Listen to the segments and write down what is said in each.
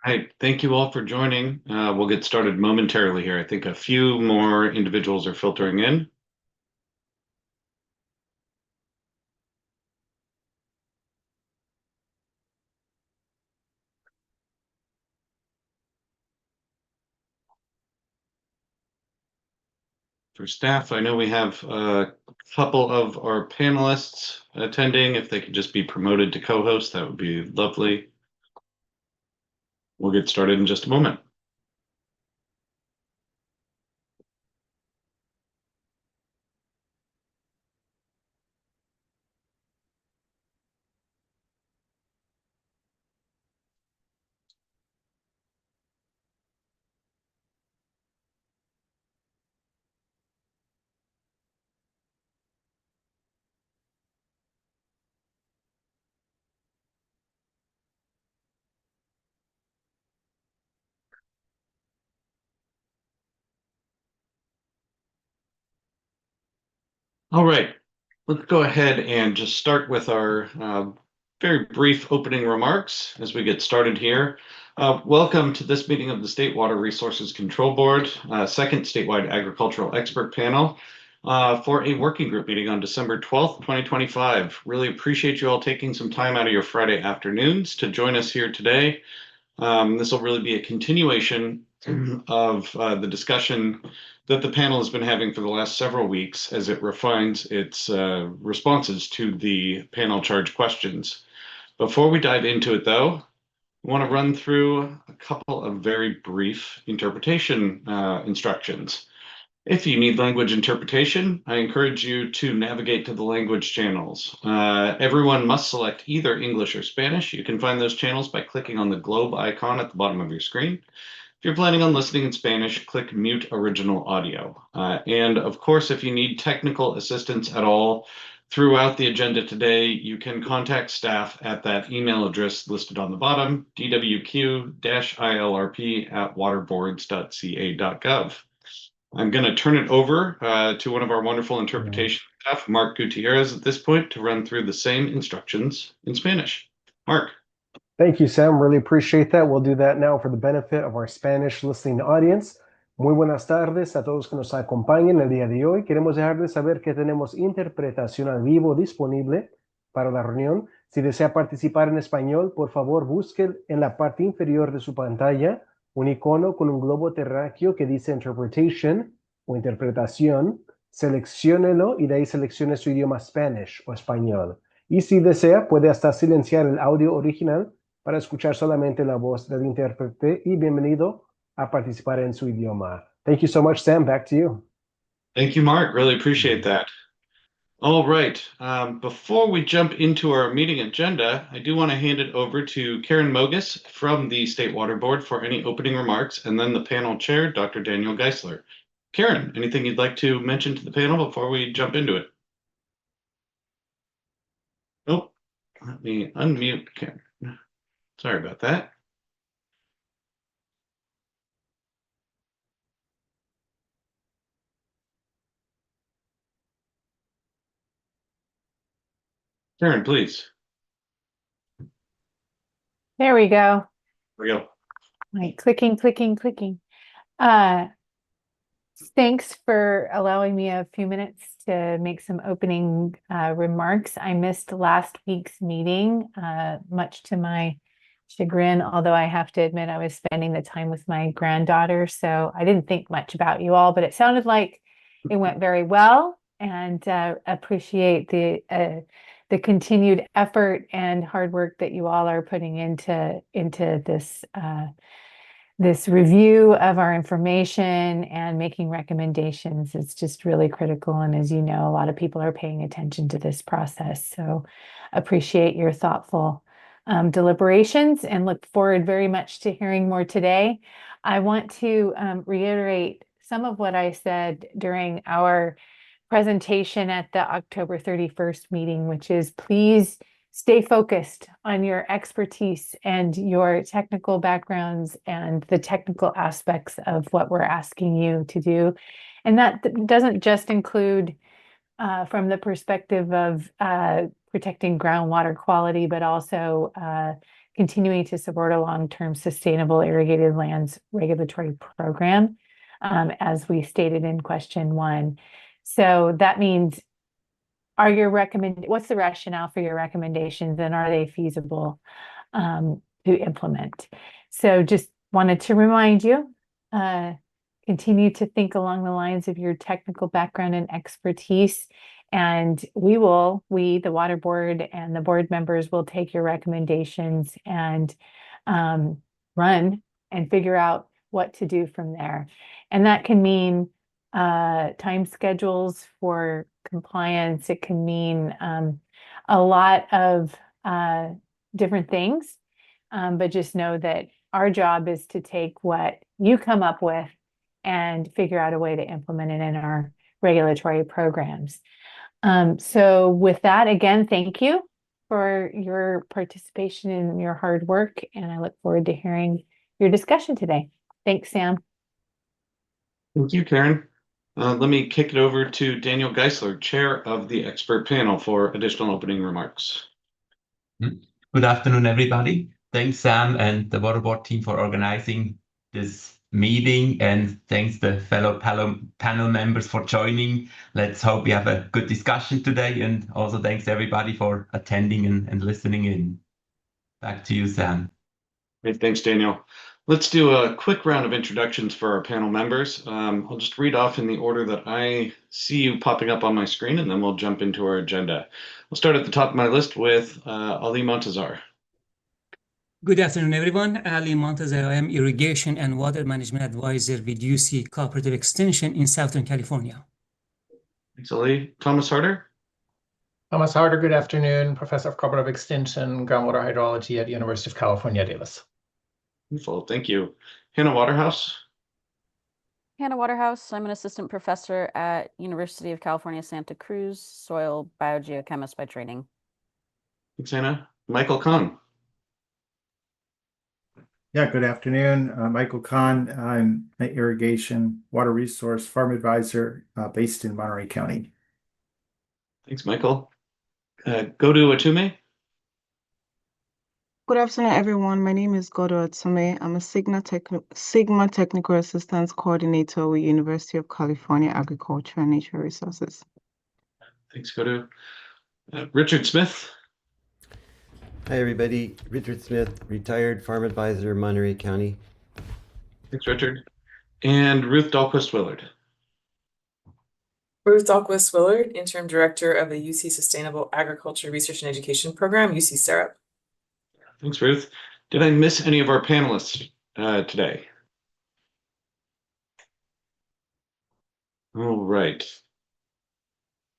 Right. Thank you all for joining. We'll get started momentarily here. I think a few more individuals are filtering in. For staff, I know we have a couple of our panelists attending. If they could just be promoted to co-host, that would be lovely. We'll get started in just a moment. All right. Let's go ahead and just start with our very brief opening remarks as we get started here. Welcome to this meeting of the State Water Resources Control Board, second statewide agricultural expert panel for a working group meeting on December 12th, 2025. Really appreciate you all taking some time out of your Friday afternoons to join us here today. This will really be a continuation of the discussion that the panel has been having for the last several weeks as it refines its responses to the panel charge questions. Before we dive into it, though, I want to run through a couple of very brief interpretation instructions. If you need language interpretation, I encourage you to navigate to the language channels. Everyone must select either English or Spanish. You can find those channels by clicking on the globe icon at the bottom of your screen. If you're planning on listening in Spanish, click mute original audio. And of course, if you need technical assistance at all throughout the agenda today, you can contact staff at that email address listed on the bottom, dwq-ilrp@waterboards.ca.gov. I'm going to turn it over to one of our wonderful interpretation staff, Mark Gutierrez, at this point to run through the same instructions in Spanish. Mark. Thank you, Sam. Really appreciate that. We'll do that now for the benefit of our Spanish listening audience. Muy buenas tardes a todos que nos acompañen el día de hoy. Queremos dejarles saber que tenemos interpretación al vivo disponible para la reunión. Si desea participar en español, por favor busque en la parte inferior de su pantalla un icono con un globo terráqueo que dice Interpretation o Interpretación. Selecciónelo y de ahí seleccione su idioma Spanish o español. Y si desea, puede hasta silenciar el audio original para escuchar solamente la voz del intérprete y bienvenido a participar en su idioma. Thank you so much, Sam. Back to you. Thank you, Mark. Really appreciate that. All right. Before we jump into our meeting agenda, I do want to hand it over to Karen Mogus from the State Water Board for any opening remarks, and then the panel chair, Dr. Daniel Geisler. Karen, anything you'd like to mention to the panel before we jump into it? Oh, let me unmute Karen. Sorry about that. Karen, please. There we go. There we go. Right, clicking. Thanks for allowing me a few minutes to make some opening remarks. I missed last week's meeting, much to my chagrin, although I have to admit I was spending the time with my granddaughter, so I didn't think much about you all, but it sounded like it went very well, and appreciate the continued effort and hard work that you all are putting into this review of our information and making recommendations. It's just really critical. And as you know, a lot of people are paying attention to this process. So appreciate your thoughtful deliberations and look forward very much to hearing more today. I want to reiterate some of what I said during our presentation at the October 31st meeting, which is please stay focused on your expertise and your technical backgrounds and the technical aspects of what we're asking you to do. And that doesn't just include from the perspective of protecting groundwater quality, but also continuing to support a long-term sustainable irrigated lands regulatory program, as we stated in question 1. So that means, what's the rationale for your recommendations, and are they feasible to implement? So just wanted to remind you, continue to think along the lines of your technical background and expertise. And we, the water board and the board members, will take your recommendations and run and figure out what to do from there. And that can mean time schedules for compliance. It can mean a lot of different things. But just know that our job is to take what you come up with and figure out a way to implement it in our regulatory programs. So with that, again, thank you for your participation and your hard work, and I look forward to hearing your discussion today. Thanks, Sam. Thank you, Karen. Let me kick it over to Daniel Geisler, Chair of the Expert Panel, for additional opening remarks. Good afternoon, everybody. Thanks, Sam and the Water Board team, for organizing this meeting, and thanks the fellow panel members for joining. Let's hope we have a good discussion today, and also thanks everybody for attending and listening in. Back to you, Sam. Great, thanks, Daniel. Let's do a quick round of introductions for our panel members. I'll just read off in the order that I see you popping up on my screen, and then we'll jump into our agenda. We'll start at the top of my list with Ali Montazar. Good afternoon, everyone. Ali Montazar. I am Irrigation and Water Management Advisor with UC Cooperative Extension in Southern California. Thanks, Ali. Thomas Harder. Thomas Harder, good afternoon. Professor of Cooperative Extension, Groundwater Hydrology at the University of California, Davis. Wonderful, thank you. Hannah Waterhouse. Hannah Waterhouse. I'm an assistant professor at University of California, Santa Cruz, soil biogeochemist by training. Thanks, Hannah. Michael Kahn. Yeah, good afternoon. Michael Kahn. I'm an irrigation water resource farm advisor based in Monterey County. Thanks, Michael. Godu Atume. Good afternoon, everyone. My name is Godo Atume. I'm a Sigma Technical Assistance Coordinator with University of California Agriculture and Nature Resources. Thanks, Godu. Richard Smith. Hi, everybody. Richard Smith, retired farm advisor, Monterey County. Thanks, Richard. And Ruth Dahlquist-Willard. Ruth Dahlquist-Willard, Interim Director of the UC Sustainable Agriculture Research and Education Program, UC SWRCB. Thanks, Ruth. Did I miss any of our panelists today? All right.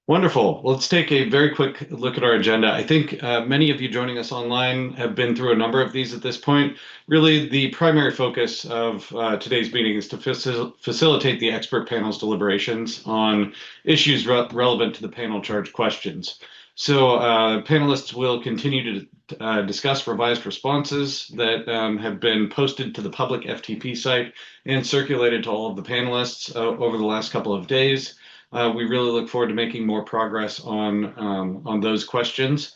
Wonderful. Let's take a very quick look at our agenda. I think many of you joining us online have been through a number of these at this point. Really, the primary focus of today's meeting is to facilitate the expert panel's deliberations on issues relevant to the panel charge questions. So panelists will continue to discuss revised responses that have been posted to the public FTP site and circulated to all of the panelists over the last couple of days. We really look forward to making more progress on those questions.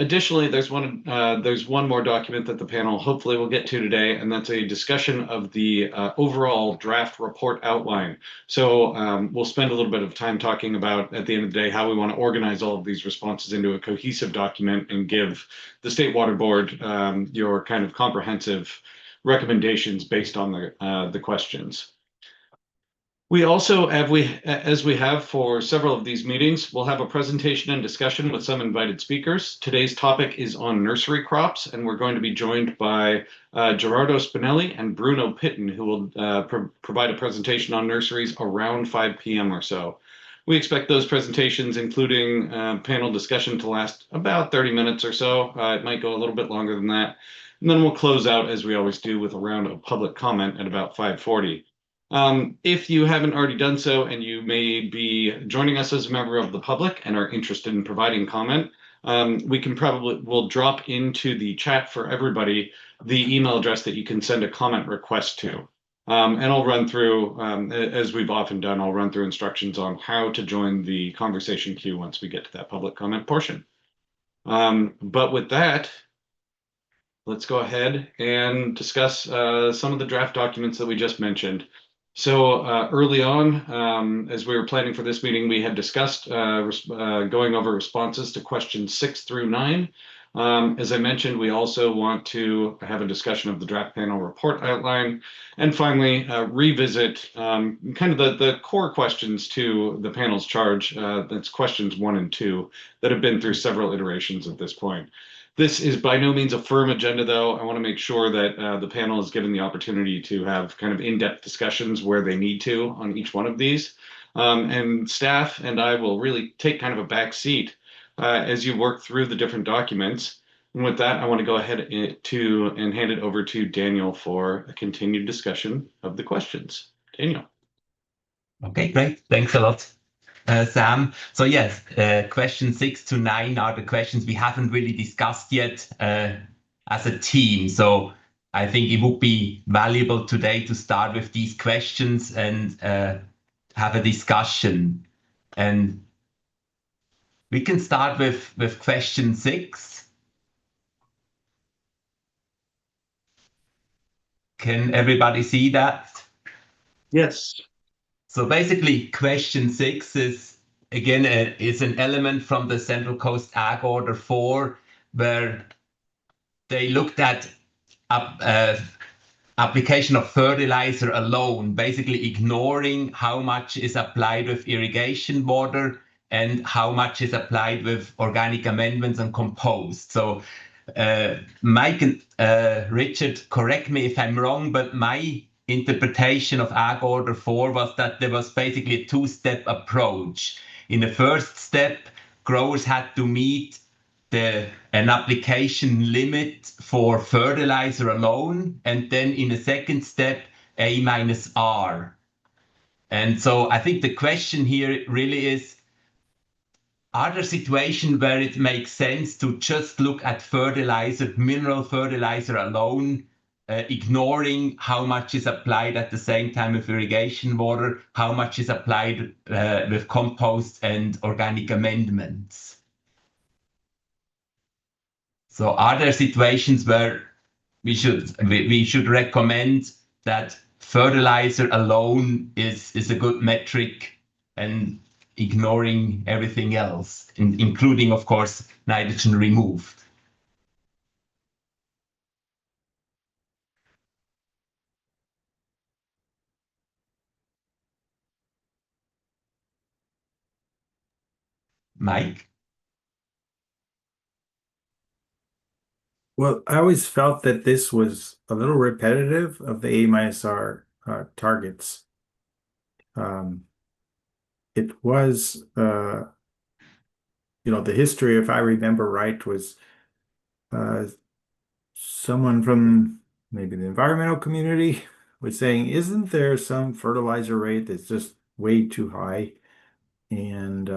Additionally, there's one more document that the panel hopefully will get to today, and that's a discussion of the overall draft report outline. So we'll spend a little bit of time talking about, at the end of the day, how we want to organize all of these responses into a cohesive document and give the State Water Board your kind of comprehensive recommendations based on the questions. We also, as we have for several of these meetings, we'll have a presentation and discussion with some invited speakers. Today's topic is on nursery crops, and we're going to be joined by Gerardo Spinelli and Bruno Pitten, who will provide a presentation on nurseries around 5 p.m. or so. We expect those presentations, including panel discussion, to last about 30 minutes or so. It might go a little bit longer than that. And then we'll close out, as we always do, with a round of public comment at about 5:40. If you haven't already done so and you may be joining us as a member of the public and are interested in providing comment, we'll drop into the chat for everybody the email address that you can send a comment request to. And I'll run through, as we've often done, I'll run through instructions on how to join the conversation queue once we get to that public comment portion. But with that, let's go ahead and discuss some of the draft documents that we just mentioned. So early on, as we were planning for this meeting, we had discussed going over responses to questions 6 through 9. As I mentioned, we also want to have a discussion of the draft panel report outline, and finally revisit kind of the core questions to the panel's charge. That's questions 1 and 2 that have been through several iterations at this point. This is by no means a firm agenda, though. I want to make sure that the panel is given the opportunity to have kind of in-depth discussions where they need to on each one of these. And staff and I will really take kind of a back seat as you work through the different documents. And with that, I want to go ahead and hand it over to Daniel for a continued discussion of the questions. Daniel. Okay, great. Thanks a lot, Sam. So yes, questions 6 to 9 are the questions we haven't really discussed yet as a team. So I think it would be valuable today to start with these questions and have a discussion. And we can start with question 6. Can everybody see that? Yes. So basically, question 6 is, again, is an element from the Central Coast Ag Order 4, where they looked at application of fertilizer alone, basically ignoring how much is applied with irrigation water and how much is applied with organic amendments and compost. So Mike and Richard, correct me if I'm wrong, but my interpretation of Ag Order 4 was that there was basically a 2-step approach. In the first step, growers had to meet an application limit for fertilizer alone, and then in a second step, A-R. And so I think the question here really is, are there situations where it makes sense to just look at fertilizer, mineral fertilizer alone, ignoring how much is applied at the same time with irrigation water, how much is applied with compost and organic amendments? So are there situations where we should recommend that fertilizer alone is a good metric and ignoring everything else, including, of course, nitrogen removed? Mike? Well, I always felt that this was a little repetitive of the A-R targets. It was, the history, if I remember right, was someone from maybe the environmental community was saying, isn't there some fertilizer rate that's just way too high? And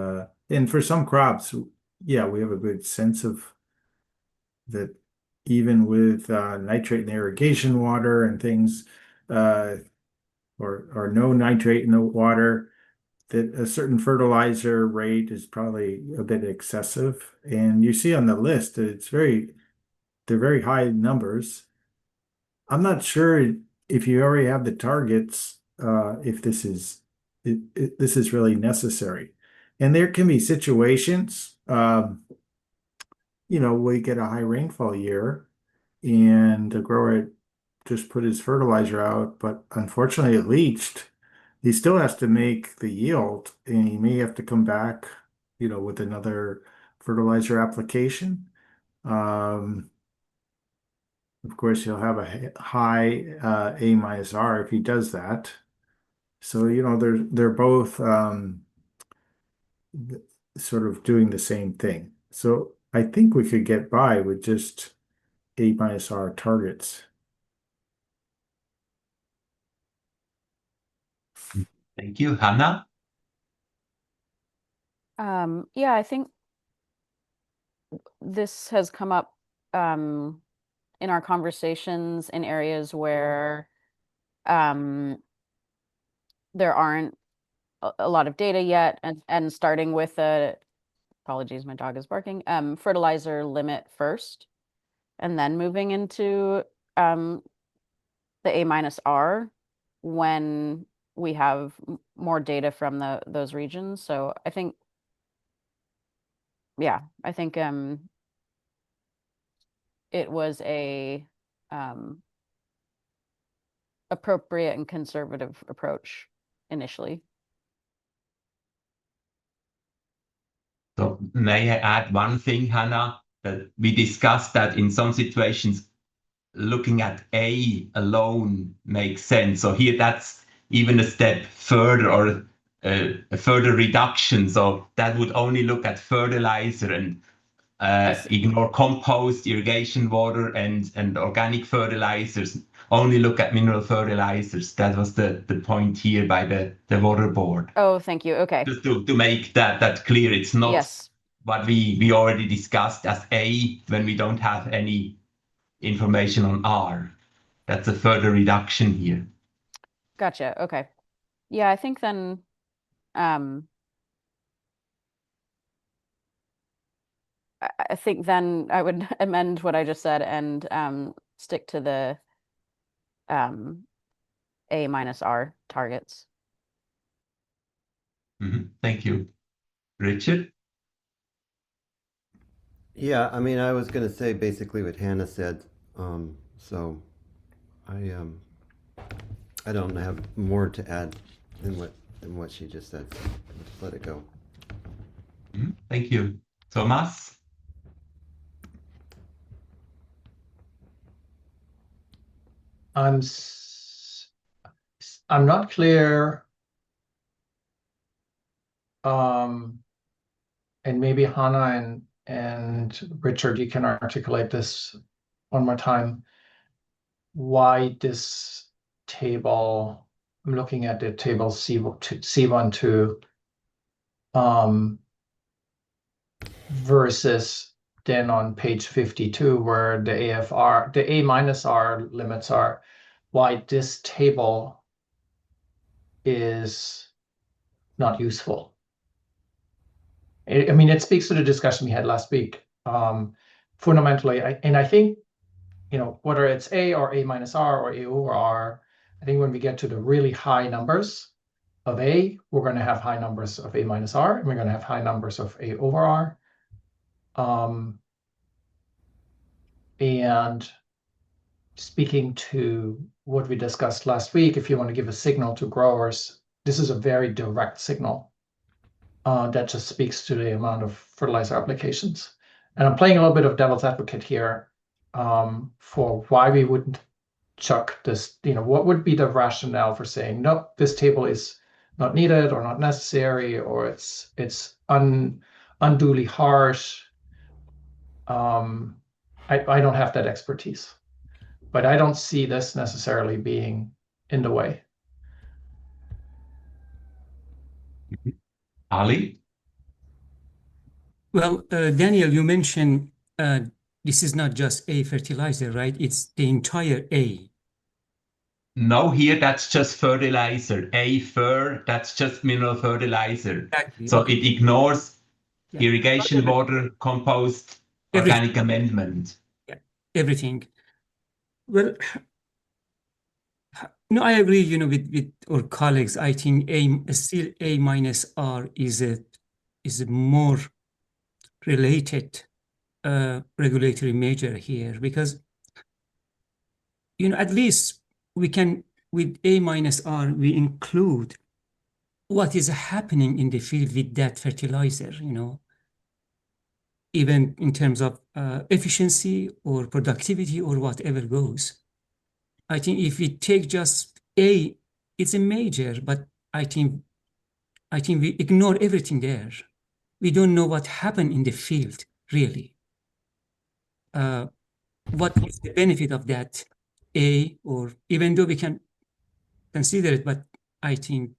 for some crops, yeah, we have a good sense of that, even with nitrate in irrigation water and things, or no nitrate in the water, that a certain fertilizer rate is probably a bit excessive. And you see on the list that they're very high numbers. I'm not sure if you already have the targets, if this is really necessary. And there can be situations, we get a high rainfall year and the grower just put his fertilizer out, but unfortunately it leached. He still has to make the yield, and he may have to come back, with another fertilizer application. Of course, he'll have a high A-R if he does that. So, they're both sort of doing the same thing. So I think we could get by with just A-R targets. Thank you. Hannah? Yeah, I think this has come up in our conversations in areas where there aren't a lot of data yet, and starting with apologies, my dog is barking, fertilizer limit first. and then moving into the A-R when we have more data from those regions. So I think, yeah, I think it was a appropriate and conservative approach initially. So may I add one thing, Hannah, that we discussed that in some situations, looking at A alone makes sense. So here that's even a step further or a further reduction. So that would only look at fertilizer and ignore compost, irrigation water, and organic fertilizers. Only look at mineral fertilizers. That was the point here by the water board. Oh, thank you. Okay. Just to make that clear, it's not Yes. what we already discussed as A when we don't have any information on R. That's a further reduction here. Gotcha. Okay. Yeah, I think then I think then I would amend what I just said and stick to the A-R targets. Thank you. Richard? Yeah, I mean, I was going to say basically what Hannah said. So I don't have more to add than what she just said. So let's let it go. Thank you. Thomas? I'm not clear. And maybe Hannah and Richard, you can articulate this one more time. Why this table? I'm looking at the table C12 versus then on page 52 where the A-R limits are. Why this table is not useful. I mean, it speaks to the discussion we had last week. Fundamentally, I think, whether it's A or A-R or A over R, I think when we get to the really high numbers of A, we're going to have high numbers of A-R, and we're going to have high numbers of A over R. And speaking to what we discussed last week, if you want to give a signal to growers, this is a very direct signal that just speaks to the amount of fertilizer applications. And I'm playing a little bit of devil's advocate here for why we wouldn't chuck this, what would be the rationale for saying, no, this table is not needed or not necessary, or it's unduly harsh. I don't have that expertise, but I don't see this necessarily being in the way. Ali? Well, Daniel, you mentioned this is not just A fertilizer, right? It's the entire A. No, here that's just fertilizer. That's just mineral fertilizer. Exactly. So Okay. it ignores Yeah. irrigation water, compost, organic amendment. Yeah, everything. Well, no, I agree, with our colleagues. I think still A-R is a more related regulatory measure here, because at least we can, with A-R, we include what is happening in the field with that fertilizer, even in terms of efficiency or productivity or whatever goes. I think if we take just A, it's a major, but I think we ignore everything there. We don't know what happened in the field, really. What is the benefit of that A, or even though we can consider it, but I think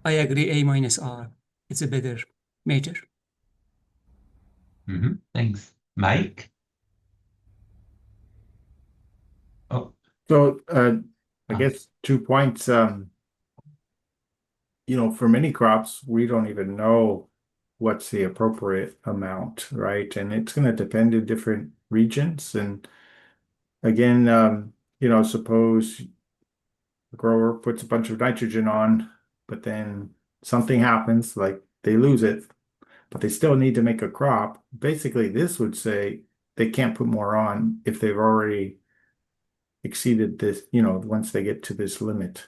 I agree A-R, it's a better major. Thanks. Mike? Oh, So I guess 2 points. For many crops, we don't even know what's the appropriate amount, right? And it's going to depend in different regions. And again, suppose the grower puts a bunch of nitrogen on, but then something happens, like they lose it, but they still need to make a crop. Basically, this would say they can't put more on if they've already exceeded this, once they get to this limit.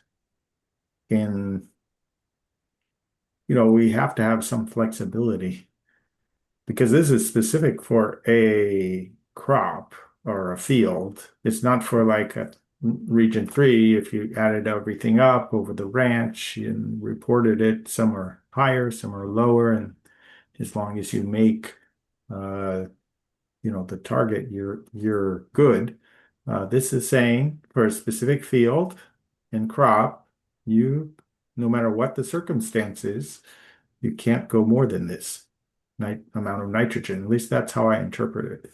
And, we have to have some flexibility because this is specific for a crop or a field. It's not for like a region 3. If you added everything up over the ranch and reported it, some are higher, some are lower, and as long as you make the target, you're good. This is saying for a specific field and crop, no matter what the circumstances, you can't go more than this amount of nitrogen. At least that's how I interpret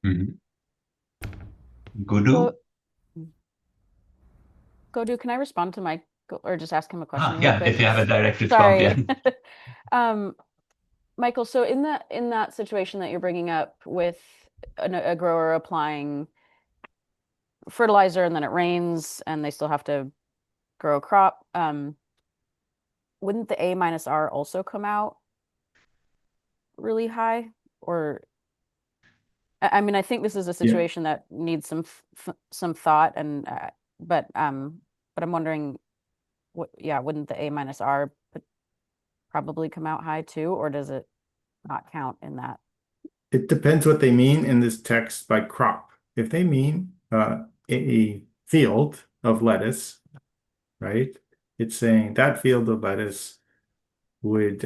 it. Gudu? Godu, can I respond to Mike or just ask him a question real Yeah, quick? if you have a direct response, yeah. Sorry. Michael, so in that situation that you're bringing up with a grower applying fertilizer and then it rains and they still have to grow a crop, wouldn't the A-R also come out really high? Or I mean, I think this is a situation that needs some thought, and but I'm wondering, wouldn't the A-R probably come out high too, or does it not count in that? It depends what they mean in this text by crop. If they mean a field of lettuce, right? It's saying that field of lettuce would,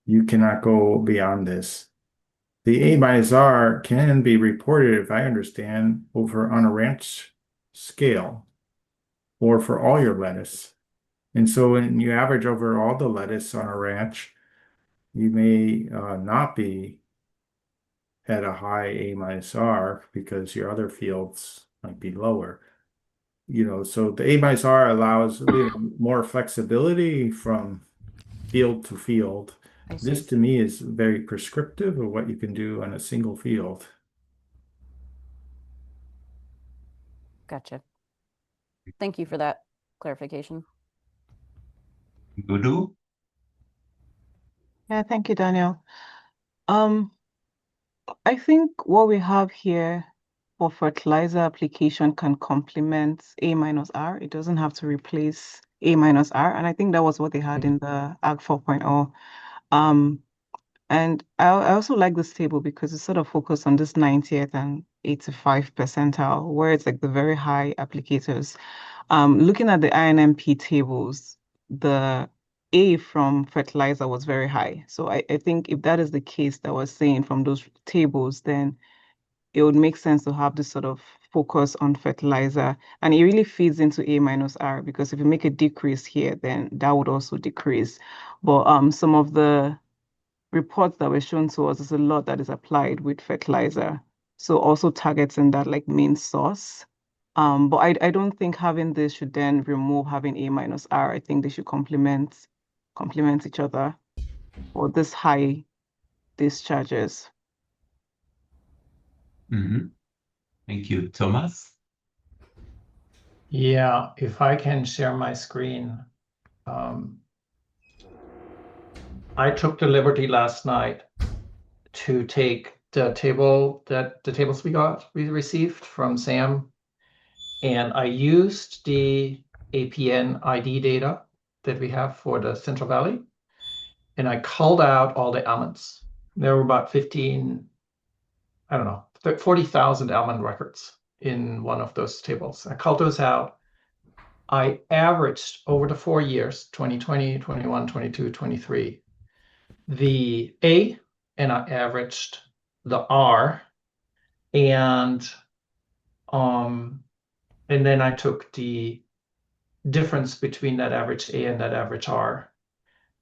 you cannot go beyond this. The A-R can be reported, if I understand, over on a ranch scale or for all your lettuce. And so when you average over all the lettuce on a ranch, you may not be at a high A-R because your other fields might be lower. So the A-R allows more flexibility from field to field. This to me is very prescriptive of what you can do on a single field. Gotcha. Thank you for that clarification. Gudu? Yeah, thank you, Daniel. I think what we have here for fertilizer application can complement A-R. It doesn't have to replace A-R. And I think that was what they had in the Ag 4.0. And I also like this table because it's sort of focused on this 90th and 85th percentile, where it's like the very high applicators. Looking at the INMP tables, the A from fertilizer was very high. So I think if that is the case that was saying from those tables, then it would make sense to have this sort of focus on fertilizer. And it really feeds into A-R because if you make a decrease here, then that would also decrease. But some of the reports that were shown to us is a lot that is applied with fertilizer. So also targeting that like main source. But I don't think having this should then remove having A-R. I think they should complement each other for this high discharges. Thank you. Thomas? Yeah, if I can share my screen. I took the liberty last night to take the tables we received from Sam, and I used the APN ID data that we have for the Central Valley, and I culled out all the almonds. There were about 40,000 almond records in one of those tables. I culled those out. I averaged over the 4 years, 2020, 21, 22, 23, the A, and I averaged the R, and then I took the difference between that average A and that average R.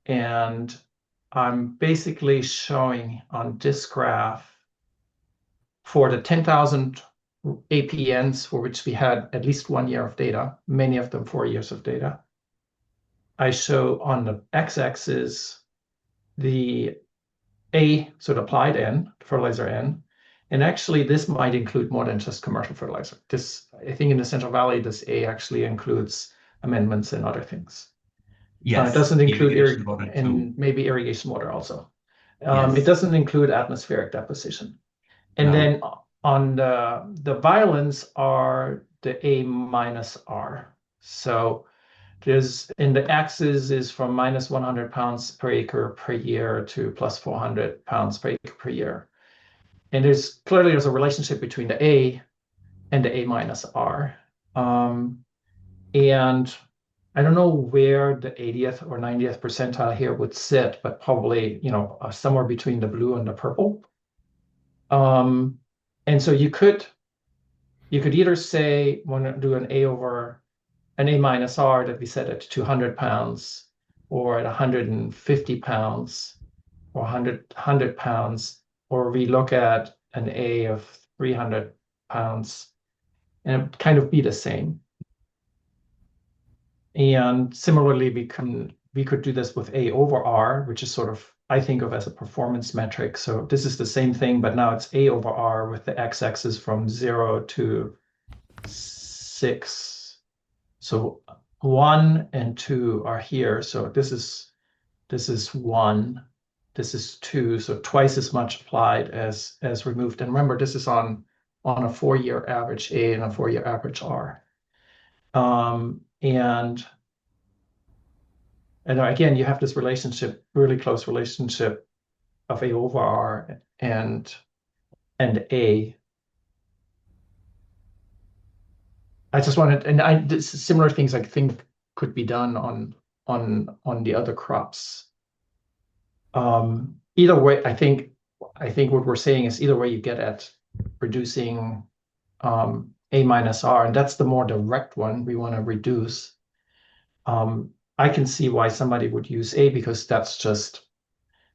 And I'm basically showing on this graph for the 10,000 APNs for which we had at least 1 year of data, many of them 4 years of data. I show on the x-axis the A, so the applied N, fertilizer N. And actually, this might include more than just commercial fertilizer. This, I think in the Central Valley, this A actually includes amendments and other things. Yes, It doesn't include irrigation water too. and maybe irrigation water also. Yes. It doesn't include atmospheric deposition. And No. then on the violence are the A minus R. So there's, in the axis is from minus 100 pounds per acre per year to plus 400 pounds per acre per year. And there's a relationship between the A and the A minus R. And I don't know where the 80th or 90th percentile here would sit, but probably, somewhere between the blue and the purple. And so you could either say, want to do an A over an A minus R that we set at 200 pounds or at 150 pounds or 100 pounds, or we look at an A of 300 pounds and it would kind of be the same. And similarly, we could do this with A over R, which is sort of, I think of as a performance metric. So this is the same thing, but now it's A over R with the x-axis from 0 to 6. So 1 and 2 are here. So this is 1, this is 2. So twice as much applied as removed. And remember, this is on a 4-year average A and a 4-year average R. And again, you have this relationship, really close relationship of A over R and A. I just wanted, and similar things I think could be done on the other crops. Either way, I think what we're saying is either way you get at reducing A minus R, and that's the more direct one we want to reduce. I can see why somebody would use A because that's just,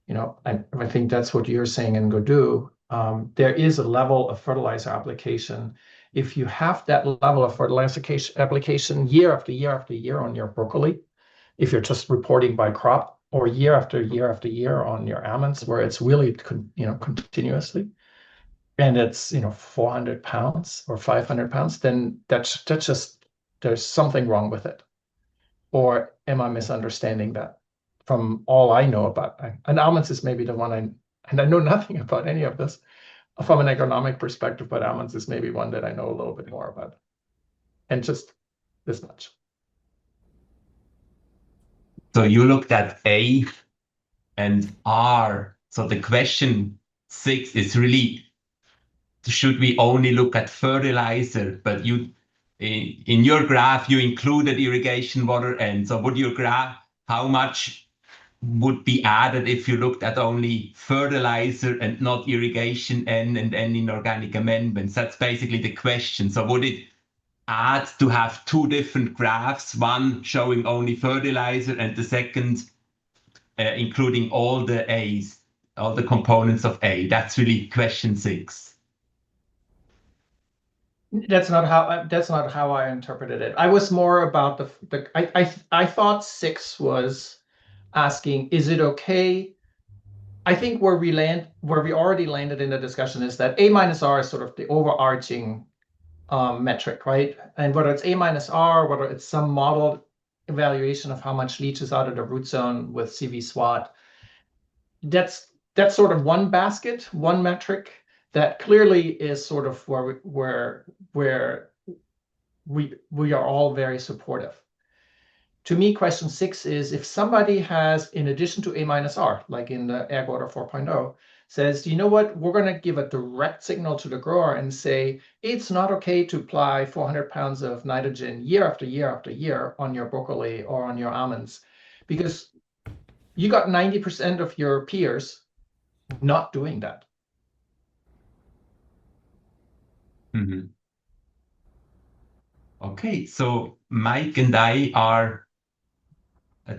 I think that's what you're saying and go do. There is a level of fertilizer application. If you have that level of fertilizer application year after year after year on your broccoli, if you're just reporting by crop, or year after year after year on your almonds, where it's really, continuously, and it's 400 pounds or 500 pounds, then that's just, there's something wrong with it. Or am I misunderstanding that? From all I know about, and almonds is maybe the one and I know nothing about any of this from an agronomic perspective, but almonds is maybe one that I know a little bit more about. And just this much. So you looked at A and R. So the question 6 is really, should we only look at fertilizer? But in your graph, you included irrigation water. And so would your graph, how much would be added if you looked at only fertilizer and not irrigation and inorganic amendments? That's basically the question. So would it add to have 2 different graphs, one showing only fertilizer and the second including all the A's, all the components of A? That's really question 6. That's not how I interpreted it. I was more about I thought 6 was asking, is it okay? I think where we already landed in the discussion is that A minus R is sort of the overarching metric, right? And whether it's A minus R, whether it's some modeled evaluation of how much leaches out of the root zone with CV SWAT, that's sort of one basket, one metric that clearly is sort of where we are all very supportive. To me, question 6 is if somebody has, in addition to A minus R, like in the Ag Water 4.0, says, you know what, we're going to give a direct signal to the grower and say, it's not okay to apply 400 pounds of nitrogen year after year after year on your broccoli or on your almonds, because you got 90% of your peers not doing that. Mm-hmm. Okay, so Mike and I are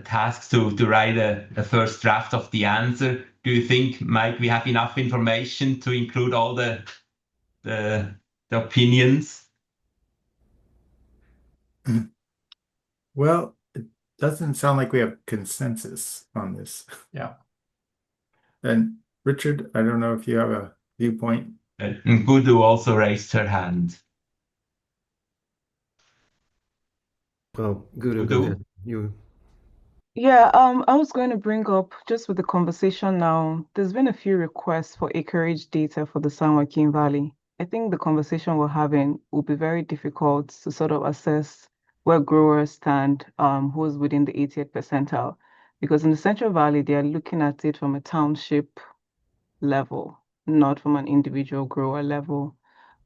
tasked to write a first draft of the answer. Do you think, Mike, we have enough information to include all the opinions? Well, it doesn't sound like we have consensus on this. Yeah. And Richard, I don't know if you have a viewpoint. And Gudu also raised her hand. Well, Gudu, go ahead. You. Yeah, I was going to bring up just with the conversation now, there's been a few requests for acreage data for the San Joaquin Valley. I think the conversation we're having will be very difficult to sort of assess where growers stand, who's within the 80th percentile. Because in the Central Valley, they are looking at it from a township level, not from an individual grower level.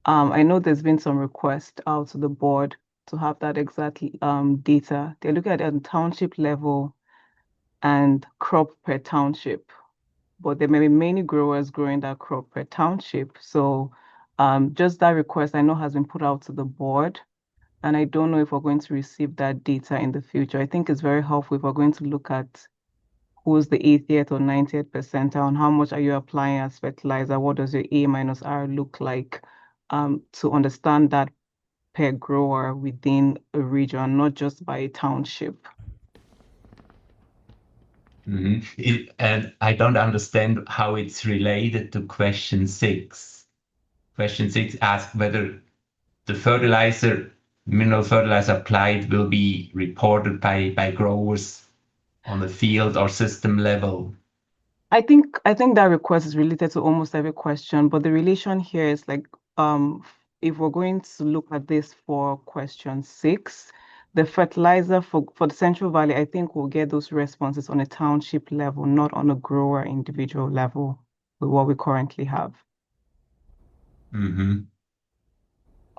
I know there's been some requests out to the board to have that exact data. They're looking at it at the township level and crop per township, but there may be many growers growing that crop per township. So just that request I know has been put out to the board, and I don't know if we're going to receive that data in the future. I think it's very helpful if we're going to look at who's the 80th or 90th percentile and how much are you applying as fertilizer, what does your A minus R look like, to understand that per grower within a region, not just by a township. And I don't understand how it's related to question 6. Question 6 asks whether the mineral fertilizer applied will be reported by growers on the field or system level. I think that request is related to almost every question, but the relation here is like, if we're going to look at this for question 6, the fertilizer for the Central Valley, I think we'll get those responses on a township level, not on a grower individual level with what we currently have.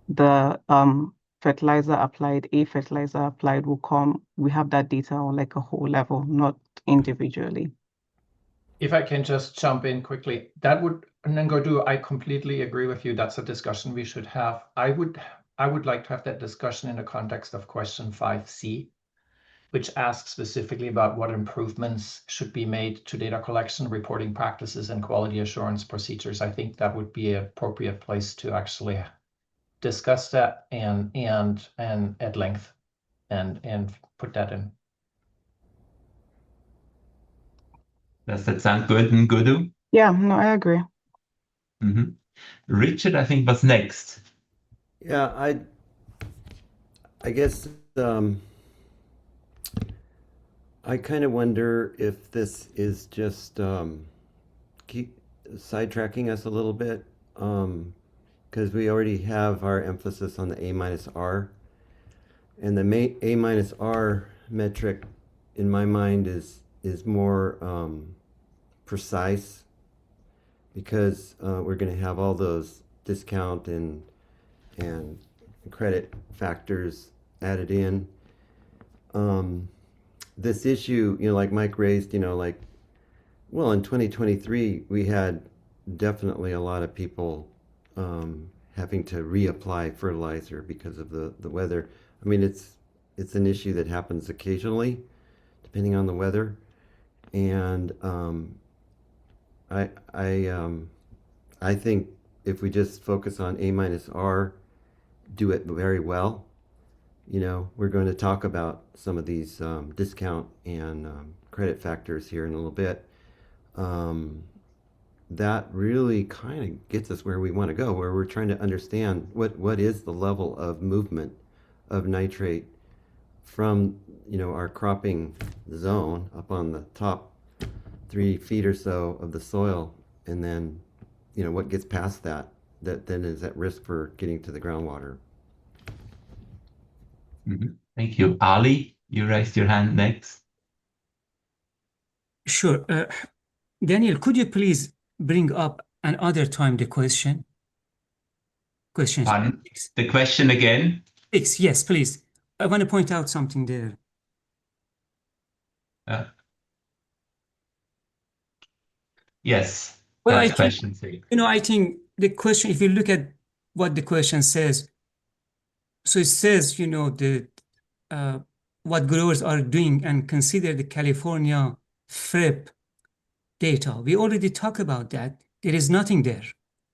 The fertilizer applied will come, we have that data on like a whole level, not individually. If I can just jump in quickly, that would, and then Godu, I completely agree with you. That's a discussion we should have. I would like to have that discussion in the context of question 5C, which asks specifically about what improvements should be made to data collection, reporting practices, and quality assurance procedures. I think that would be an appropriate place to actually discuss that and at length and put that in. Does that sound good and Gudu? Yeah, no, I agree. Richard, I think, was next. Yeah, I guess I kind of wonder if this is just keep sidetracking us a little bit, because we already have our emphasis on the A minus R, and the A minus R metric in my mind is more precise, because we're going to have all those discount and credit factors added in. This issue, like Mike raised, like, well, in 2023, we had definitely a lot of people having to reapply fertilizer because of the weather. I mean, it's an issue that happens occasionally, depending on the weather. And I think if we just focus on A minus R, do it very well, we're going to talk about some of these discount and credit factors here in a little bit. That really kind of gets us where we want to go, where we're trying to understand what is the level of movement of nitrate from our cropping zone up on the top 3 feet or so of the soil, and then what gets past that then is at risk for getting to the groundwater. Thank you. Ali, you raised your hand next. Sure. Daniel, could you please bring up another time the question? Question 6. The question again? 6, yes, please. I want to point out something there. Yes. Well, that's question 6. I think the question, if you look at what the question says, so it says, what growers are doing and consider the California FREP data. We already talked about that. There is nothing there.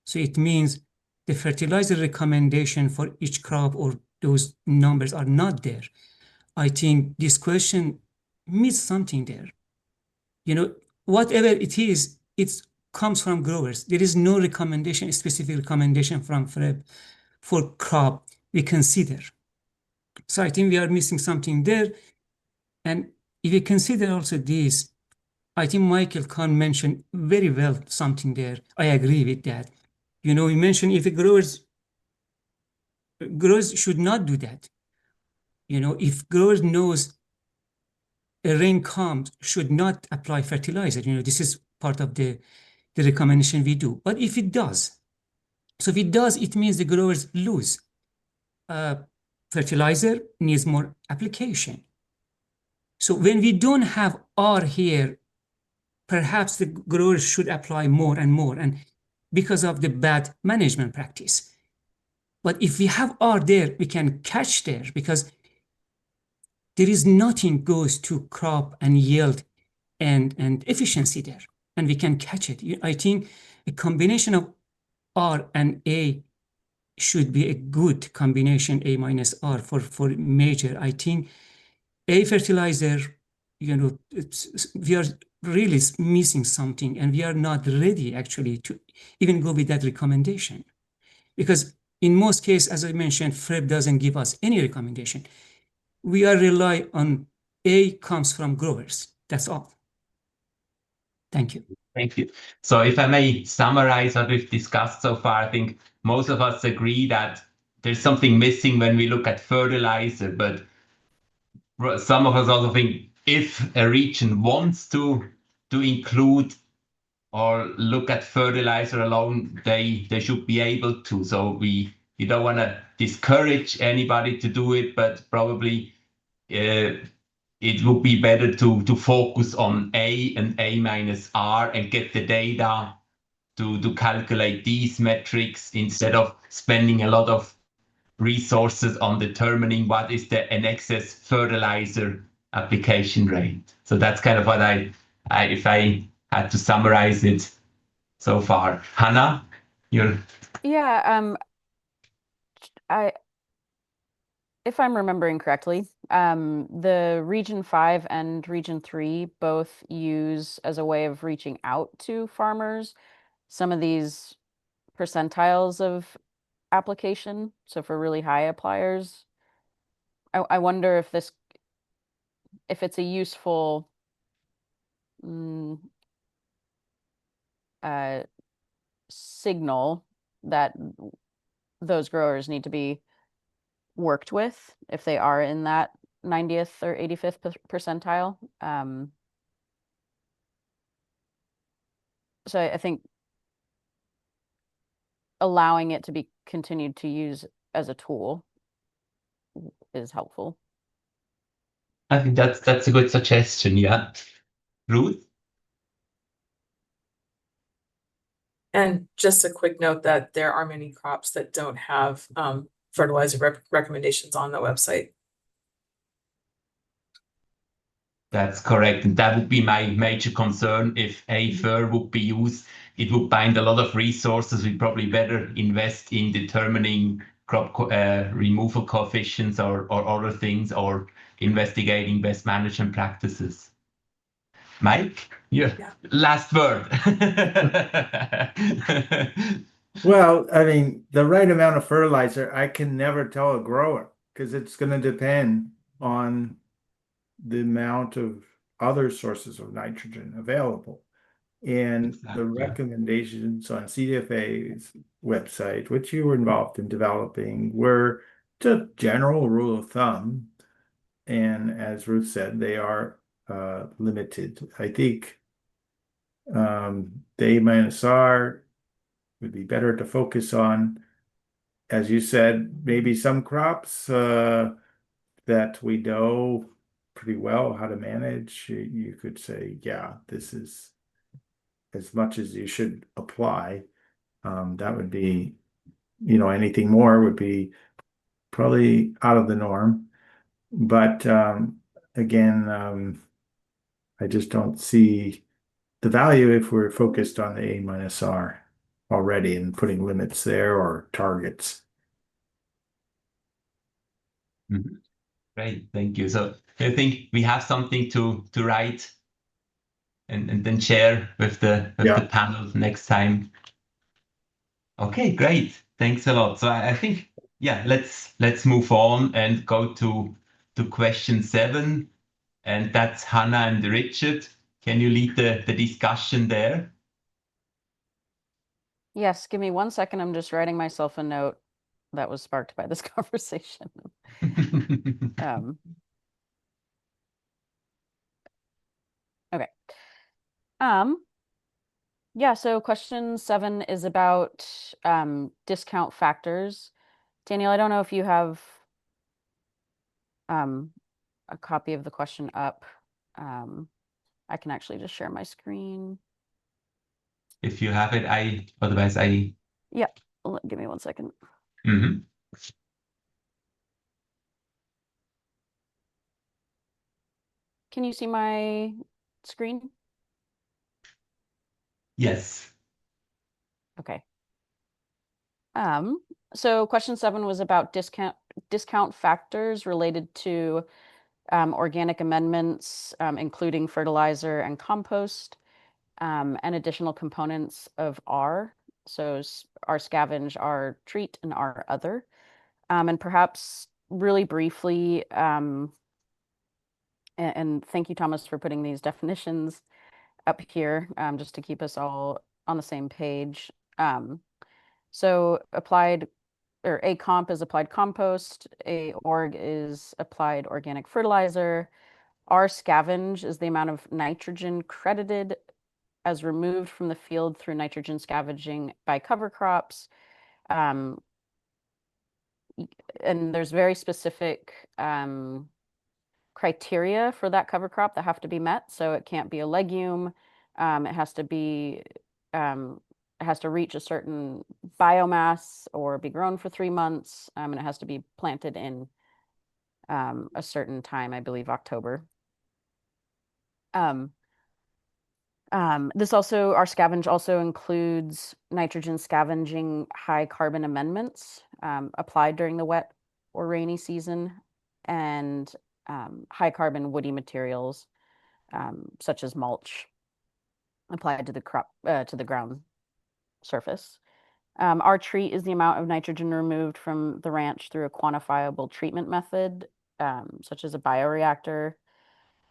So it means the fertilizer recommendation for each crop or those numbers are not there. I think this question missed something there. Whatever it is, it's comes from growers. There is no recommendation, specific recommendation from FREB for crop we consider. So I think we are missing something there. And if you consider also this, I think Michael Kahn mentioned very well something there. I agree with that. You know, he mentioned if the growers should not do that. You know, if growers knows a rain comes, should not apply fertilizer. You know, this is part of the recommendation we do. But if it does, so if it does, it means the growers lose. Fertilizer needs more application. So when we don't have R here, perhaps the growers should apply more and more, and because of the bad management practice. But if we have R there, we can catch there, because there is nothing goes to crop and yield and efficiency there, and we can catch it. I think a combination of R and A should be a good combination, A minus R for major. I think A fertilizer, you know, we are really missing something, and we are not ready actually to even go with that recommendation, because in most cases, as I mentioned, FREB doesn't give us any recommendation. We are rely on A comes from growers. That's all. Thank you. Thank you. So if I may summarize what we've discussed so far, I think most of us agree that there's something missing when we look at fertilizer, but some of us also think if a region wants to include or look at fertilizer alone, they should be able to. So we don't want to discourage anybody to do it, but probably it would be better to focus on A and A minus R and get the data to calculate these metrics instead of spending a lot of resources on determining what is an excess fertilizer application rate. So that's kind of what if I had to summarize it so far. Hannah, you're... Yeah, if I'm remembering correctly, the Region 5 and Region 3 both use, as a way of reaching out to farmers, some of these percentiles of application. So for really high appliers, I wonder if it's a useful signal that those growers need to be worked with if they are in that 90th or 85th percentile. So I think allowing it to be continued to use as a tool is helpful. I think that's a good suggestion, yeah. Ruth? And just a quick note that there are many crops that don't have fertilizer recommendations on the website. That's correct. And that would be my major concern. If AFER would be used, it would bind a lot of resources. We'd probably better invest in determining crop removal coefficients or other things, or investigating best management practices. Mike, yeah. Last word. Well, I mean, the right amount of fertilizer, I can never tell a grower, because it's going to depend on the amount of other sources of nitrogen available. And the recommendations on CDFA's website, which you were involved in developing, were just general rule of thumb. And as Ruth said, they are limited. I think the A minus R would be better to focus on, as you said, maybe some crops that we know pretty well how to manage. You could say, yeah, this is as much as you should apply. That would be, anything more would be probably out of the norm. But again, I just don't see the value if we're focused on the A minus R already and putting limits there or targets. Great, thank you. So I think we have something to write and then share with the Yeah. panel next time. Okay, great. Thanks a lot. So I think, yeah, let's move on and go to question 7, and that's Hannah and Richard. Can you lead the discussion there? Yes, give me 1 second. I'm just writing myself a note that was sparked by this conversation. Okay. Yeah, so question 7 is about discount factors. Daniel, I don't know if you have a copy of the question up. I can actually just share my screen. If you have it, otherwise I. Yeah, give me 1 second. Mhm. Can you see my screen? Yes. Okay. So question 7 was about discount factors related to organic amendments, including fertilizer and compost, and additional components of R. So R scavenge, R treat, and R other. And perhaps really briefly, and thank you, Thomas, for putting these definitions up here, just to keep us all on the same page. So applied, or a comp is applied compost, a org is applied organic fertilizer, R scavenge is the amount of nitrogen credited as removed from the field through nitrogen scavenging by cover crops. And there's very specific criteria for that cover crop that have to be met. So it can't be a legume. It has to be, it has to reach a certain biomass or be grown for 3 months. And it has to be planted in a certain time, I believe October. This also, our scavenge also includes nitrogen scavenging high carbon amendments applied during the wet or rainy season, and high carbon woody materials such as mulch applied to the crop to the ground surface. Our treat is the amount of nitrogen removed from the ranch through a quantifiable treatment method, such as a bioreactor,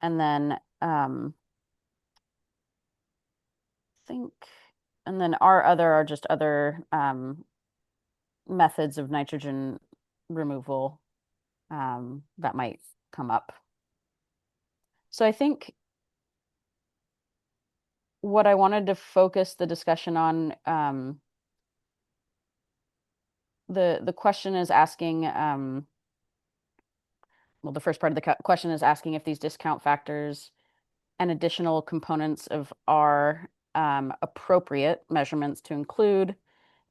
and then and then our other are just other methods of nitrogen removal that might come up. So I think what I wanted to focus the discussion on, the question is asking, well, the first part of the question is asking if these discount factors and additional components of R appropriate measurements to include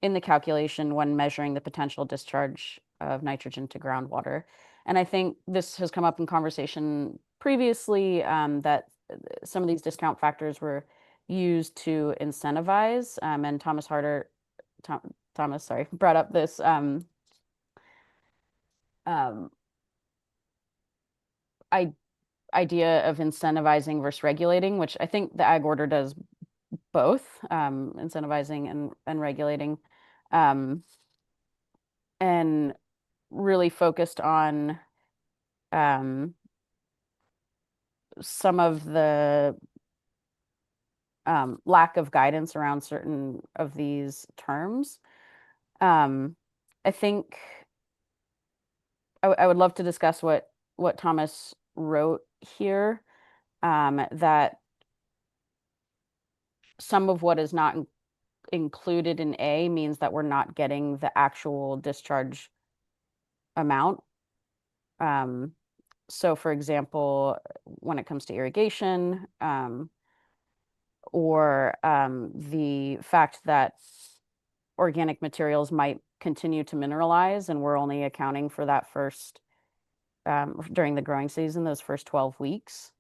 in the calculation when measuring the potential discharge of nitrogen to groundwater. And I think this has come up in conversation previously, that some of these discount factors were used to incentivize, and Thomas, sorry, brought up this idea of incentivizing versus regulating, which I think the ag order does both, incentivizing and regulating, and really focused on some of the lack of guidance around certain of these terms. I think I would love to discuss what Thomas wrote here, that some of what is not included in A means that we're not getting the actual discharge amount. So for example, when it comes to irrigation, or the fact that organic materials might continue to mineralize, and we're only accounting for that first, during the growing season, those first 12 weeks.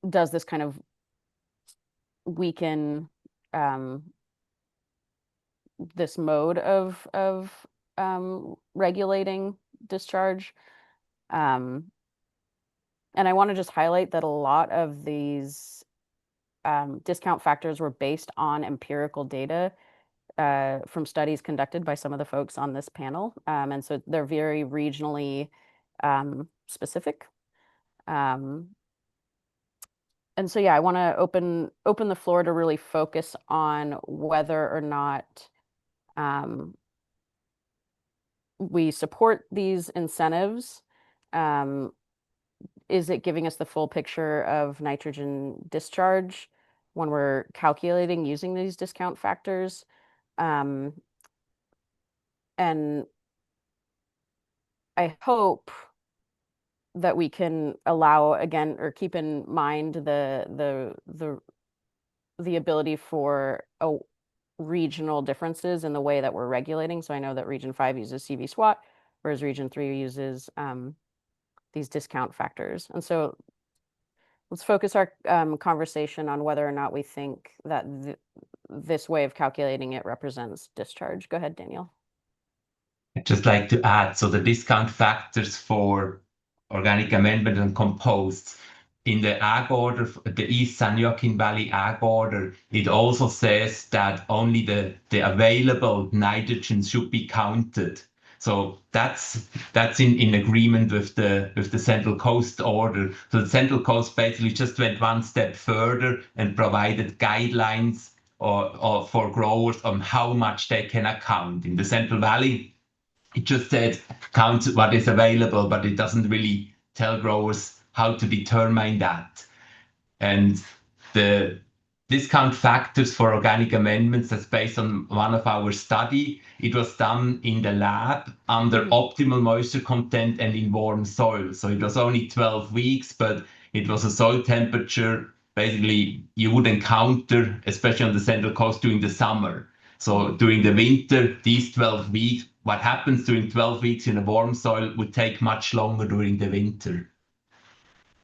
Does this kind of weaken this mode of regulating discharge? And I want to just highlight that a lot of these discount factors were based on empirical data from studies conducted by some of the folks on this panel. And so they're very regionally specific. And so, yeah, I want to open the floor to really focus on whether or not we support these incentives. Is it giving us the full picture of nitrogen discharge when we're calculating using these discount factors? And I hope that we can allow, again, or keep in mind the ability for regional differences in the way that we're regulating. So I know that Region 5 uses CV SWAT, whereas Region 3 uses these discount factors. And so let's focus our conversation on whether or not we think that this way of calculating it represents discharge. Go ahead, Daniel. I'd just like to add, so the discount factors for organic amendment and composts in the ag order, the East San Joaquin Valley ag order, it also says that only the available nitrogen should be counted. So that's in agreement with the Central Coast order. So the Central Coast basically just went one step further and provided guidelines or for growers on how much they can account. In the Central Valley, it just said count what is available, but it doesn't really tell growers how to determine that. And the discount factors for organic amendments, that's based on one of our study. It was done in the lab under optimal moisture content and in warm soil. So it was only 12 weeks, but it was a soil temperature basically you would encounter, especially on the Central Coast during the summer. So during the winter, these 12 weeks, what happens during 12 weeks in a warm soil would take much longer during the winter.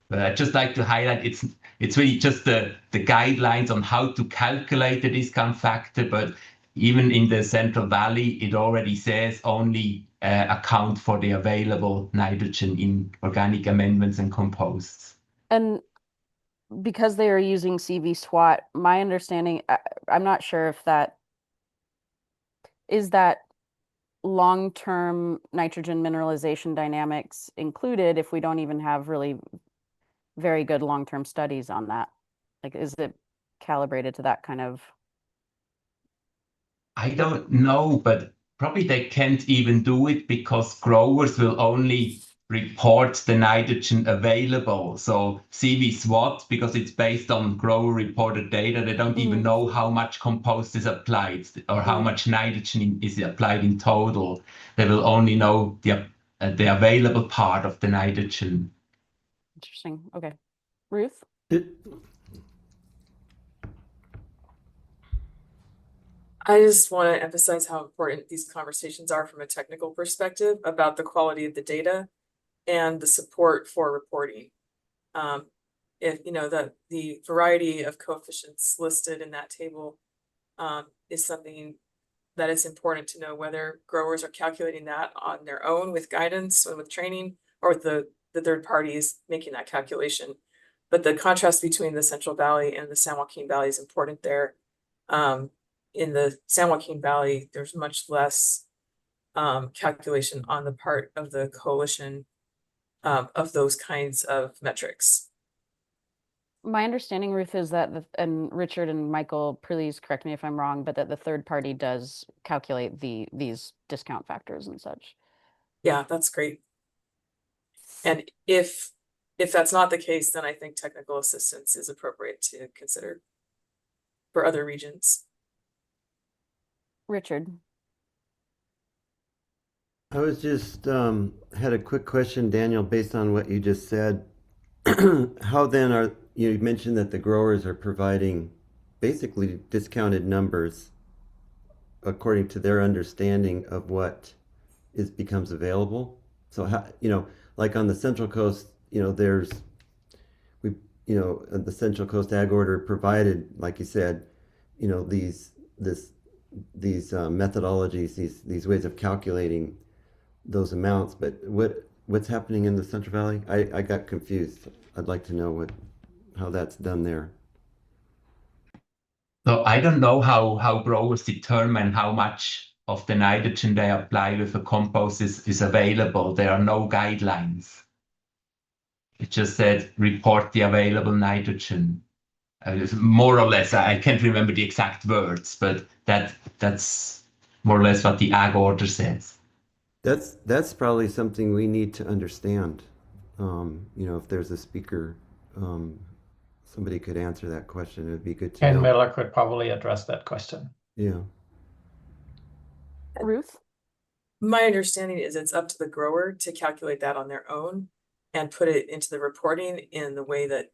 But I'd just like to highlight it's really just the guidelines on how to calculate the discount factor, but even in the Central Valley, it already says only account for the available nitrogen in organic amendments and composts. And because they are using CV SWAT, my understanding, I'm not sure if that is that long-term nitrogen mineralization dynamics included if we don't even have really very good long-term studies on that. Like, is it calibrated to that kind of? I don't know, but probably they can't even do it because growers will only report the nitrogen available. So CV SWAT, because it's based on grower reported data, they don't even know how much compost is applied or how much nitrogen is applied in total. They will only know the available part of the nitrogen. Interesting. Okay. Ruth? I just want to emphasize how important these conversations are from a technical perspective about the quality of the data and the support for reporting. If you know that the variety of coefficients listed in that table is something that is important to know, whether growers are calculating that on their own with guidance and with training, or with the third parties making that calculation. But the contrast between the Central Valley and the San Joaquin Valley is important there. In the San Joaquin Valley, there's much less calculation on the part of the coalition of those kinds of metrics. My understanding, Ruth, is that, and Richard and Michael, please correct me if I'm wrong, but that the third party does calculate these discount factors and such. Yeah, that's great. And if that's not the case, then I think technical assistance is appropriate to consider for other regions. Richard. I was just had a quick question, Daniel, based on what you just said. How then you mentioned that the growers are providing basically discounted numbers according to their understanding of what becomes available. So how, like on the Central Coast, the Central Coast Ag Order provided, like you said, these methodologies, these ways of calculating those amounts. But what's happening in the Central Valley? I got confused. I'd like to know how that's done there. So I don't know how growers determine how much of the nitrogen they apply with a compost is available. There are no guidelines. It just said report the available nitrogen. More or less, I can't remember the exact words, but that's more or less what the ag order says. That's probably something we need to understand. If there's a speaker, somebody could answer that question. It'd be good to Ken know. Miller could probably address that question. Yeah. Ruth? My understanding is it's up to the grower to calculate that on their own and put it into the reporting in the way that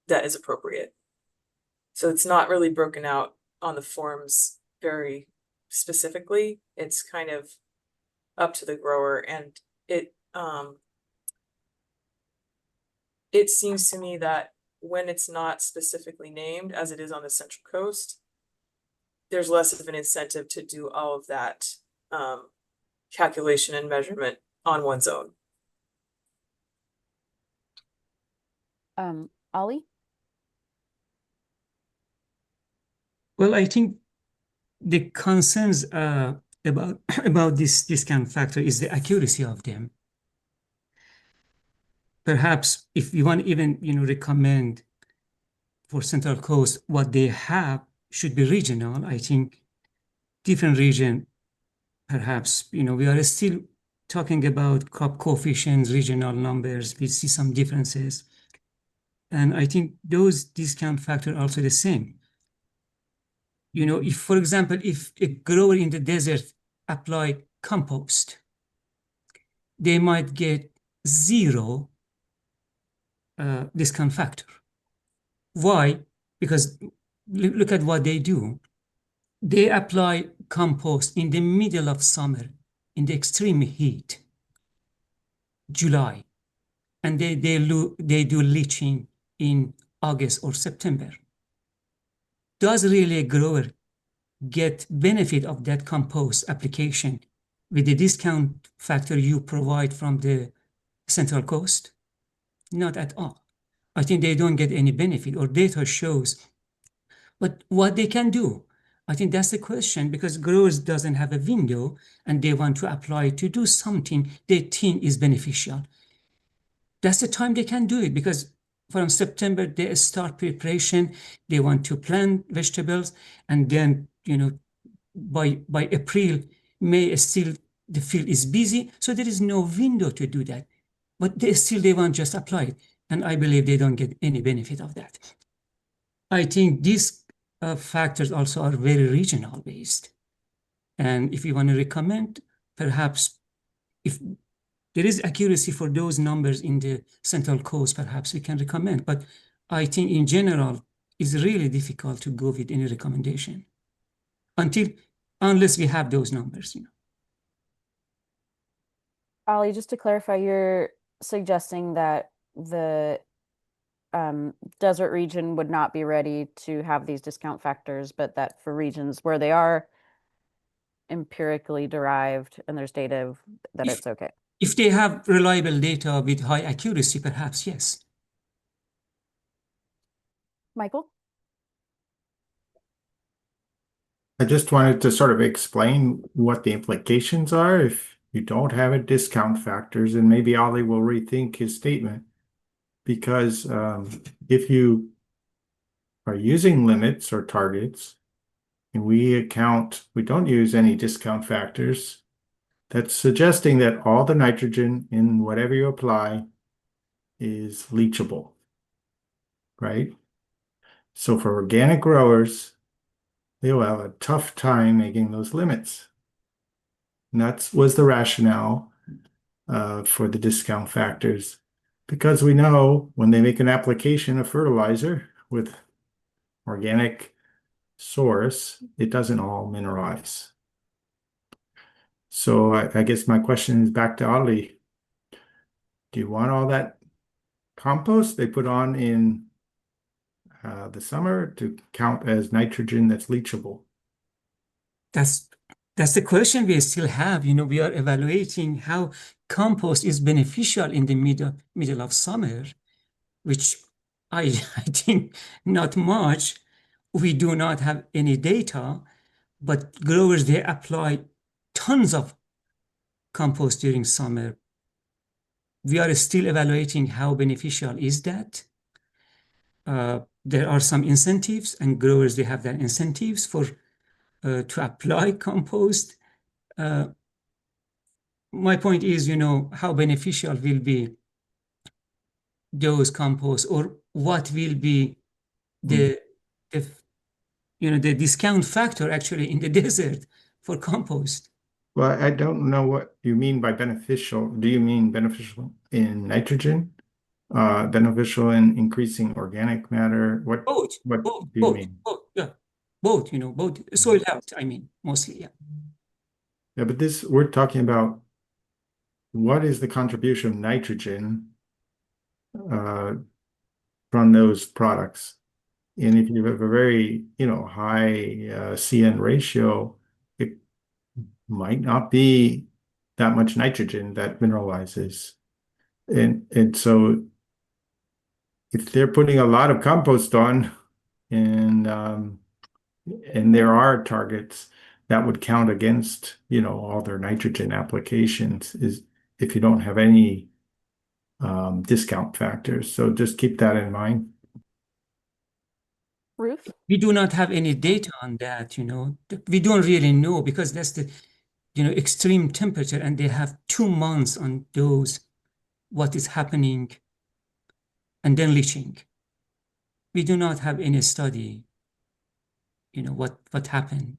that is appropriate. So it's not really broken out on the forms very specifically. It's kind of up to the grower, and it seems to me that when it's not specifically named, as it is on the Central Coast, there's less of an incentive to do all of that calculation and measurement on one's own. Ollie? Well, I think the concerns about this discount factor is the accuracy of them. Perhaps if you want even recommend for Central Coast, what they have should be regional. I think different region, perhaps we are still talking about crop coefficients, regional numbers. We see some differences, and I think those discount factor are also the same. If, for example, if a grower in the desert apply compost, they might get 0 discount factor. Why? Because look at what they do. They apply compost in the middle of summer, in the extreme heat, July, and they do leaching in August or September. Does really a grower get benefit of that compost application with the discount factor you provide from the Central Coast? Not at all. I think they don't get any benefit, or data shows. But what they can do, I think that's the question, because growers doesn't have a window and they want to apply to do something they think is beneficial. That's the time they can do it, because from September they start preparation, they want to plant vegetables, and then by April, May, still the field is busy, so there is no window to do that. But they want just apply it, and I believe they don't get any benefit of that. I think these factors also are very regional based, and if you want to recommend, perhaps if there is accuracy for those numbers in the Central Coast, perhaps we can recommend. But I think in general, it's really difficult to go with any recommendation unless we have those numbers. Ollie, just to clarify, you're suggesting that the desert region would not be ready to have these discount factors, but that for regions where they are empirically derived and there's data that it's okay. If they have reliable data with high accuracy, perhaps, yes. Michael? I just wanted to sort of explain what the implications are if you don't have a discount factors, and maybe Ollie will rethink his statement. Because if you are using limits or targets, and we don't use any discount factors, that's suggesting that all the nitrogen in whatever you apply is leachable, right? So for organic growers, they will have a tough time making those limits. And that was the rationale for the discount factors. Because we know when they make an application of fertilizer with organic source, it doesn't all mineralize. So I guess my question is back to Ollie. Do you want all that compost they put on in the summer to count as nitrogen that's leachable? That's That's the question we still have. We are evaluating how compost is beneficial in the middle of summer, which I think not much. We do not have any data, but growers, they apply tons of compost during summer. We are still evaluating how beneficial is that. There are some incentives, and growers, they have their incentives for to apply compost. My point is, how beneficial will be those composts, or what will be the discount factor actually in the desert for compost. Well, I don't know what you mean by beneficial. Do you mean beneficial in nitrogen? Beneficial in increasing organic matter? What do you mean? Both, yeah. Both, both soil health, I mean, mostly, yeah. Yeah, but we're talking about what is the contribution of nitrogen from those products. And if you have a very, high CN ratio, it might not be that much nitrogen that mineralizes. And so if they're putting a lot of compost on and there are targets that would count against, all their nitrogen applications, is if you don't have any discount factors. So just keep that in mind. Ruth? We do not have any data on that, we don't really know, because that's the extreme temperature, and they have 2 months on those, what is happening, and then leaching. We do not have any study, what happened.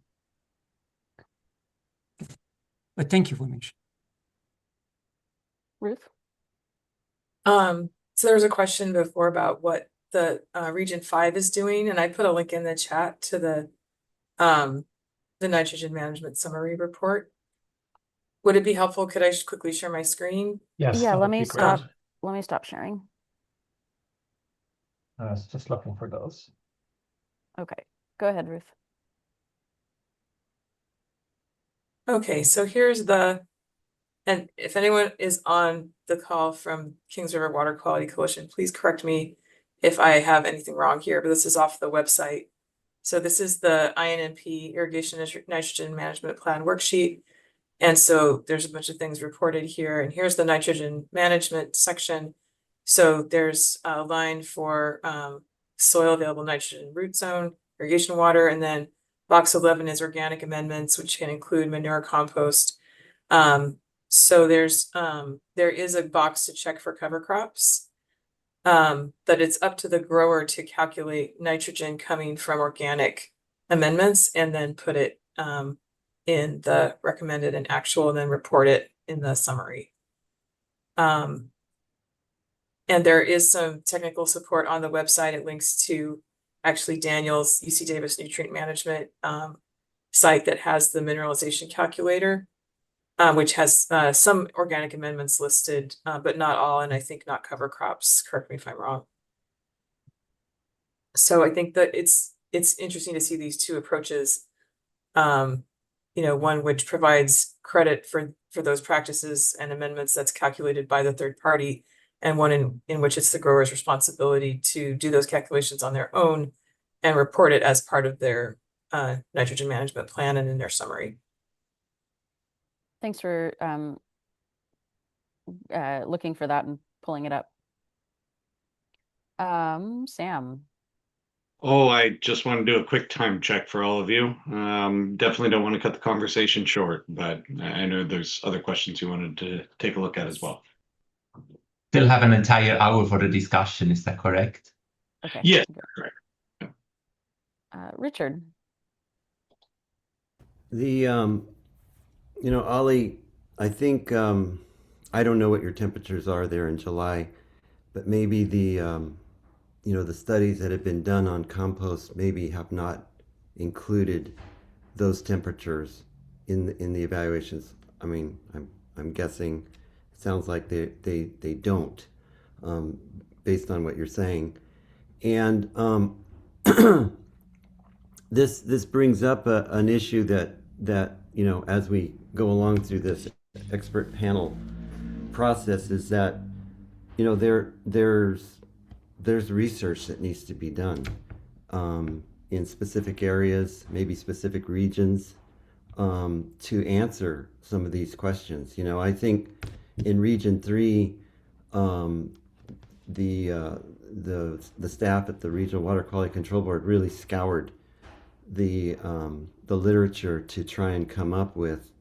But thank you for mentioning. Ruth? So there was a question before about what the Region 5 is doing, and I put a link in the chat to the nitrogen management summary report. Would it be helpful? Could I just quickly share my screen? Yes, Yeah, that let would me be great. stop sharing. I was just looking for those. Okay, go ahead, Ruth. Okay, so and if anyone is on the call from Kings River Water Quality Coalition, please correct me if I have anything wrong here, but this is off the website. So this is the INMP Irrigation Nitrogen Management Plan worksheet. And so there's a bunch of things reported here, and here's the nitrogen management section. So there's a line for soil available nitrogen root zone, irrigation water, and then box 11 is organic amendments, which can include manure, compost. So there is a box to check for cover crops, but it's up to the grower to calculate nitrogen coming from organic amendments and then put it in the recommended and actual, and then report it in the summary. And there is some technical support on the website. It links to actually Daniel's UC Davis nutrient management site that has the mineralization calculator, which has some organic amendments listed, but not all, and I think not cover crops. Correct me if I'm wrong. So I think that it's interesting to see these two approaches. One which provides credit for those practices and amendments that's calculated by the third party, and one in which it's the grower's responsibility to do those calculations on their own and report it as part of their nitrogen management plan and in their summary. Thanks for looking for that and pulling it up. Sam. Oh, I just want to do a quick time check for all of you. Definitely don't want to cut the conversation short, but I know there's other questions you wanted to take a look at as well. Still have an entire hour for the discussion, is that correct? Okay. Yes, correct. Richard. Ollie, I think, I don't know what your temperatures are there in July, but maybe the studies that have been done on compost maybe have not included those temperatures in the evaluations. I mean, I'm guessing it sounds like they don't, based on what you're saying. And this brings up an issue that that, you know, as we go along through this expert panel process is that, you know, there's research that needs to be done in specific areas, maybe specific regions, to answer some of these questions. You know, I think in Region 3, the staff at the Regional Water Quality Control Board really scoured the literature to try and come up with,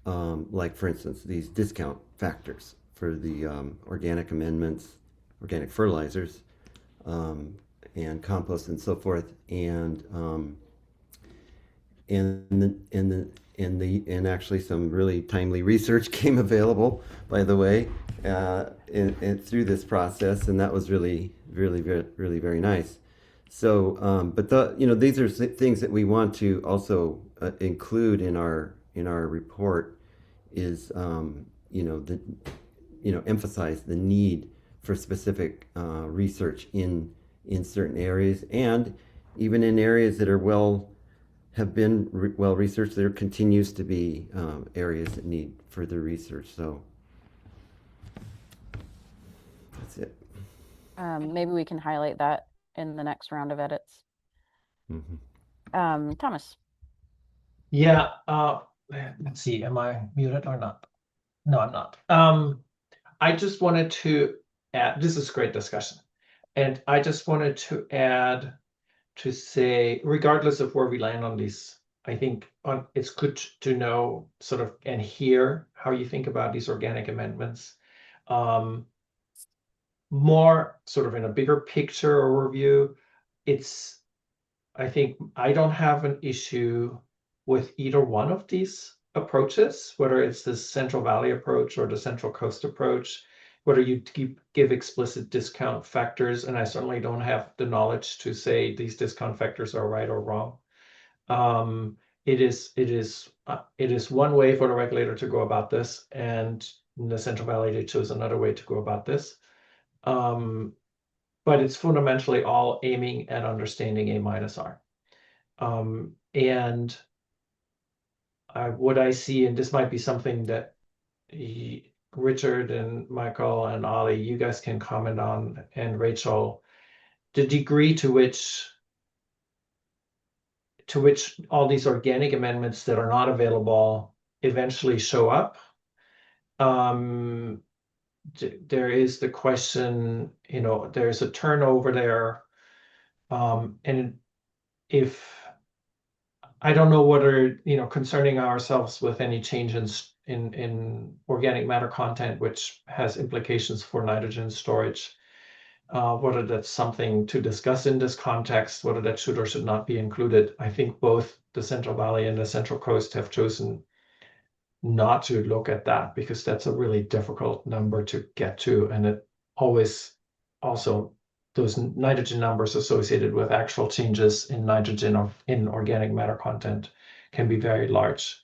like for instance, these discount factors for the organic amendments, organic fertilizers, and compost and so forth, and actually some really timely research came available, by the way, through this process, and that was really very nice. So, but these are things that we want to also include in our report. Is emphasize the need for specific research in certain areas, and even in areas that are have been well researched, there continues to be areas that need further research. So that's it. Maybe we can highlight that in the next round of edits. Mm-hmm. Thomas. Yeah, let's see, am I muted or not? No, I'm not. I just wanted to add, this is great discussion. And I just wanted to add to say, regardless of where we land on these, I think it's good to know sort of and hear how you think about these organic amendments. More sort of in a bigger picture overview, I think I don't have an issue with either one of these approaches, whether it's the Central Valley approach or the Central Coast approach, whether you give explicit discount factors, and I certainly don't have the knowledge to say these discount factors are right or wrong. It is one way for the regulator to go about this, and in the Central Valley they chose another way to go about this. But it's fundamentally all aiming at understanding A-R. And what I see, and this might be something that Richard and Michael and Ollie, you guys can comment on, and Rachel, the degree to which all these organic amendments that are not available eventually show up. There is the question, there's a turnover there. And if I don't know whether, concerning ourselves with any changes in organic matter content, which has implications for nitrogen storage, whether that's something to discuss in this context, whether that should or should not be included. I think both the Central Valley and the Central Coast have chosen not to look at that because that's a really difficult number to get to. And it always also, those nitrogen numbers associated with actual changes in nitrogen or in organic matter content can be very large.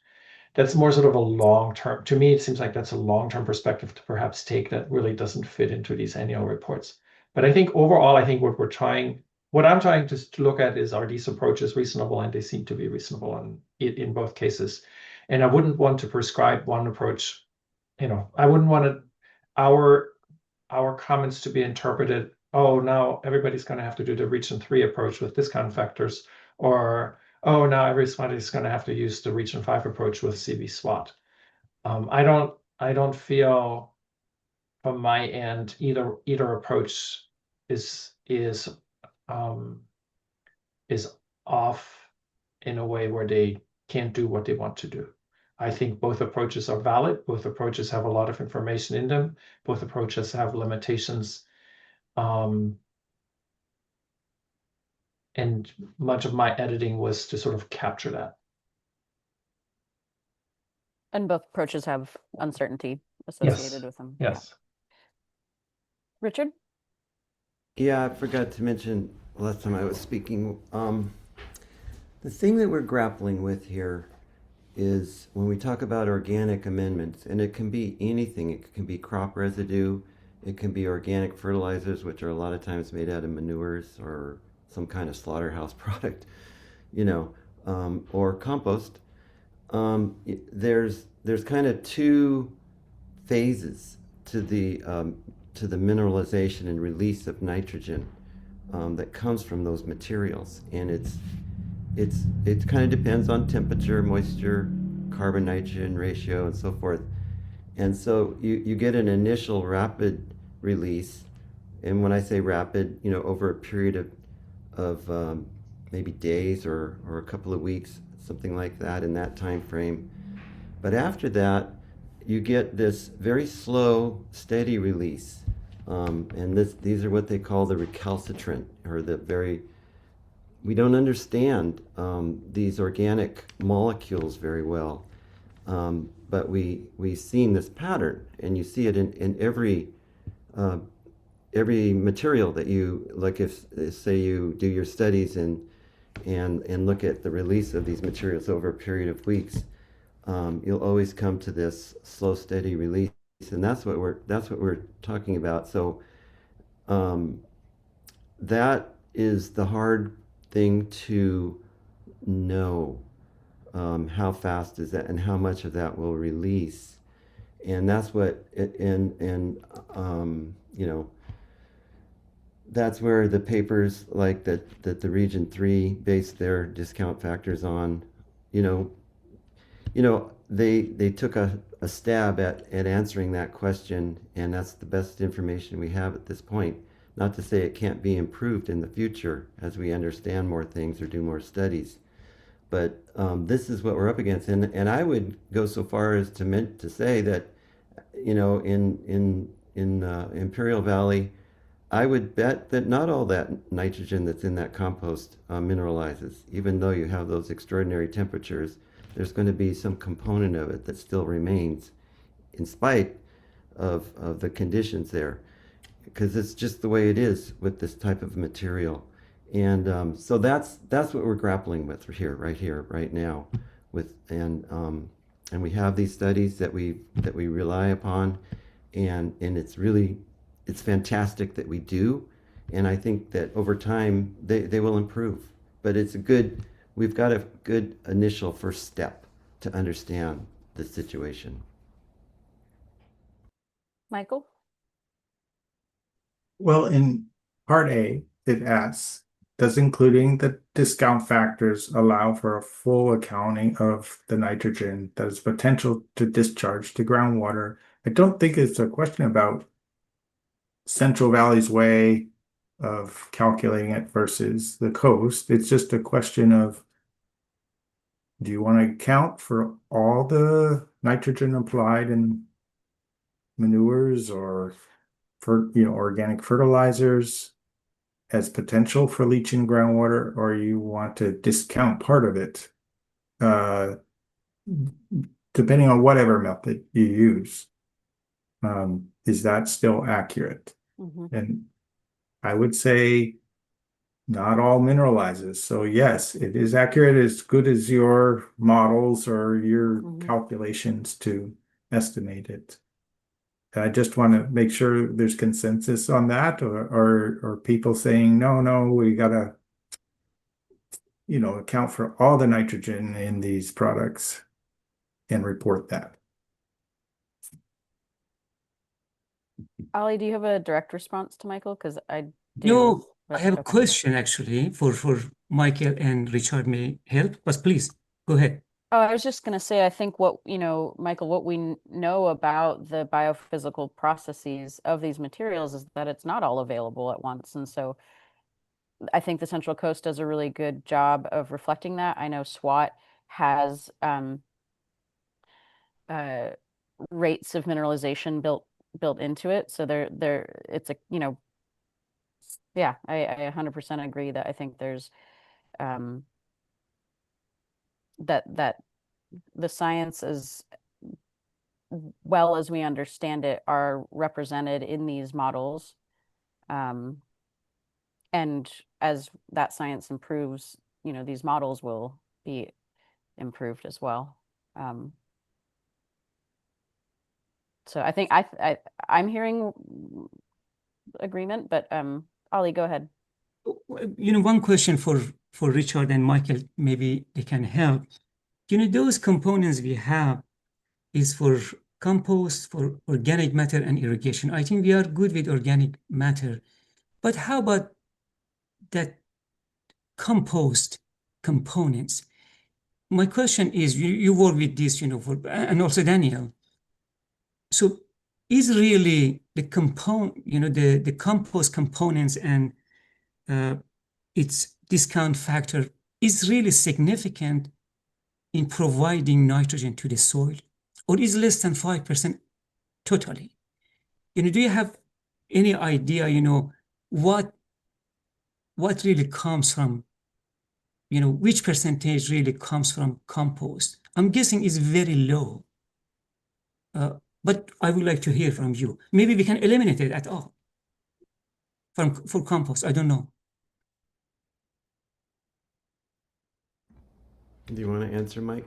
That's more sort of a long-term, to me, it seems like that's a long-term perspective to perhaps take that really doesn't fit into these annual reports. But I think overall, I think what I'm trying to look at is, are these approaches reasonable? And they seem to be reasonable in both cases. And I wouldn't want to prescribe one approach. I wouldn't want our comments to be interpreted, oh, now everybody's going to have to do the Region 3 approach with discount factors, or, oh, now everybody's going to have to use the Region 5 approach with CB SWAT. I don't feel from my end either approach is off in a way where they can't do what they want to do. I think both approaches are valid. Both approaches have a lot of information in them. Both approaches have limitations. And much of my editing was to sort of capture that. And both approaches have uncertainty associated with them. Yes. Yeah. Richard? Yeah, I forgot to mention last time I was speaking. The thing that we're grappling with here is when we talk about organic amendments, and it can be anything. It can be crop residue. It can be organic fertilizers, which are a lot of times made out of manures or some kind of slaughterhouse product, or compost. there's kind of two phases to the mineralization and release of nitrogen that comes from those materials, and it kind of depends on temperature, moisture, carbon nitrogen ratio, and so forth. And so you get an initial rapid release, and when I say rapid, over a period of maybe days or a couple of weeks, something like that in that time frame. But after that, you get this very slow, steady release. And these are what they call the recalcitrant, or we don't understand these organic molecules very well. But we've seen this pattern, and you see it in every material that you, like if say you do your studies and look at the release of these materials over a period of weeks, you'll always come to this slow, steady release, and that's what we're talking about. So that is the hard thing to know. How fast is that, and how much of that will release, and that's what that's where the papers like that the Region 3 based their discount factors on. They took a stab at answering that question, and that's the best information we have at this point. Not to say it can't be improved in the future as we understand more things or do more studies, but this is what we're up against. And I would go so far as to say that, in Imperial Valley, I would bet that not all that nitrogen that's in that compost mineralizes. Even though you have those extraordinary temperatures, there's going to be some component of it that still remains in spite of the conditions there, because it's just the way it is with this type of material. And so that's what we're grappling with right now, and we have these studies that we rely upon, and it's fantastic that we do, and I think that over time they will improve. But we've got a good initial first step to understand the situation. Michael? Well, in part A, it asks, does including the discount factors allow for a full accounting of the nitrogen that is potential to discharge to groundwater? I don't think it's a question about Central Valley's way of calculating it versus the coast. It's just a question of, do you want to account for all the nitrogen applied in manures or for organic fertilizers as potential for leaching groundwater, or you want to discount part of it, depending on whatever method you use. Is that still accurate? Mm-hmm. And I would say not all mineralizes. So yes, it is accurate, as good as your models or your calculations to estimate it. I just want to make sure there's consensus on that, or people saying, no, we gotta, account for all the nitrogen in these products and report that. Ollie, do you have a direct response to Michael? Because I do. No, I but have a okay. question actually for Michael, and Richard may help, but please go ahead. Oh, I was just going to say, I think Michael, what we know about the biophysical processes of these materials is that it's not all available at once. And so I think the Central Coast does a really good job of reflecting that. I know SWAT has rates of mineralization built into it. So it's yeah, I 100% agree that I think there's that the science, as well as we understand it, are represented in these models, and as that science improves, these models will be improved as well. So I think I'm hearing agreement, but Ollie, go ahead. One question for Richard and Michael, maybe they can help. those components we have is for compost, for organic matter and irrigation. I think we are good with organic matter, but how about that compost components? My question is, you work with this, and also Daniel. So is really the the compost components and its discount factor is really significant in providing nitrogen to the soil, or is less than 5% totally? Do you have any idea, what really comes from, which percentage really comes from compost? I'm guessing it's very low. But I would like to hear from you. Maybe we can eliminate it at all for compost. I don't know. Do you want to answer, Mike?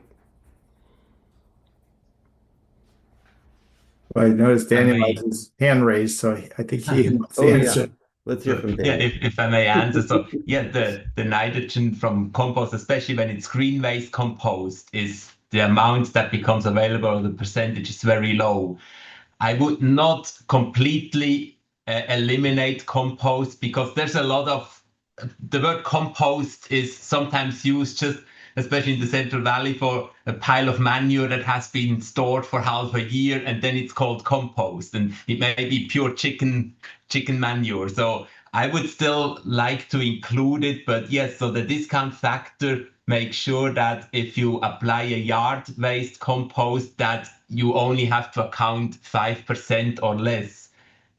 Well, I noticed I Daniel may- has his hand raised, so I think he wants to Oh, answer. yeah. Let's hear from Yeah, Daniel. if I may answer. So yeah, the nitrogen from compost, especially when it's green waste compost, is the amount that becomes available, the percentage is very low. I would not completely eliminate compost, because there's a lot of, the word compost is sometimes used just, especially in the Central Valley, for a pile of manure that has been stored for half a year, and then it's called compost, and it may be pure chicken manure. So I would still like to include it, but yes, so the discount factor makes sure that if you apply a yard waste compost, that you only have to account 5% or less.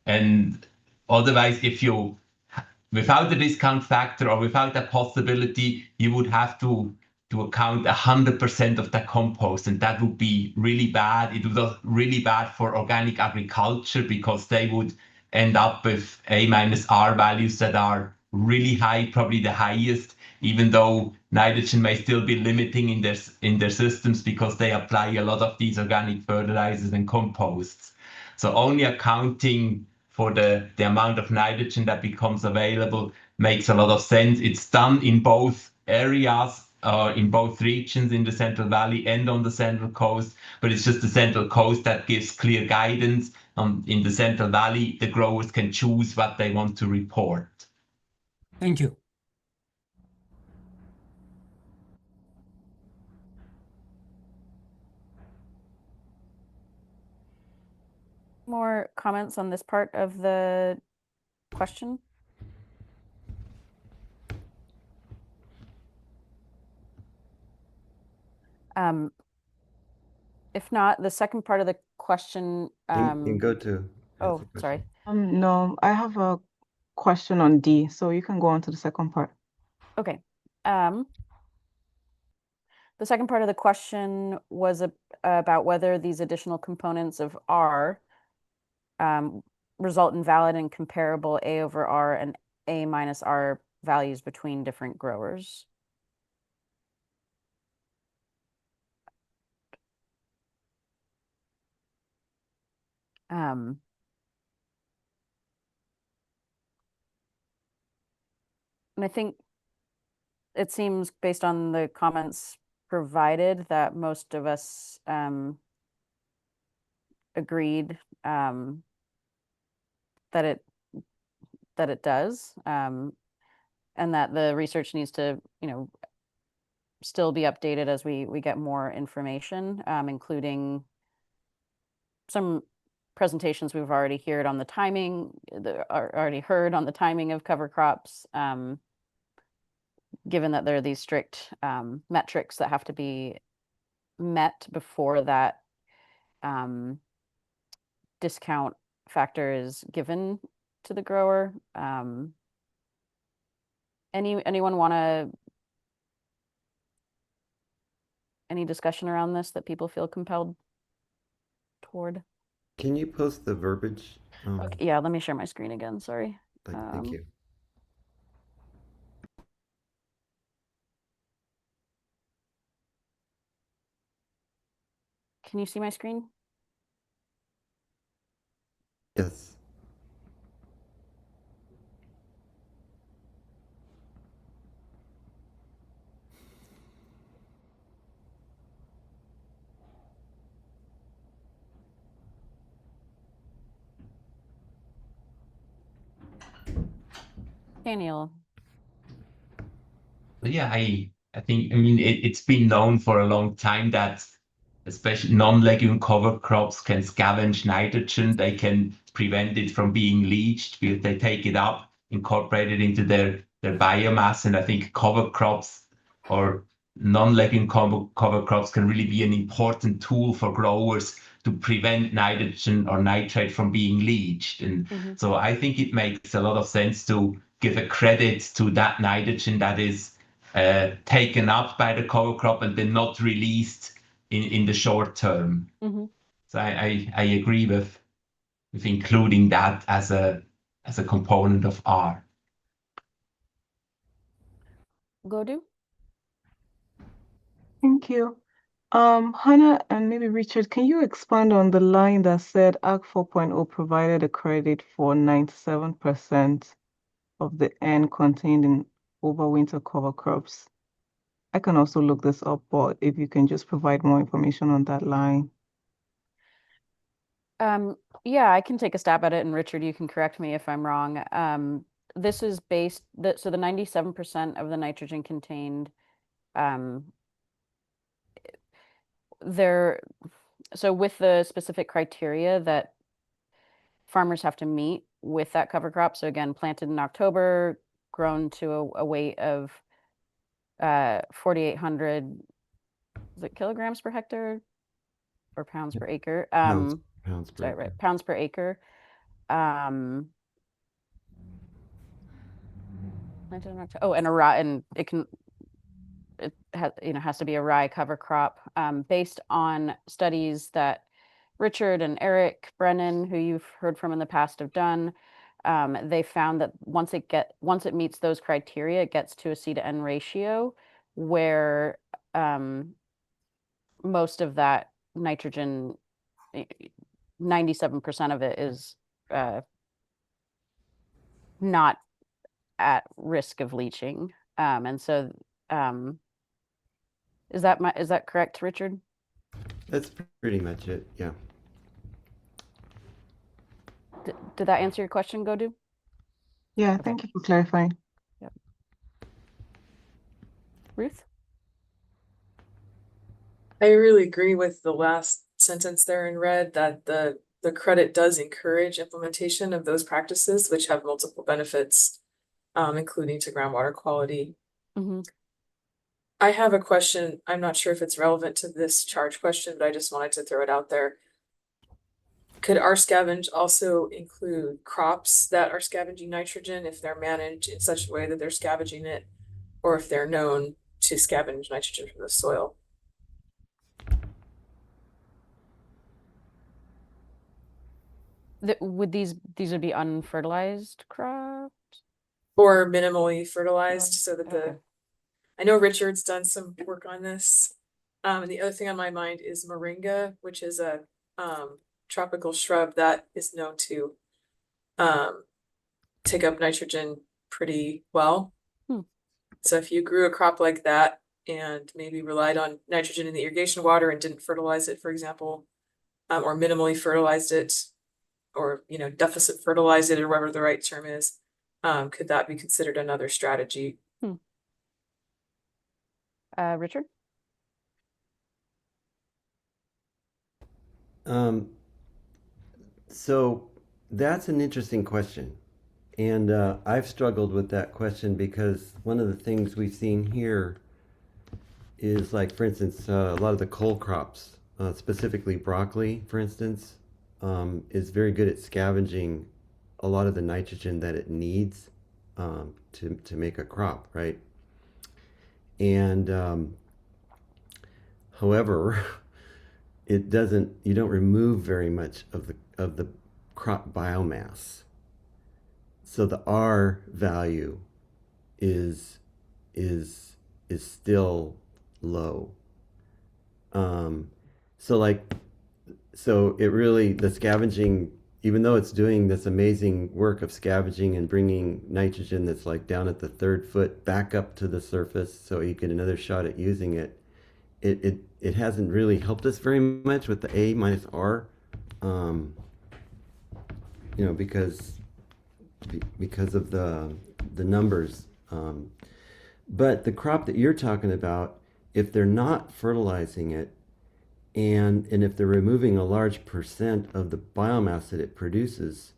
And otherwise, if you, without the discount factor or without that possibility, you would have to account 100% of that compost, and that would be really bad. It would be really bad for organic agriculture, because they would end up with A-R values that are really high, probably the highest, even though nitrogen may still be limiting in their systems, because they apply a lot of these organic fertilizers and composts. So only accounting for the amount of nitrogen that becomes available makes a lot of sense. It's done in both areas, in both regions, in the Central Valley and on the Central Coast, but it's just the Central Coast that gives clear guidance. In the Central Valley, the growers can choose what they want to report. Thank you. More comments on this part of the question? If not, the second part of the question. You can go to. Oh, answer question. sorry. No, I have a question on D, so you can go on to the second part. Okay. The second part of the question was about whether these additional components of R result in valid and comparable A over R and A minus R values between different growers. And I think it seems, based on the comments provided, that most of us agreed that it does, and that the research needs to, still be updated as we get more information, including some presentations we've already heard on the timing, of cover crops, given that there are these strict metrics that have to be met before that discount factor is given to the grower. Anyone want to, any discussion around this that people feel compelled toward? Can you post the verbiage? Okay, yeah, let me share my screen again, sorry. Thank you. Can you see my screen? Yes. Daniel. Yeah, I think, I mean, it's been known for a long time that especially non-legume cover crops can scavenge nitrogen. They can prevent it from being leached because they take it up, incorporate it into their biomass. And I think cover crops or non-legume cover crops can really be an important tool for growers to prevent nitrogen or nitrate from being leached. And so I think it makes a lot of sense to give a credit to that nitrogen that is taken up by the cover crop and then not released in the short term. So I agree with including that as a component of R. Godu? Thank you. Hannah and maybe Richard, can you expand on the line that said AG 4.0 provided a credit for 97% of the N contained in overwinter cover crops? I can also look this up, but if you can just provide more information on that line. Yeah, I can take a stab at it, and Richard, you can correct me if I'm wrong. This is so the 97% of the nitrogen contained, so with the specific criteria that farmers have to meet with that cover crop. So again, planted in October, grown to a weight of 4,800, is it kilograms per hectare or pounds per acre? Pounds per Sorry, acre. right, pounds per acre. Planted in October. Oh, and it has to be a rye cover crop, based on studies that Richard and Eric Brennan, who you've heard from in the past, have done. They found that once it meets those criteria, it gets to a C to N ratio where most of that nitrogen, 97% of it is not at risk of leaching. And so is that correct, Richard? That's pretty much it, yeah. Did that answer your question, Godu? Yeah, Okay. thank you for clarifying. Yep. Ruth? I really agree with the last sentence there in red, that the credit does encourage implementation of those practices, which have multiple benefits, including to groundwater quality. I have a question. I'm not sure if it's relevant to this charge question, but I just wanted to throw it out there. Could our scavenge also include crops that are scavenging nitrogen if they're managed in such a way that they're scavenging it, or if they're known to scavenge nitrogen from the soil? Would these would be unfertilized crops? Or minimally fertilized, so that Okay. I know Richard's done some work on this. And the other thing on my mind is moringa, which is a tropical shrub that is known to take up nitrogen pretty well. So if you grew a crop like that and maybe relied on nitrogen in the irrigation water and didn't fertilize it, for example, or minimally fertilized it, or deficit fertilized it, or whatever the right term is, could that be considered another strategy? Richard? So that's an interesting question. And I've struggled with that question because one of the things we've seen here is, like, for instance, a lot of the cole crops, specifically broccoli, for instance, is very good at scavenging a lot of the nitrogen that it needs to make a crop, right? And however, you don't remove very much of the crop biomass. So the R value is still low. So it really, the scavenging, even though it's doing this amazing work of scavenging and bringing nitrogen that's like down at the 3rd foot back up to the surface so you get another shot at using it, it hasn't really helped us very much with the A minus R, because of the numbers. But the crop that you're talking about, if they're not fertilizing it, and if they're removing a large percent of the biomass that it produces,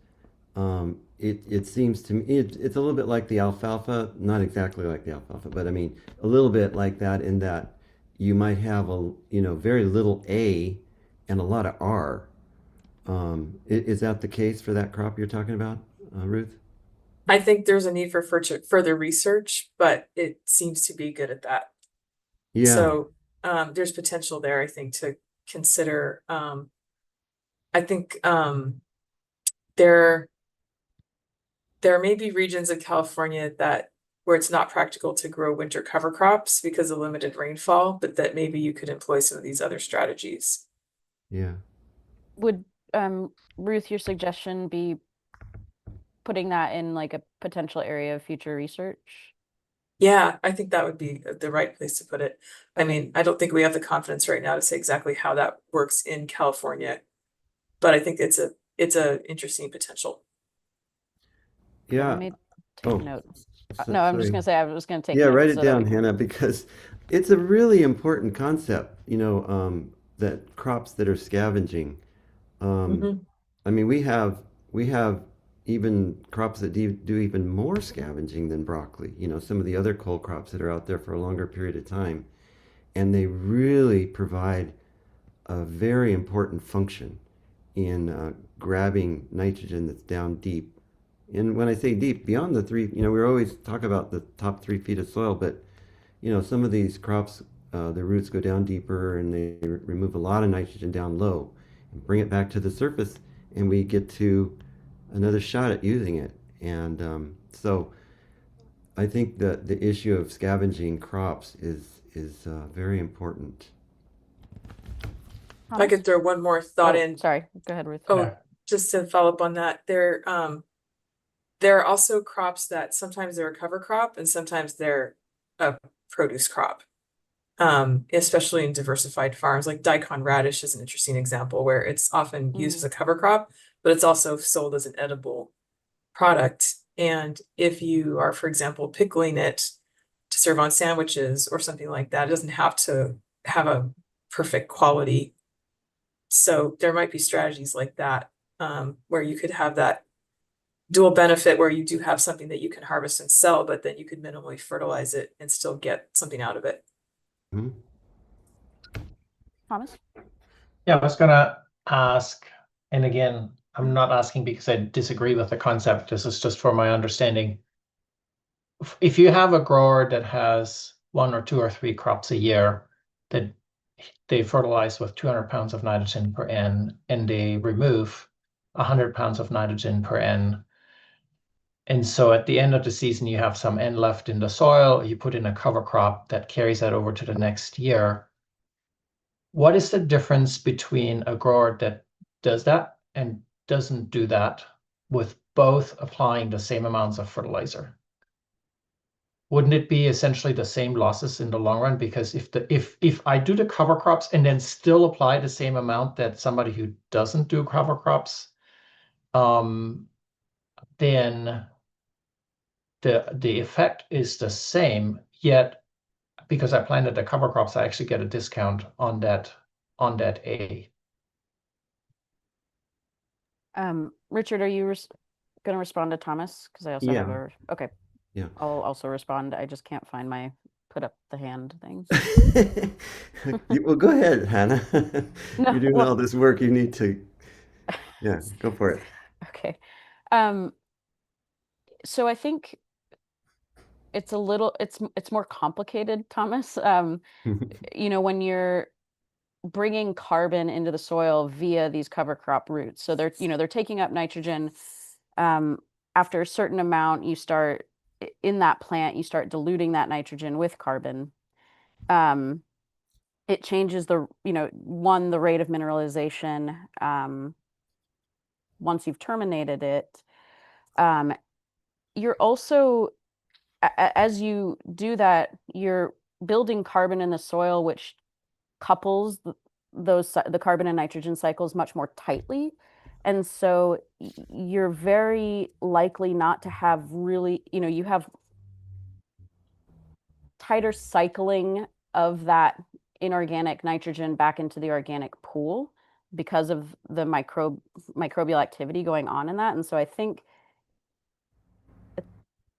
it seems to me it's a little bit like the alfalfa, not exactly like the alfalfa, but I mean a little bit like that, in that you might have very little A and a lot of R. Is that the case for that crop you're talking about, Ruth? I think there's a need for further research, but it seems to be good at that. Yeah. So there's potential there, I think, to consider. I think there may be regions of California where it's not practical to grow winter cover crops because of limited rainfall, but that maybe you could employ some of these other strategies. Yeah. Would Ruth, your suggestion be putting that in like a potential area of future research? Yeah, I think that would be the right place to put it. I mean, I don't think we have the confidence right now to say exactly how that works in California, but I think it's a interesting potential. Yeah. Let me take Oh, a note. No, I'm just sorry. gonna say I was gonna take Yeah, notes write it so that down, we- Hannah, because it's a really important concept, that crops that are scavenging. Mhm. I mean, we have even crops that do even more scavenging than broccoli, some of the other cole crops that are out there for a longer period of time. And they really provide a very important function in grabbing nitrogen that's down deep. And when I say deep, beyond the three, we always talk about the top 3 feet of soil, but some of these crops, the roots go down deeper and they remove a lot of nitrogen down low and bring it back to the surface, and we get to another shot at using it. And so I think that the issue of scavenging crops is very important. If I could throw one more thought Oh, in. sorry, go ahead, Ruth. Oh, Yeah. just to follow up on that, there are also crops that sometimes they're a cover crop and sometimes they're a produce crop. Especially in diversified farms, like daikon radish is an interesting example where it's often used as a cover crop, but it's also sold as an edible product. And if you are, for example, pickling it to serve on sandwiches or something like that, it doesn't have to have a perfect quality. So there might be strategies like that, where you could have that dual benefit where you do have something that you can harvest and sell, but then you could minimally fertilize it and still get something out of it. Mhm. Thomas? Yeah, I was gonna ask, and again, I'm not asking because I disagree with the concept. This is just for my understanding. If you have a grower that has 1 or 2 or 3 crops a year that they fertilize with 200 pounds of nitrogen per N and they remove 100 pounds of nitrogen per N. And so at the end of the season, you have some N left in the soil, you put in a cover crop that carries that over to the next year. What is the difference between a grower that does that and doesn't do that with both applying the same amounts of fertilizer? Wouldn't it be essentially the same losses in the long run? Because if I do the cover crops and then still apply the same amount that somebody who doesn't do cover crops, then the effect is the same, yet because I planted the cover crops, I actually get a discount on that A. Richard, are you going to respond to Thomas? Because I also have Yeah. okay. Yeah. I'll also respond. I just can't find my put up the hand things. Well, go ahead, Hannah. No, You're doing well- all this work. You need to. Yeah, go for it. Okay. So I think it's a little, it's more complicated, Thomas. When you're bringing carbon into the soil via these cover crop roots, so they're taking up nitrogen. After a certain amount, you start in that plant, you start diluting that nitrogen with carbon. It changes the rate of mineralization. Once you've terminated it, you're also, as you do that, you're building carbon in the soil, which couples the carbon and nitrogen cycles much more tightly. And so you're very likely not to have really, you have tighter cycling of that inorganic nitrogen back into the organic pool because of the microbial activity going on in that. And so I think,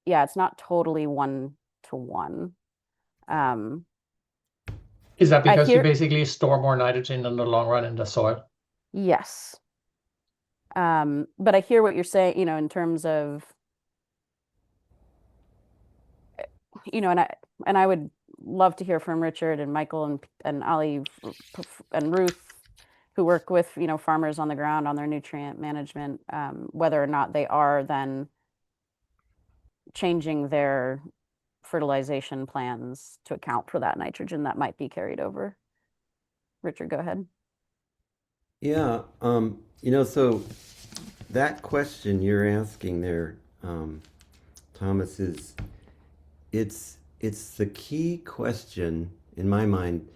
yeah, it's not totally 1-to-1. Is that because you hear- basically store more nitrogen in the long run in the soil? Yes. But I hear what you're saying, in terms of, and I would love to hear from Richard and Michael and Ali and Ruth, who work with, farmers on the ground on their nutrient management, whether or not they are then changing their fertilization plans to account for that nitrogen that might be carried over. Richard, go ahead. Yeah, so that question you're asking there, Thomas, it's the key question in my mind,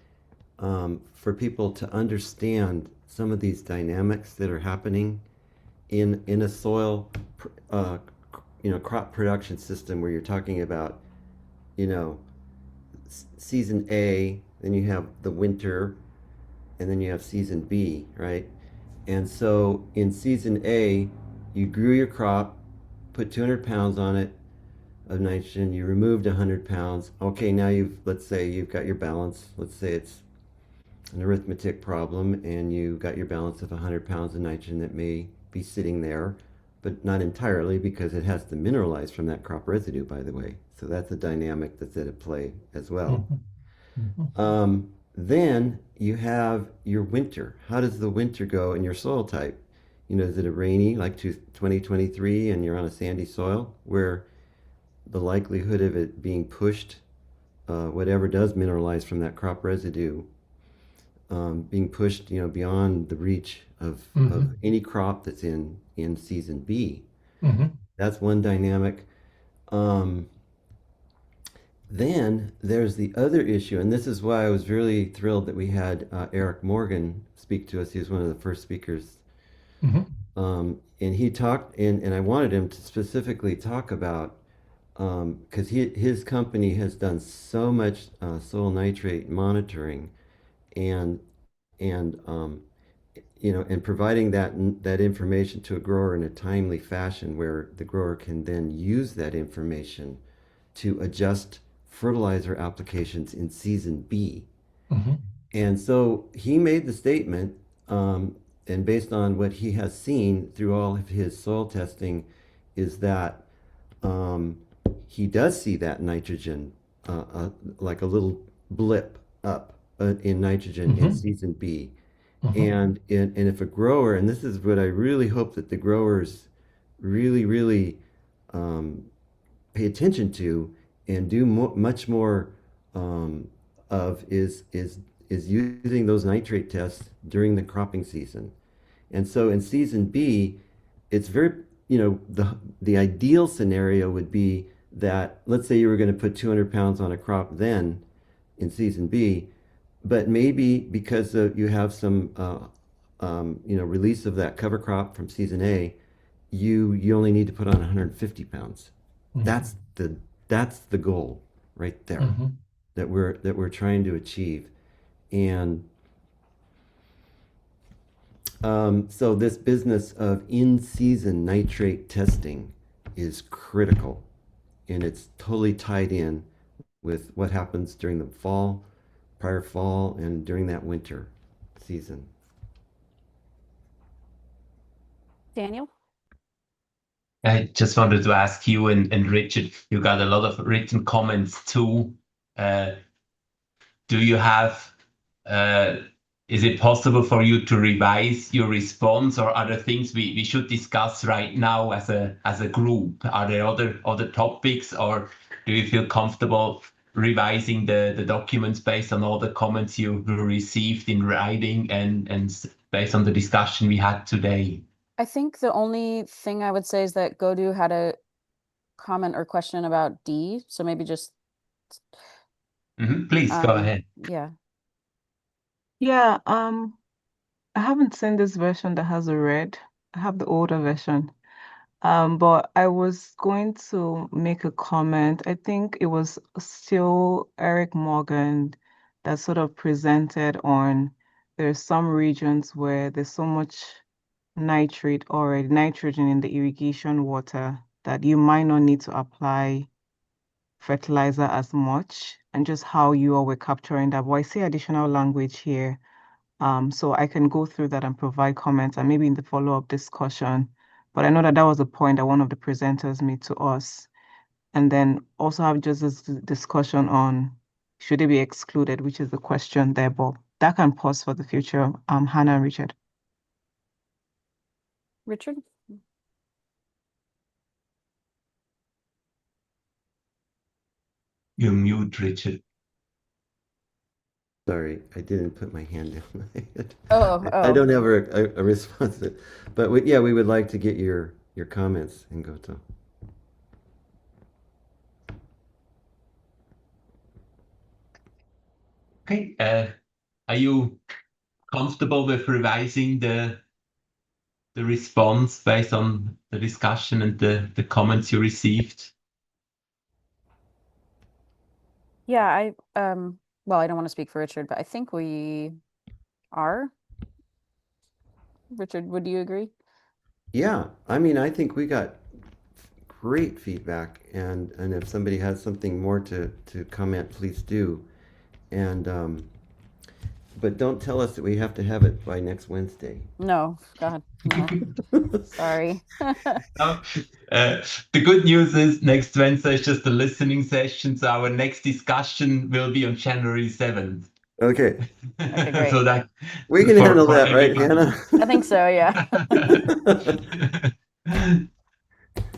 for people to understand some of these dynamics that are happening in a soil, crop production system where you're talking about, season A, then you have the winter, and then you have season B, right? And so in season A, you grew your crop, put 200 pounds on it of nitrogen, you removed 100 pounds. Okay, now let's say you've got your balance. Let's say it's an arithmetic problem and you got your balance of 100 pounds of nitrogen that may be sitting there, but not entirely, because it has to mineralize from that crop residue, by the way. So that's a dynamic that's at play as well. Then you have your winter. How does the winter go in your soil type? Is it a rainy, like 2023, and you're on a sandy soil where the likelihood of it being pushed, whatever does mineralize from that crop residue, being pushed, beyond the reach of any crop that's in season B. That's one dynamic. Then there's the other issue, and this is why I was really thrilled that we had Eric Morgan speak to us. He was one of the first speakers. And he talked, and I wanted him to specifically talk about, because his company has done so much soil nitrate monitoring, and providing that information to a grower in a timely fashion, where the grower can then use that information to adjust fertilizer applications in season B. And so he made the statement, and based on what he has seen through all of his soil testing, is that he does see that nitrogen, like a little blip up in nitrogen in season B. And if a grower, and this is what I really hope that the growers really pay attention to and do much more of, is using those nitrate tests during the cropping season. And so in season B, it's very, the ideal scenario would be that, let's say you were going to put 200 pounds on a crop then in season B, but maybe because you have some release of that cover crop from season A, you only need to put on 150 pounds. That's the goal right there, that we're trying to achieve. And so this business of in-season nitrate testing is critical, and it's totally tied in with what happens during the prior fall, and during that winter season. Daniel? I just wanted to ask you and Richard, you got a lot of written comments too. Do you have, is it possible for you to revise your response, or are there things we should discuss right now as a group? Are there other topics, or do you feel comfortable revising the documents based on all the comments you received in writing and based on the discussion we had today? I think the only thing I would say is that Godu had a comment or question about D, so maybe just Please go ahead. Yeah. Yeah, I haven't seen this version that has a red I have the older version. But I was going to make a comment. I think it was still Eric Morgan that sort of presented on there's some regions where there's so much nitrate or nitrogen in the irrigation water that you might not need to apply fertilizer as much, and just how you all were capturing that. But I see additional language here. So I can go through that and provide comments and maybe in the follow-up discussion. But I know that that was a point that one of the presenters made to us. And then also have just this discussion on should they be excluded, which is the question there, but that can pause for the future. Hannah and Richard. Richard? You're mute, Richard. Sorry, I didn't put my hand down my head. Oh, I don't have a response, but we would like to get your comments, Ngoto. Okay, are you comfortable with revising the response based on the discussion and the comments you received? Yeah, well, I don't want to speak for Richard, but I think we are. Richard, would you agree? Yeah, I mean, I think we got great feedback, and if somebody has something more to comment, please do. And but don't tell us that we have to have it by next Wednesday. No, God, no. Sorry. The good news is next Wednesday is just a listening session, so our next discussion will be on January 7th. Okay. Okay, great. So that We can handle that, right, Hannah? I think so, yeah.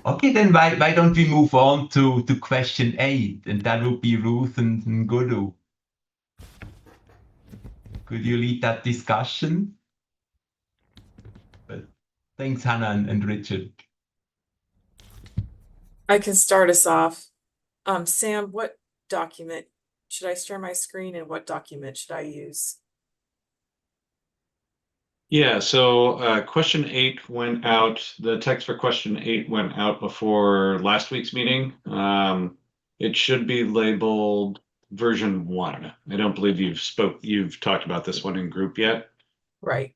Okay, then why don't we move on to question 8, and that would be Ruth and Nguru. Could you lead that discussion? But thanks, Hannah and Richard. I can start us off. Sam, what document should I share my screen, and what document should I use? Yeah, so question 8 went out. The text for question 8 went out before last week's meeting. It should be labeled version 1. I don't believe you've talked about this one in group yet. Right.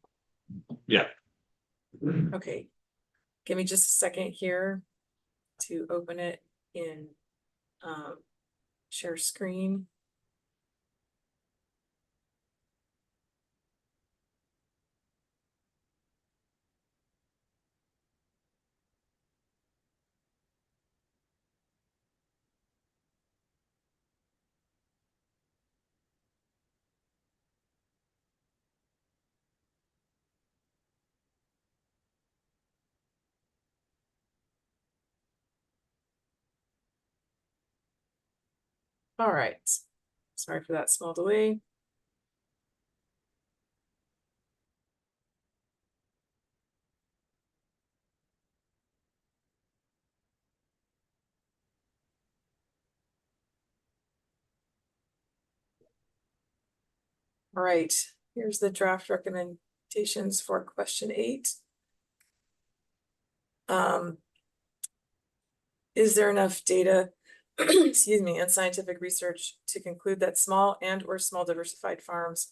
Yeah. Okay. Give me just a second here to open it in share screen. All right. Sorry for that small delay. All right, here's the draft recommendations for question 8. Is there enough data, excuse me, and scientific research to conclude that small and/or small diversified farms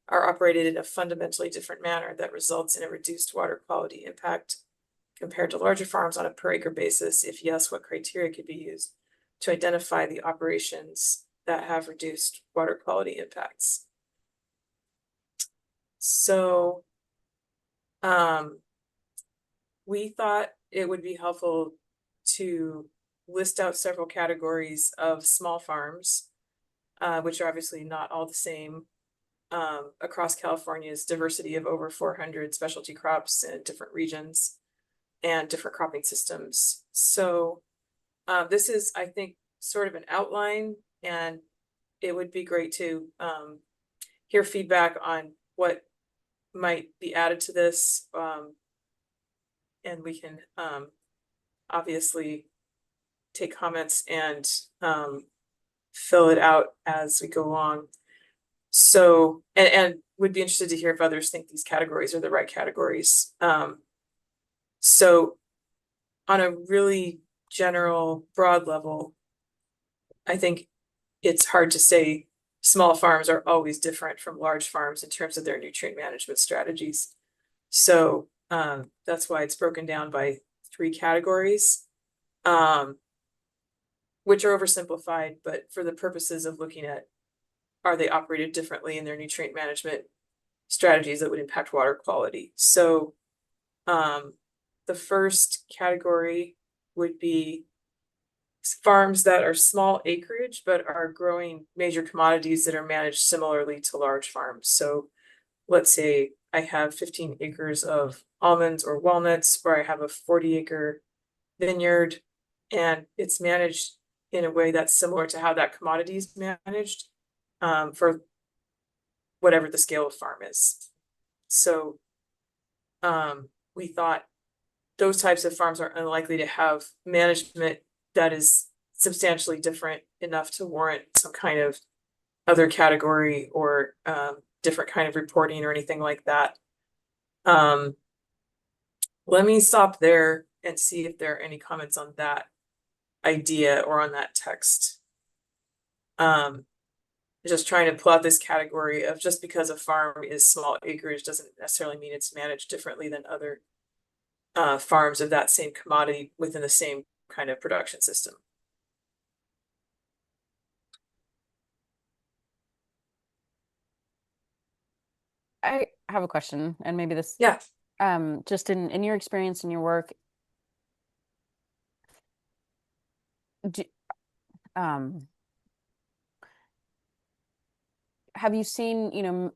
are operated in a fundamentally different manner that results in a reduced water quality impact compared to larger farms on a per acre basis? If yes, what criteria could be used to identify the operations that have reduced water quality impacts? So we thought it would be helpful to list out several categories of small farms, which are obviously not all the same, across California's diversity of over 400 specialty crops in different regions and different cropping systems. So this is, I think, sort of an outline, and it would be great to hear feedback on what might be added to this, and we can obviously take comments and fill it out as we go along. So, and would be interested to hear if others think these categories are the right categories. So on a really general, broad level, I think it's hard to say small farms are always different from large farms in terms of their nutrient management strategies. So that's why it's broken down by 3 categories, which are oversimplified, but for the purposes of looking at, are they operated differently in their nutrient management strategies that would impact water quality? So the first category would be farms that are small acreage, but are growing major commodities that are managed similarly to large farms. So let's say I have 15 acres of almonds or walnuts, or I have a 40-acre vineyard, and it's managed in a way that's similar to how that commodity is managed for whatever the scale of farm is. So we thought those types of farms are unlikely to have management that is substantially different enough to warrant some kind of other category or different kind of reporting or anything like that. Let me stop there and see if there are any comments on that idea or on that text. Just trying to pull out this category of just because a farm is small acreage doesn't necessarily mean it's managed differently than other farms of that same commodity within the same kind of production system. I have a question, and maybe this, Yeah. just in your experience in your work, have you seen, you know,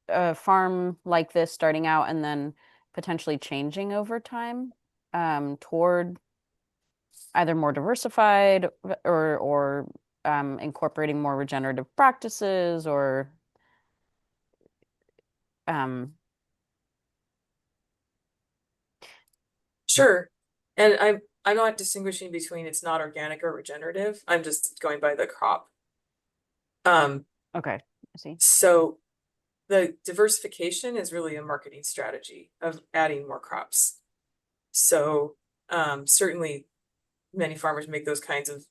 a farm like this starting out and then potentially changing over time toward either more diversified or incorporating more regenerative practices or Sure. And I'm not distinguishing between it's not organic or regenerative. I'm just going by the crop. Okay, I see. So the diversification is really a marketing strategy of adding more crops. So certainly many farmers make those kinds of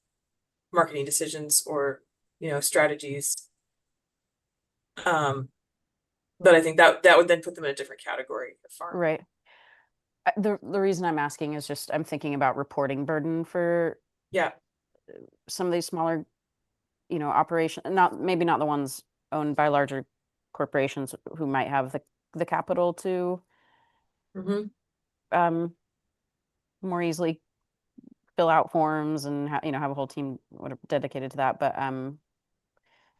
marketing decisions or, you know, strategies. But I think that would then put them in a different category of farm. Right. The reason I'm asking is just I'm thinking about reporting burden for some of these smaller, you know, operations, maybe not the ones owned by larger corporations who might have the capital to more easily fill out forms and you know, have a whole team dedicated to that. But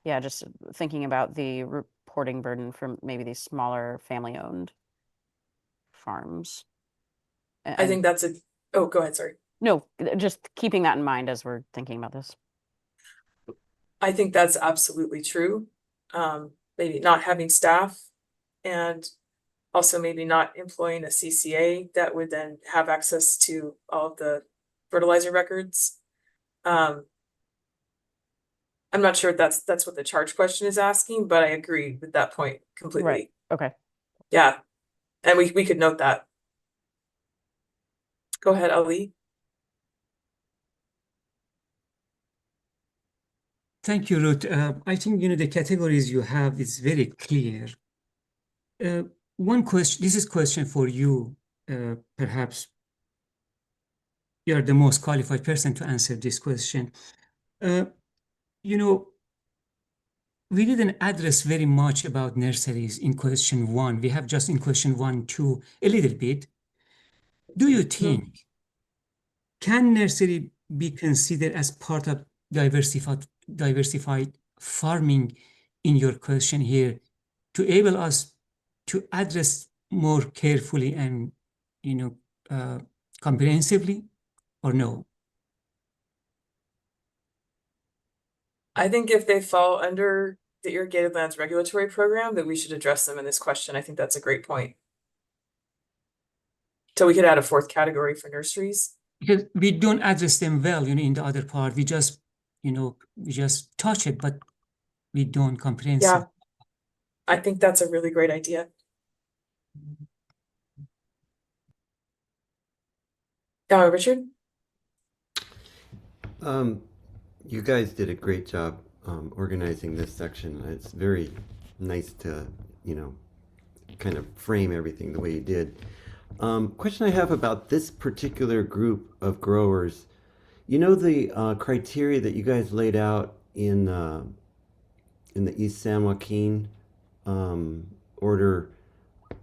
yeah, just thinking about the reporting burden for maybe these smaller family-owned farms. I think that's oh, go ahead, sorry. No, just keeping that in mind as we're thinking about this. I think that's absolutely true. Maybe not having staff and also maybe not employing a CCA that would then have access to all of the fertilizer records. I'm not sure if that's what the charge question is asking, but I agree with that point completely. Right. Okay. Yeah. And we could note that. Go ahead, Ali. Thank you, Ruth. I think, you know, the categories you have is very clear. One question, this is a question for you, perhaps you are the most qualified person to answer this question. You know, we didn't address very much about nurseries in question 1. We have just in question 1, 2, a little bit. Do you think, can nursery be considered as part of diversified farming in your question here to enable us to address more carefully and, you know, comprehensively, or no? I think if they fall under the Irrigated Lands Regulatory Program, that we should address them in this question. I think that's a great point. So we could add a 4th category for nurseries. Because we don't address them well, you know, in the other part. We just, you know, we just touch it, but we don't comprehend. Yeah, I think that's a really great idea. Richard? You guys did a great job organizing this section. It's very nice to, kind of frame everything the way you did. Question I have about this particular group of growers. The criteria that you guys laid out in the East San Joaquin order,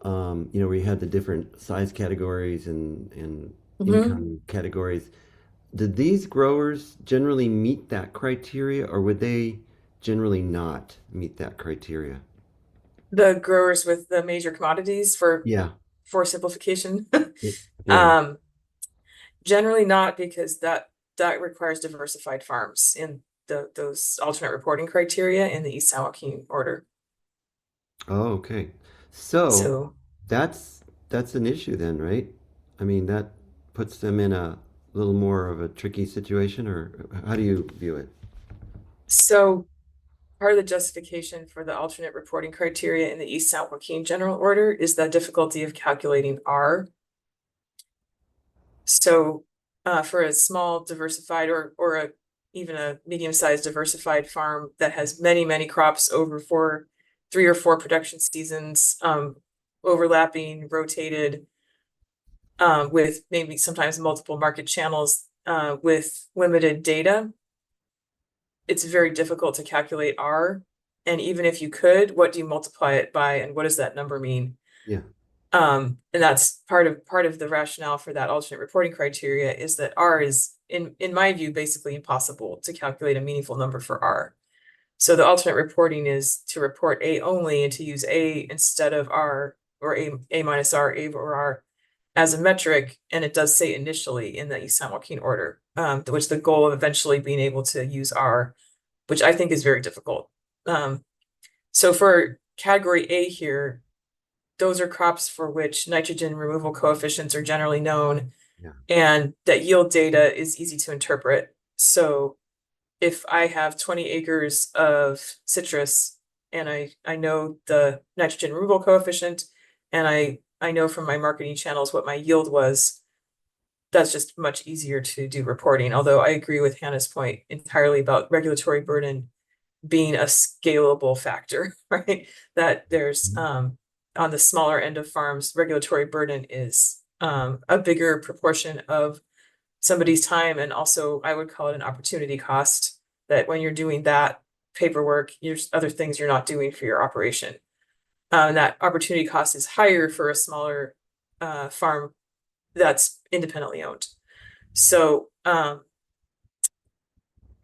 where you had the different size categories and income categories. Did these growers generally meet that criteria, or would they generally not meet that criteria? The growers with the major commodities for simplification. Yeah. Generally not, because that requires diversified farms in those alternate reporting criteria in the East San Joaquin order. Oh, okay. So So that's an issue then, right? I mean, that puts them in a little more of a tricky situation, or how do you view it? So part of the justification for the alternate reporting criteria in the East San Joaquin general order is the difficulty of calculating R. So for a small diversified or even a medium-sized diversified farm that has many crops over 3 or 4 production seasons, overlapping, rotated, with maybe sometimes multiple market channels, with limited data, it's very difficult to calculate R. And even if you could, what do you multiply it by, and what does that number mean? Yeah. And that's part of the rationale for that alternate reporting criteria, is that R is, in my view, basically impossible to calculate a meaningful number for R. So the alternate reporting is to report A only and to use A instead of R, or A minus R, A over R, as a metric. And it does say initially in the East San Joaquin order, which the goal of eventually being able to use R, which I think is very difficult. So for category A here, those are crops for which nitrogen removal coefficients are generally known, and that yield data is easy to interpret. So if I have 20 acres of citrus and I know the nitrogen removal coefficient, and I know from my marketing channels what my yield was, that's just much easier to do reporting. Although I agree with Hannah's point entirely about regulatory burden being a scalable factor, right? That there's on the smaller end of farms, regulatory burden is a bigger proportion of somebody's time, and also I would call it an opportunity cost, that when you're doing that paperwork, there's other things you're not doing for your operation. And that opportunity cost is higher for a smaller farm that's independently owned. So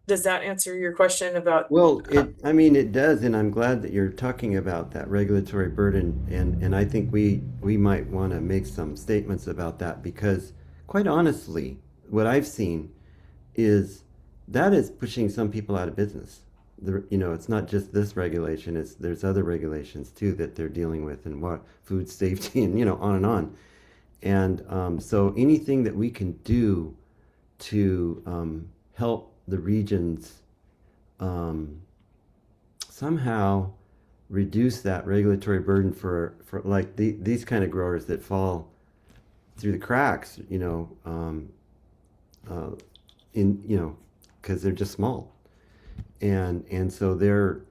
does that answer your question about? Well, it does, and I'm glad that you're talking about that regulatory burden, and I think we might want to make some statements about that, because quite honestly, what I've seen is that is pushing some people out of business. It's not just this regulation, there's other regulations too that they're dealing with, and what food safety and on and on. And so anything that we can do to help the regions somehow reduce that regulatory burden for like these kind of growers that fall through the cracks, because they're just small, and so they're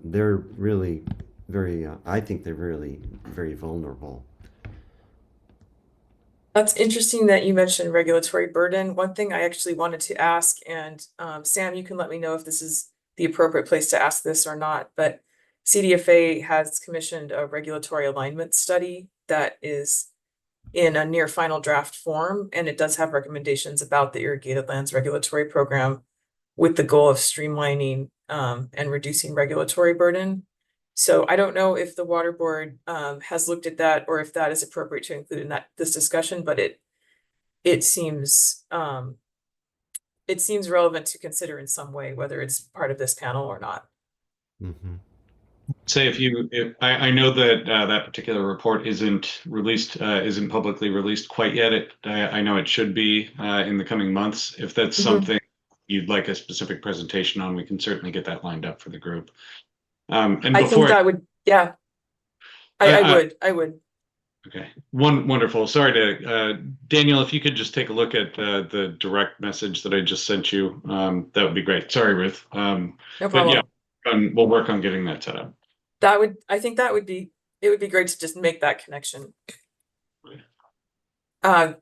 really very I think they're really very vulnerable. That's interesting that you mentioned regulatory burden. One thing I actually wanted to ask, and Sam, you can let me know if this is the appropriate place to ask this or not, but CDFA has commissioned a regulatory alignment study that is in a near final draft form, and it does have recommendations about the irrigated lands regulatory program with the goal of streamlining and reducing regulatory burden. So I don't know if the Water Board has looked at that, or if that is appropriate to include in this discussion, but it seems relevant to consider in some way, whether it's part of this panel or not. Mm-hmm. Say I know that that particular report isn't released, isn't publicly released quite yet. I know it should be in the coming months. If that's something you'd like a specific presentation on, we can certainly get that lined up for the group. And I think that would, yeah. I would. Okay, wonderful. Sorry to, Daniel, if you could just take a look at the direct message that I just sent you, that would be great. Sorry, Ruth. No But problem. yeah, we'll work on getting that set up. I think it would be great to just make that connection.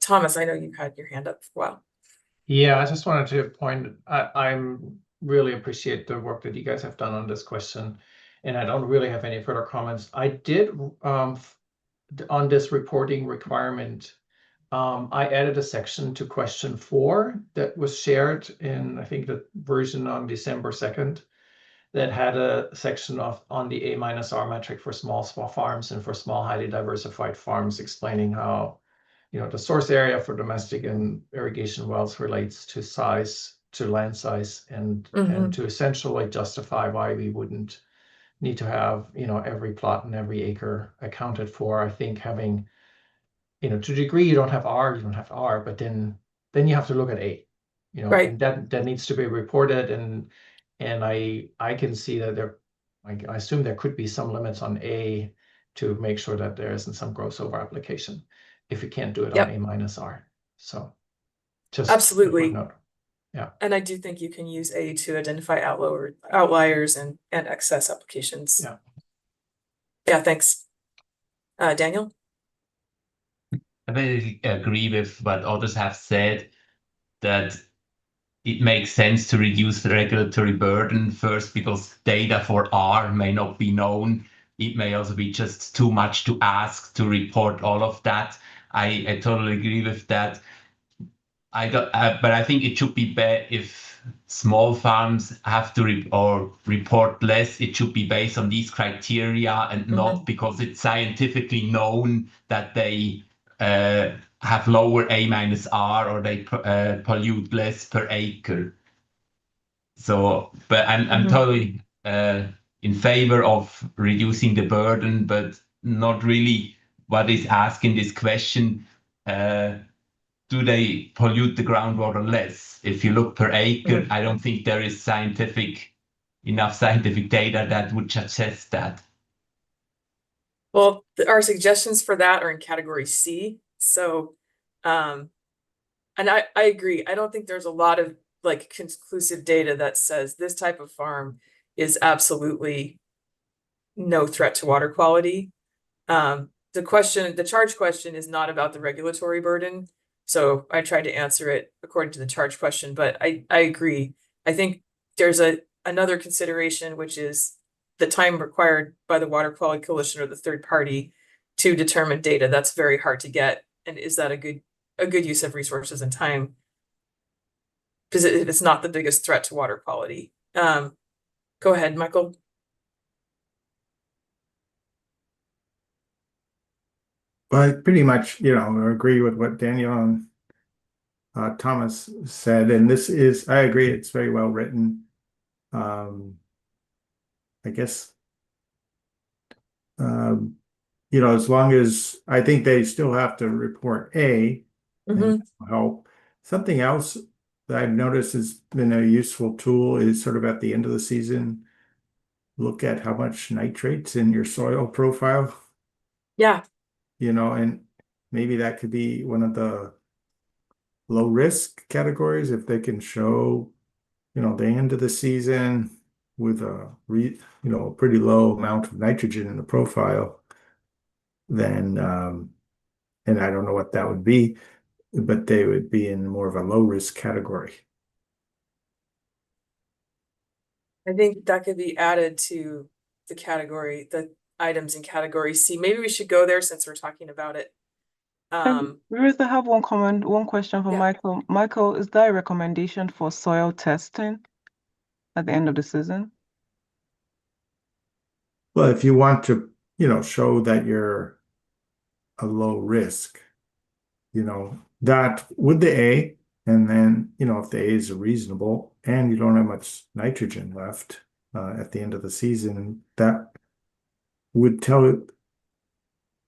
Thomas, I know you had your hand up for a while. Yeah, I just wanted to point, I'm really appreciate the work that you guys have done on this question, and I don't really have any further comments. I did, on this reporting requirement, I added a section to question 4 that was shared in, I think, the version on December 2nd, that had a section on the A-R metric for small farms and for small, highly diversified farms, explaining how, the source area for domestic and irrigation wells relates to size, to land size, and to essentially justify why we wouldn't need to have, every plot and every acre accounted for. I think having, to a degree, you don't have R, but then you have to look at A, Right. and that needs to be reported. And I can see that I assume there could be some limits on A to make sure that there isn't some gross over application if you can't do it on A-R. So just absolutely. a footnote. Yeah. And I do think you can use A to identify outliers and excess applications. Yeah. Yeah, thanks. Daniel? I very agree with what others have said, that it makes sense to reduce the regulatory burden first, because data for R may not be known. It may also be just too much to ask to report all of that. I totally agree with that. But I think it should be better if small farms have to report less. It should be based on these criteria and not because it's scientifically known that they have lower A-R or they pollute less per acre. So, but I'm totally in favor of reducing the burden, but not really what is asked in this question. Do they pollute the groundwater less? If you look per acre, I don't think there is enough scientific data that would suggest that. Well, our suggestions for that are in category C. So, and I agree. I don't think there's a lot of conclusive data that says this type of farm is absolutely no threat to water quality. The charge question is not about the regulatory burden. So I tried to answer it according to the charge question, but I agree. I think there's another consideration, which is the time required by the Water Quality Coalition or the third party to determine data. That's very hard to get. And is that a good use of resources and time? Because it's not the biggest threat to water quality. Go ahead, Michael. I pretty much, agree with what Daniel and Thomas said, and I agree, it's very well written. I guess, as long as I think they still have to report A, and help. Something else that I've noticed has been a useful tool is sort of at the end of the season, look at how much nitrate's in your soil profile. Yeah. And maybe that could be one of the low risk categories if they can show, the end of the season with a pretty low amount of nitrogen in the profile, then and I don't know what that would be, but they would be in more of a low risk category. I think that could be added to the items in category C. Maybe we should go there since we're talking about it. Ruth, I have one question for Michael. Michael, is there a recommendation for soil testing at the end of the season? Well, if you want to, show that you're a low risk, that with the A, and then, if the A is reasonable and you don't have much nitrogen left at the end of the season, that would tell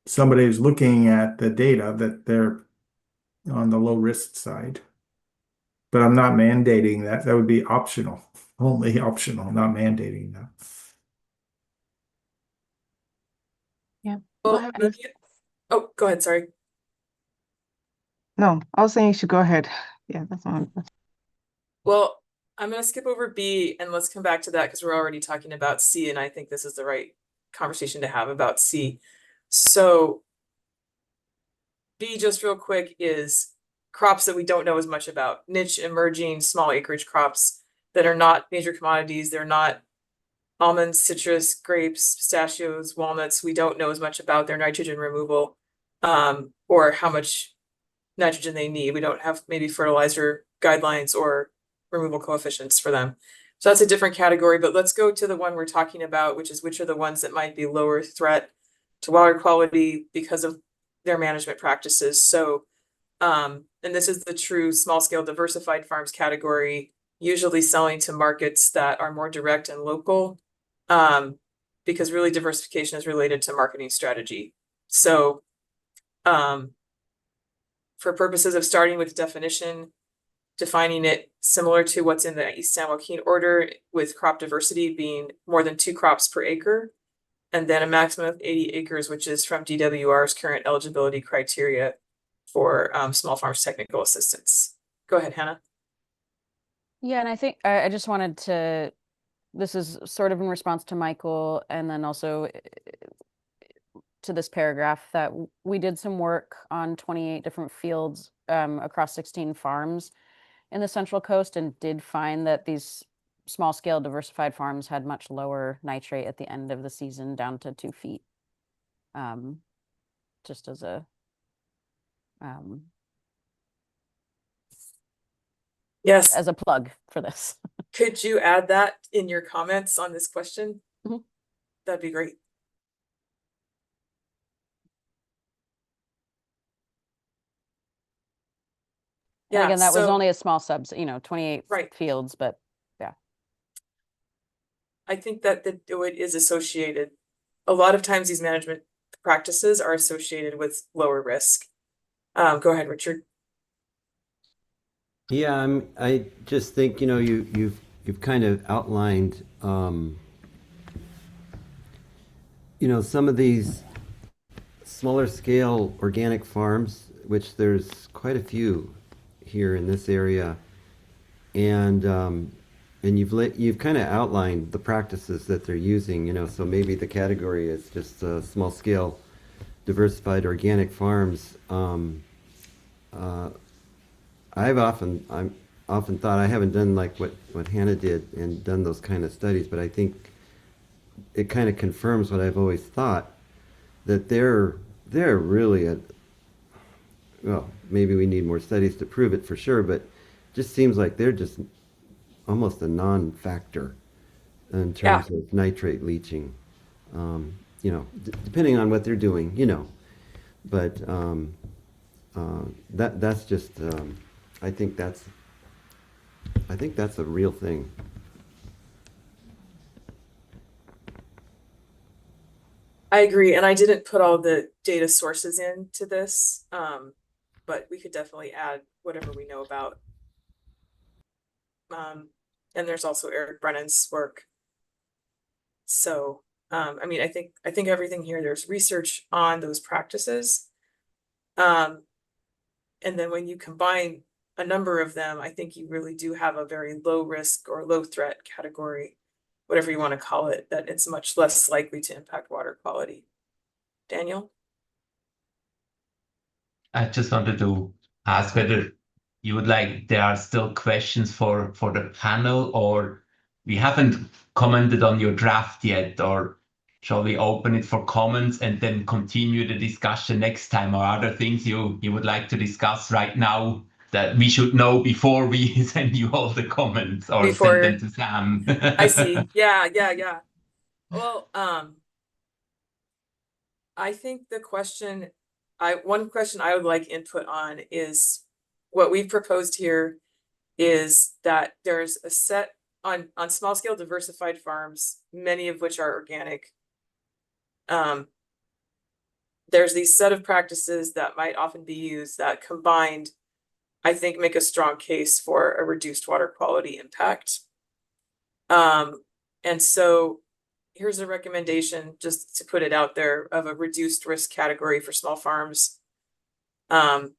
somebody who's looking at the data that they're on the low risk side. But I'm not mandating that. That would be optional, only optional, not mandating that. Yeah. Well, Oh, go ahead, sorry. No, I was saying you should go ahead. Yeah, that's one. Well, I'm going to skip over B and let's come back to that because we're already talking about C, and I think this is the right conversation to have about C. So B, just real quick, is crops that we don't know as much about, niche, emerging, small acreage crops that are not major commodities. They're not almonds, citrus, grapes, pistachios, walnuts. We don't know as much about their nitrogen removal, or how much nitrogen they need. We don't have maybe fertilizer guidelines or removal coefficients for them. So that's a different category, but let's go to the one we're talking about, which are the ones that might be lower threat to water quality because of their management practices. So, and this is the true small scale diversified farms category, usually selling to markets that are more direct and local, because really diversification is related to marketing strategy. So, for purposes of starting with definition, defining it similar to what's in the East San Joaquin order, with crop diversity being more than 2 crops per acre, and then a maximum of 80 acres, which is from DWR's current eligibility criteria for small farms technical assistance. Go ahead, Hannah. Yeah, and I think I just wanted to, this is sort of in response to Michael, and then also to this paragraph, that we did some work on 28 different fields across 16 farms in the Central Coast, and did find that these small scale diversified farms had much lower nitrate at the end of the season, down to 2 feet. Just as a Yes, as a plug for this. could you add that in your comments on this question? Mhm. That'd be great. And again, that was so only a small subs, 28 Right. fields, but yeah. I think that it is associated. A lot of times these management practices are associated with lower risk. Go ahead, Richard. Yeah, I just think, you've kind of outlined, some of these smaller scale organic farms, which there's quite a few here in this area, and you've kind of outlined the practices that they're using. So maybe the category is just small scale diversified organic farms. I'm often thought, I haven't done like what Hannah did and done those kind of studies, but I think it kind of confirms what I've always thought, that they're really well, maybe we need more studies to prove it for sure, but just seems like they're just almost a non-factor in terms of nitrate leaching. Depending on what they're doing, but that's just I think that's a real thing. I agree, and I didn't put all the data sources into this, but we could definitely add whatever we know about. And there's also Eric Brennan's work. So, I think everything here, there's research on those practices. And then when you combine a number of them, I think you really do have a very low risk or low threat category, whatever you want to call it, that it's much less likely to impact water quality. Daniel? I just wanted to ask whether you would like, there are still questions for the panel, or we haven't commented on your draft yet, or shall we open it for comments and then continue the discussion next time, or other things you would like to discuss right now that we should know before we send you all the comments, or send them to Sam? I see. Yeah. Well, I think one question I would like input on is what we've proposed here is that there's a set on small scale diversified farms, many of which are organic. There's these set of practices that might often be used that combined, I think, make a strong case for a reduced water quality impact. And so here's a recommendation, just to put it out there, of a reduced risk category for small farms. And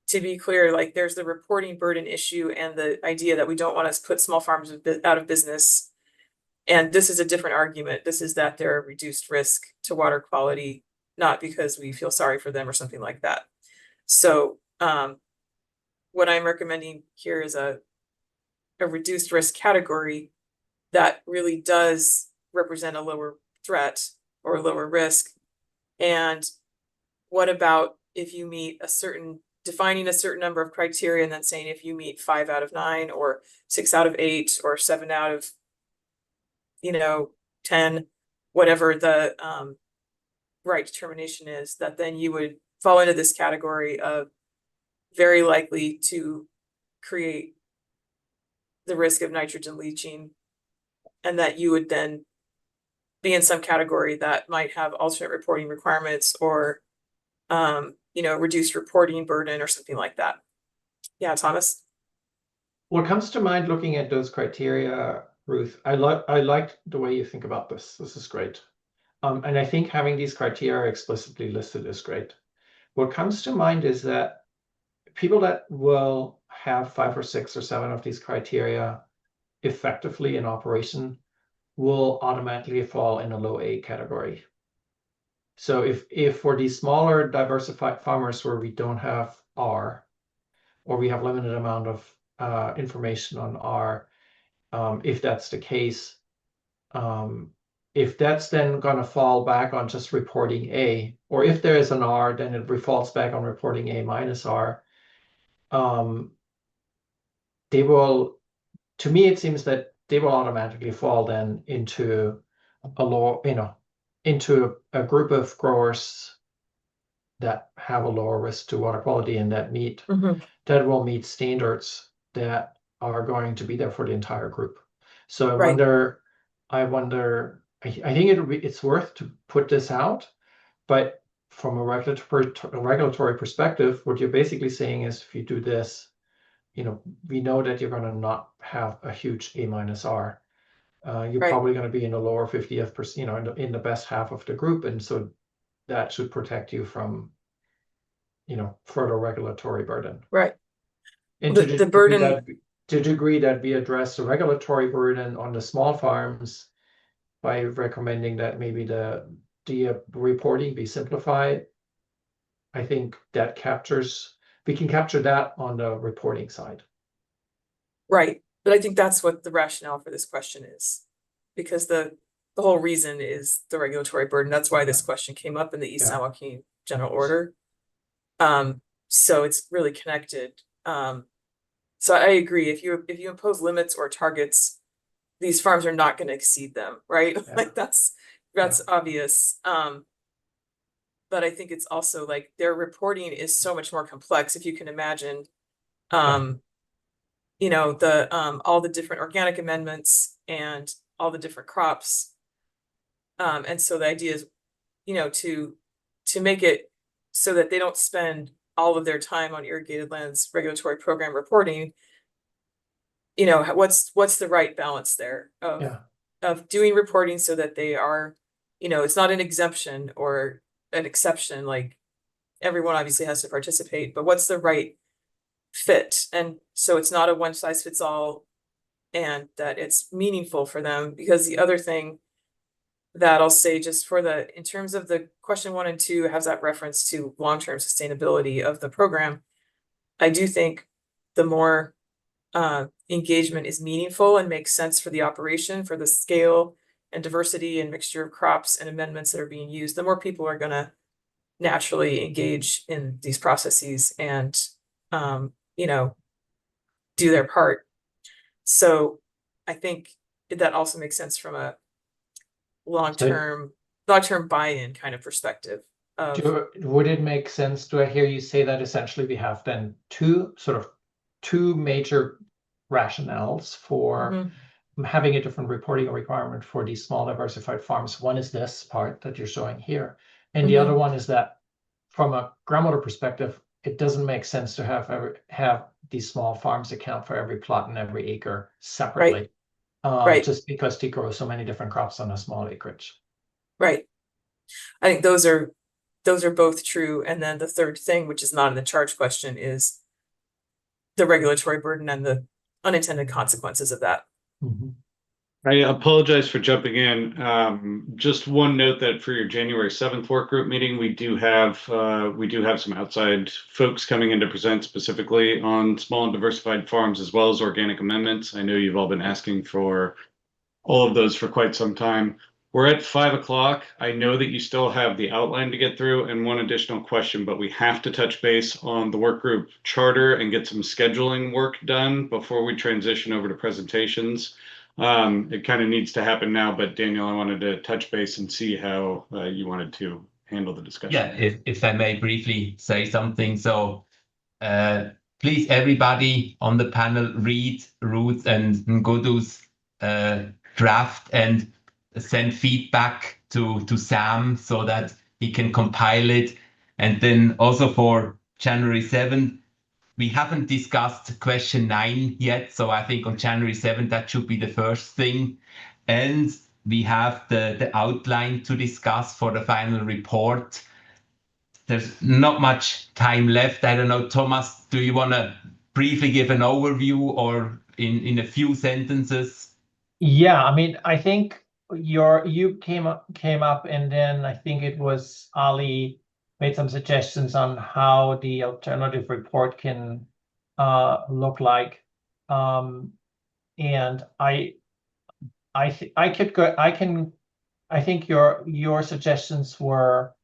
to be clear, like there's the reporting burden issue and the idea that we don't want to put small farms out of business. And this is a different argument. This is that they're reduced risk to water quality, not because we feel sorry for them or something like that. So what I'm recommending here is a reduced risk category that really does represent a lower threat or a lower risk. And what about if you meet defining a certain number of criteria and then saying if you meet 5 out of 9 or 6 out of 8 or 7 out of 10, whatever the right determination is, that then you would fall into this category of very likely to create the risk of nitrogen leaching, and that you would then be in some category that might have alternate reporting requirements or reduced reporting burden or something like that. Yeah, Thomas? What comes to mind looking at those criteria, Ruth, I like the way you think about this. This is great. And I think having these criteria explicitly listed is great. What comes to mind is that people that will have 5 or 6 or 7 of these criteria effectively in operation will automatically fall in a low A category. So if for these smaller diversified farmers where we don't have R, or we have limited amount of information on R, if that's the case, if that's then going to fall back on just reporting A, or if there is an R, then it falls back on reporting A minus R. They will, to me, it seems that they will automatically fall then into a low, into a group of growers that have a lower risk to water quality and that will meet standards that are going to be there for the entire group. So I wonder, I think it's worth to put this out, but from a regulatory perspective, what you're basically saying is if you do this, we know that you're going to not have a huge A minus R. You're probably going to be in the lower 50th percent, in the best half of the group, and so that should protect you from, further regulatory burden. Right. And the burden. To the degree that we address the regulatory burden on the small farms by recommending that maybe the reporting be simplified, I think that we can capture that on the reporting side. Right. But I think that's what the rationale for this question is, because the whole reason is the regulatory burden. That's why this question came up in the East San Joaquin General Order. So it's really connected. So I agree. If you impose limits or targets, these farms are not going to exceed them, right? Yeah. Like that's obvious. But I think it's also like their reporting is so much more complex. If you can imagine, all the different organic amendments and all the different crops. And so the idea is, to make it so that they don't spend all of their time on irrigated lands regulatory program reporting, what's the right balance there of doing reporting so that they are, it's not an exemption or an exception, like everyone obviously has to participate, but what's the right fit? And so it's not a one size fits all, and that it's meaningful for them. Because the other thing that I'll say, just in terms of the question 1 and 2 has that reference to long-term sustainability of the program. I do think the more engagement is meaningful and makes sense for the operation, for the scale and diversity and mixture of crops and amendments that are being used, the more people are going to naturally engage in these processes and, do their part. So I think that also makes sense from a long-term buy-in kind of perspective. Would it make sense? Do I hear you say that essentially we have then two major rationales for having a different reporting requirement for these small diversified farms? One is this part that you're showing here, and the other one is that from a groundwater perspective, it doesn't make sense to have these small farms account for every plot and every acre separately. Right. just because they grow so many different crops on a small acreage. Right. I think those are both true. And then the third thing, which is not in the charge question, is the regulatory burden and the unintended consequences of that. Mm-hmm. I apologize for jumping in. Just one note that for your January 7th work group meeting, we do have some outside folks coming in to present specifically on small and diversified farms as well as organic amendments. I know you've all been asking for all of those for quite some time. We're at 5 o'clock. I know that you still have the outline to get through and one additional question, but we have to touch base on the work group charter and get some scheduling work done before we transition over to presentations. It kind of needs to happen now, but Daniel, I wanted to touch base and see how you wanted to handle the discussion. Yeah, if I may briefly say something. So please, everybody on the panel, read Ruth and Ngodu's draft and send feedback to Sam so that he can compile it. And then also for January 7th, we haven't discussed question 9 yet. So I think on January 7th, that should be the first thing. And we have the outline to discuss for the final report. There's not much time left. I don't know, Thomas, do you want to briefly give an overview or in a few sentences? Yeah, I mean, I think you came up, and then I think it was Ali made some suggestions on how the alternative report can look like, and I think your suggestions were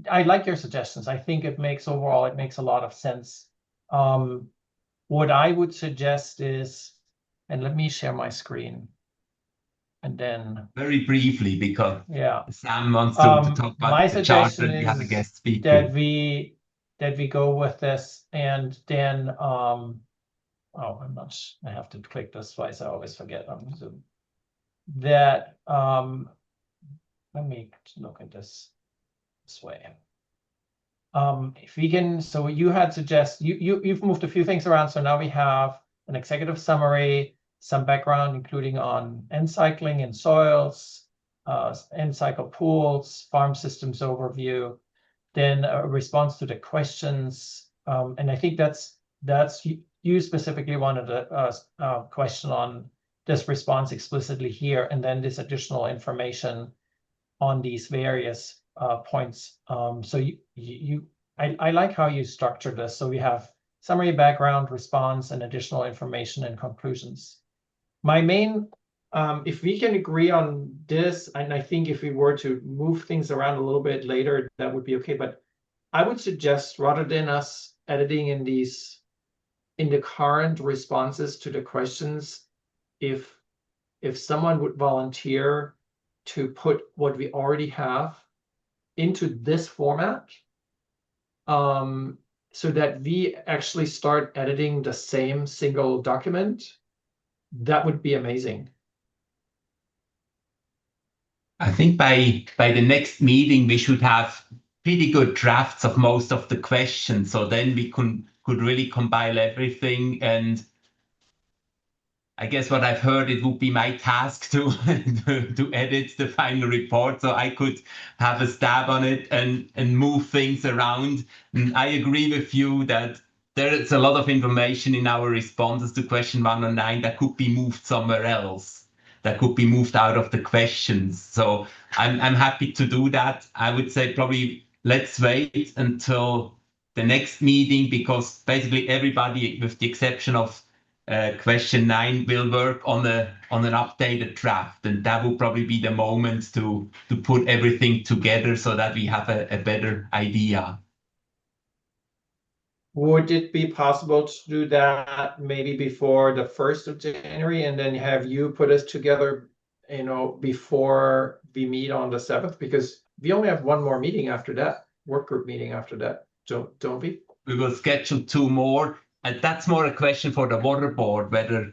I like your suggestions. I think it makes a lot of sense. What I would suggest is, and let me share my screen, and then very briefly, because Sam wants to talk about my the charter. suggestion We have a is guest speaker. that we go with this, and then I have to click this twice. I always forget. That let me look at this way. If we can, so you had you've moved a few things around. So now we have an executive summary, some background, including on end cycling in soils, end cycle pools, farm systems overview, then a response to the questions. And I think that's you specifically wanted a question on this response explicitly here, and then this additional information on these various points. So I like how you structured this. So we have summary, background, response, and additional information and conclusions. My main, if we can agree on this, and I think if we were to move things around a little bit later, that would be okay. But I would suggest, rather than us editing in the current responses to the questions, if someone would volunteer to put what we already have into this format, so that we actually start editing the same single document, that would be amazing. I think by the next meeting, we should have pretty good drafts of most of the questions. So then we could really compile everything. And I guess what I've heard, it would be my task to edit the final report, so I could have a stab on it and move things around. And I agree with you that there is a lot of information in our responses to question 109 that could be moved somewhere else, that could be moved out of the questions. So I'm happy to do that. I would say probably let's wait until the next meeting, because basically everybody, with the exception of question 9, will work on an updated draft, and that will probably be the moment to put everything together so that we have a better idea. Would it be possible to do that maybe before the 1st of January, and then have you put us together, before we meet on the 7th? Because we only have one more meeting after that, work group meeting after that, don't we? We will schedule 2 more. And that's more a question for the water board, whether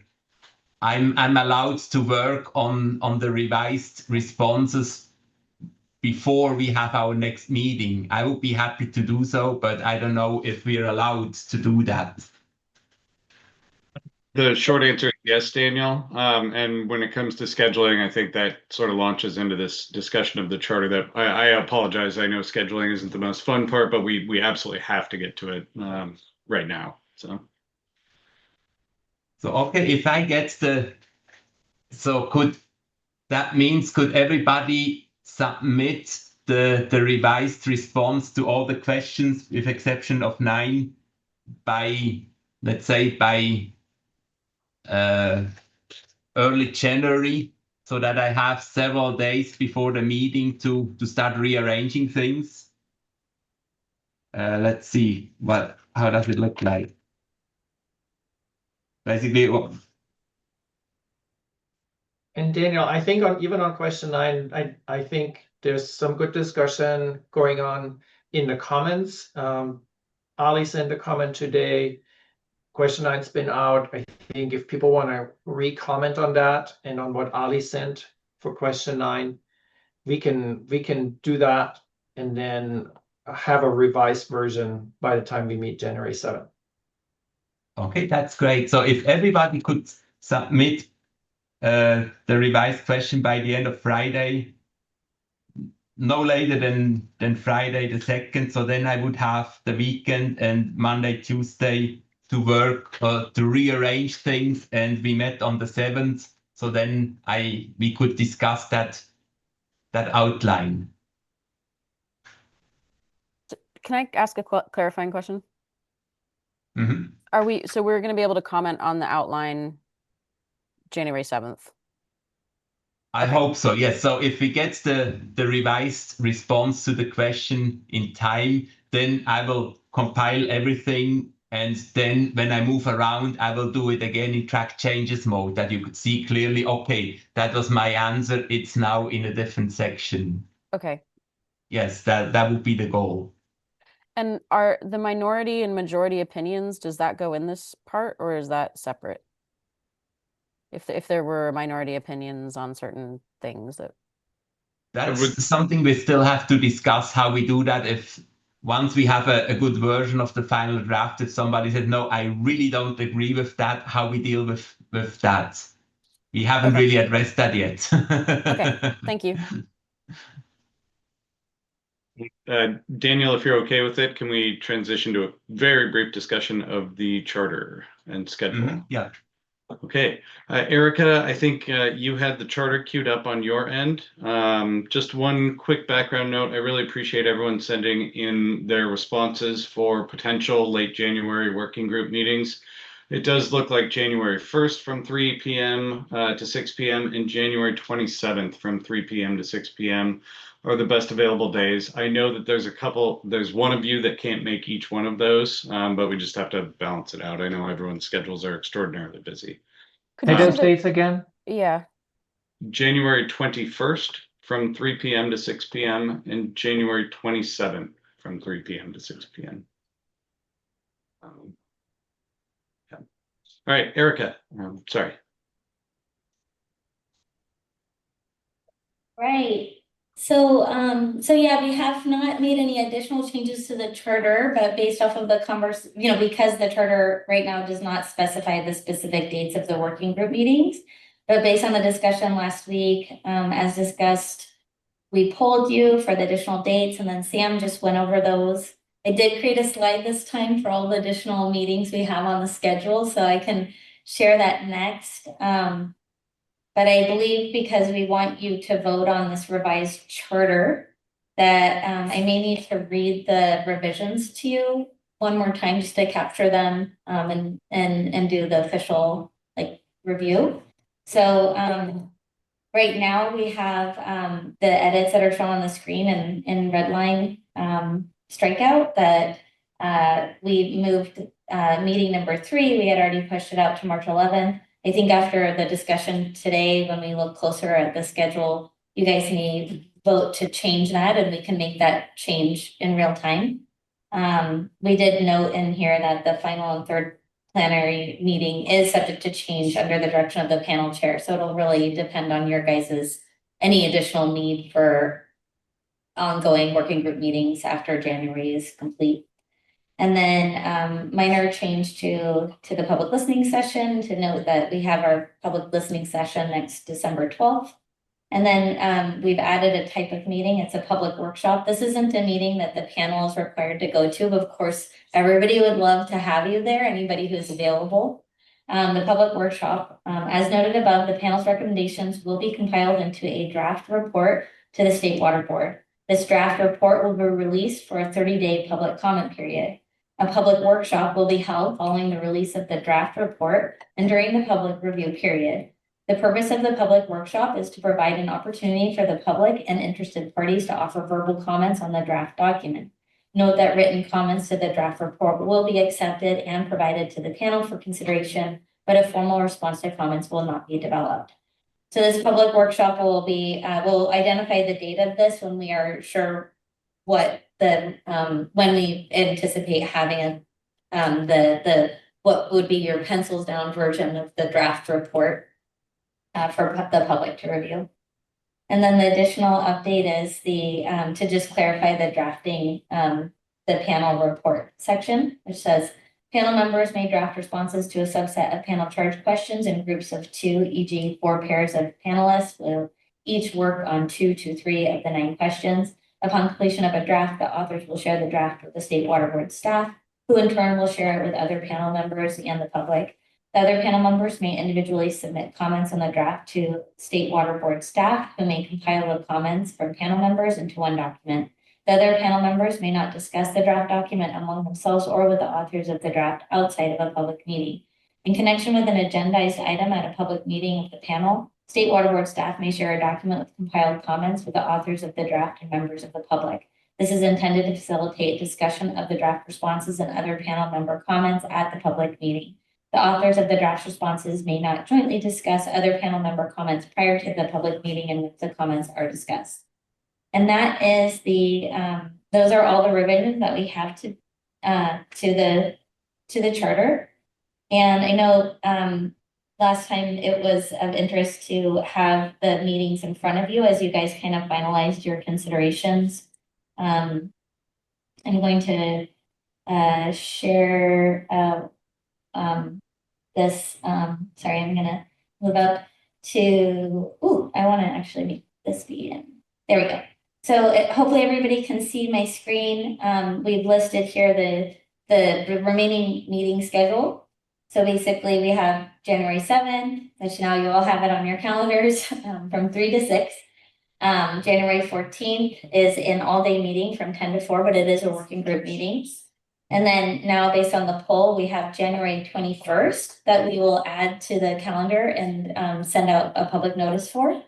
I'm allowed to work on the revised responses before we have our next meeting. I would be happy to do so, but I don't know if we're allowed to do that. The short answer is Yes, Daniel. And when it comes to scheduling, I think that sort of launches into this discussion of the charter that I apologize. I know scheduling isn't the most fun part, but we absolutely have to get to it right now. So okay, if I get could everybody submit the revised response to all the questions with exception of 9 by, let's say, by early January, so that I have several days before the meeting to start rearranging things? Let's see, how does it look like? Basically, And Daniel, I think even on question 9, I think there's some good discussion going on in the comments. Ali sent a comment today. Question 9's been out. I think if people want to re-comment on that and on what Ali sent for question 9, we can do that and then have a revised version by the time we meet January 7th. okay, that's great. So if everybody could submit the revised question by the end of Friday, no later than Friday the 2nd, so then I would have the weekend and Monday, Tuesday to work to rearrange things, and we met on the 7th, so then we could discuss that outline. Can I ask a clarifying question? Mm-hmm. We're going to be able to comment on the outline January 7th? I hope so, yes. So if we get the revised response to the question in time, then I will compile everything. And then when I move around, I will do it again in track changes mode, that you could see clearly, okay, that was my answer. It's now in a different section. Okay. Yes, that would be the goal. And are the minority and majority opinions, does that go in this part, or is that separate? If there were minority opinions on certain things that's something we still have to discuss, how we do that. If once we have a good version of the final draft, if somebody said, no, I really don't agree with that, how we deal with that. We haven't really addressed that yet. Okay, thank you. Daniel, if you're okay with it, can we transition to a very brief discussion of the charter and schedule? Mm-hmm. Yeah. Okay, Erica, I think you had the charter queued up on your end. Just one quick background note. I really appreciate everyone sending in their responses for potential late January working group meetings. It does look like January 1st from 3 p.m. To 6 p.m. and January 27th from 3 p.m. to 6 p.m. are the best available days. I know that there's one of you that can't make each one of those, but we just have to balance it out. I know everyone's schedules are extraordinarily busy. Hey, those dates again? Yeah. January 21st from 3 p.m. to 6 p.m. and January 27th from 3 p.m. to 6 p.m. Yeah. All right, Erica, sorry. Right. So yeah, we have not made any additional changes to the charter, but based off of the because the charter right now does not specify the specific dates of the working group meetings, but based on the discussion last week, as discussed, we polled you for the additional dates, and then Sam just went over those. I did create a slide this time for all the additional meetings we have on the schedule, so I can share that next. But I believe because we want you to vote on this revised charter, that I may need to read the revisions to you one more time just to capture them and do the official review. So right now we have the edits that are shown on the screen in red line strikeout that we moved meeting number 3. We had already pushed it out to March 11th. I think after the discussion today, when we look closer at the schedule, you guys may vote to change that, and we can make that change in real time. We did note in here that the final and third plenary meeting is subject to change under the direction of the panel chair. So it'll really depend on your guys's any additional need for ongoing working group meetings after January is complete. And then minor change to the public listening session to note that we have our public listening session next December 12th. And then we've added a type of meeting. It's a public workshop. This isn't a meeting that the panel is required to go to. Of course, everybody would love to have you there, anybody who's available. The public workshop, as noted above, the panel's recommendations will be compiled into a draft report to the State Water Board. This draft report will be released for a 30-day public comment period. A public workshop will be held following the release of the draft report and during the public review period. The purpose of the public workshop is to provide an opportunity for the public and interested parties to offer verbal comments on the draft document. Note that written comments to the draft report will be accepted and provided to the panel for consideration, but a formal response to comments will not be developed. So this public workshop will be, we'll identify the date of this when we are sure what the, when we anticipate having what would be your pencils down version of the draft report for the public to review. And then the additional update is to just clarify the drafting, the panel report section, which says panel members may draft responses to a subset of panel charge questions in groups of 2, e.g. 4 pairs of panelists will each work on 2 to 3 of the 9 questions. Upon completion of a draft, the authors will share the draft with the State Water Board staff, who in turn will share it with other panel members and the public. The other panel members may individually submit comments on the draft to State Water Board staff, who may compile the comments from panel members into one document. The other panel members may not discuss the draft document among themselves or with the authors of the draft outside of a public meeting. In connection with an agendized item at a public meeting of the panel, State Water Board staff may share a document with compiled comments with the authors of the draft and members of the public. This is intended to facilitate discussion of the draft responses and other panel member comments at the public meeting. The authors of the draft responses may not jointly discuss other panel member comments prior to the public meeting in which the comments are discussed. And that is those are all the revisions that we have to the charter. And I know last time it was of interest to have the meetings in front of you as you guys kind of finalized your considerations. I'm going to share this, sorry, I'm gonna move up to, I wanna actually make this be in, there we go. So hopefully everybody can see my screen. We've listed here the remaining meeting schedule. So basically we have January 7th, which now you all have it on your calendars from 3 to 6. January 14th is an all-day meeting from 10 to 4, but it is a working group meeting. And then now based on the poll, we have January 21st that we will add to the calendar and send out a public notice for.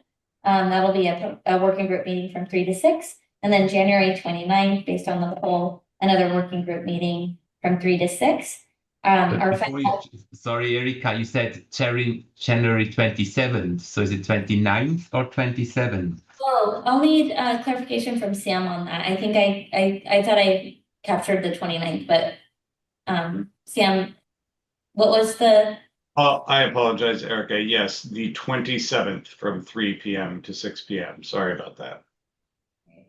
That'll be a working group meeting from 3 to 6. And then January 29th, based on the poll, another working group meeting from 3 to 6. Sorry, Erika, you said January 27th. So is it 29th or 27th? Oh, I'll need clarification from Sam on that. I think I thought I captured the 29th, but Sam, what was the? Oh, I apologize, Erica. Yes, the 27th from 3 p.m. to 6 p.m. Sorry about that.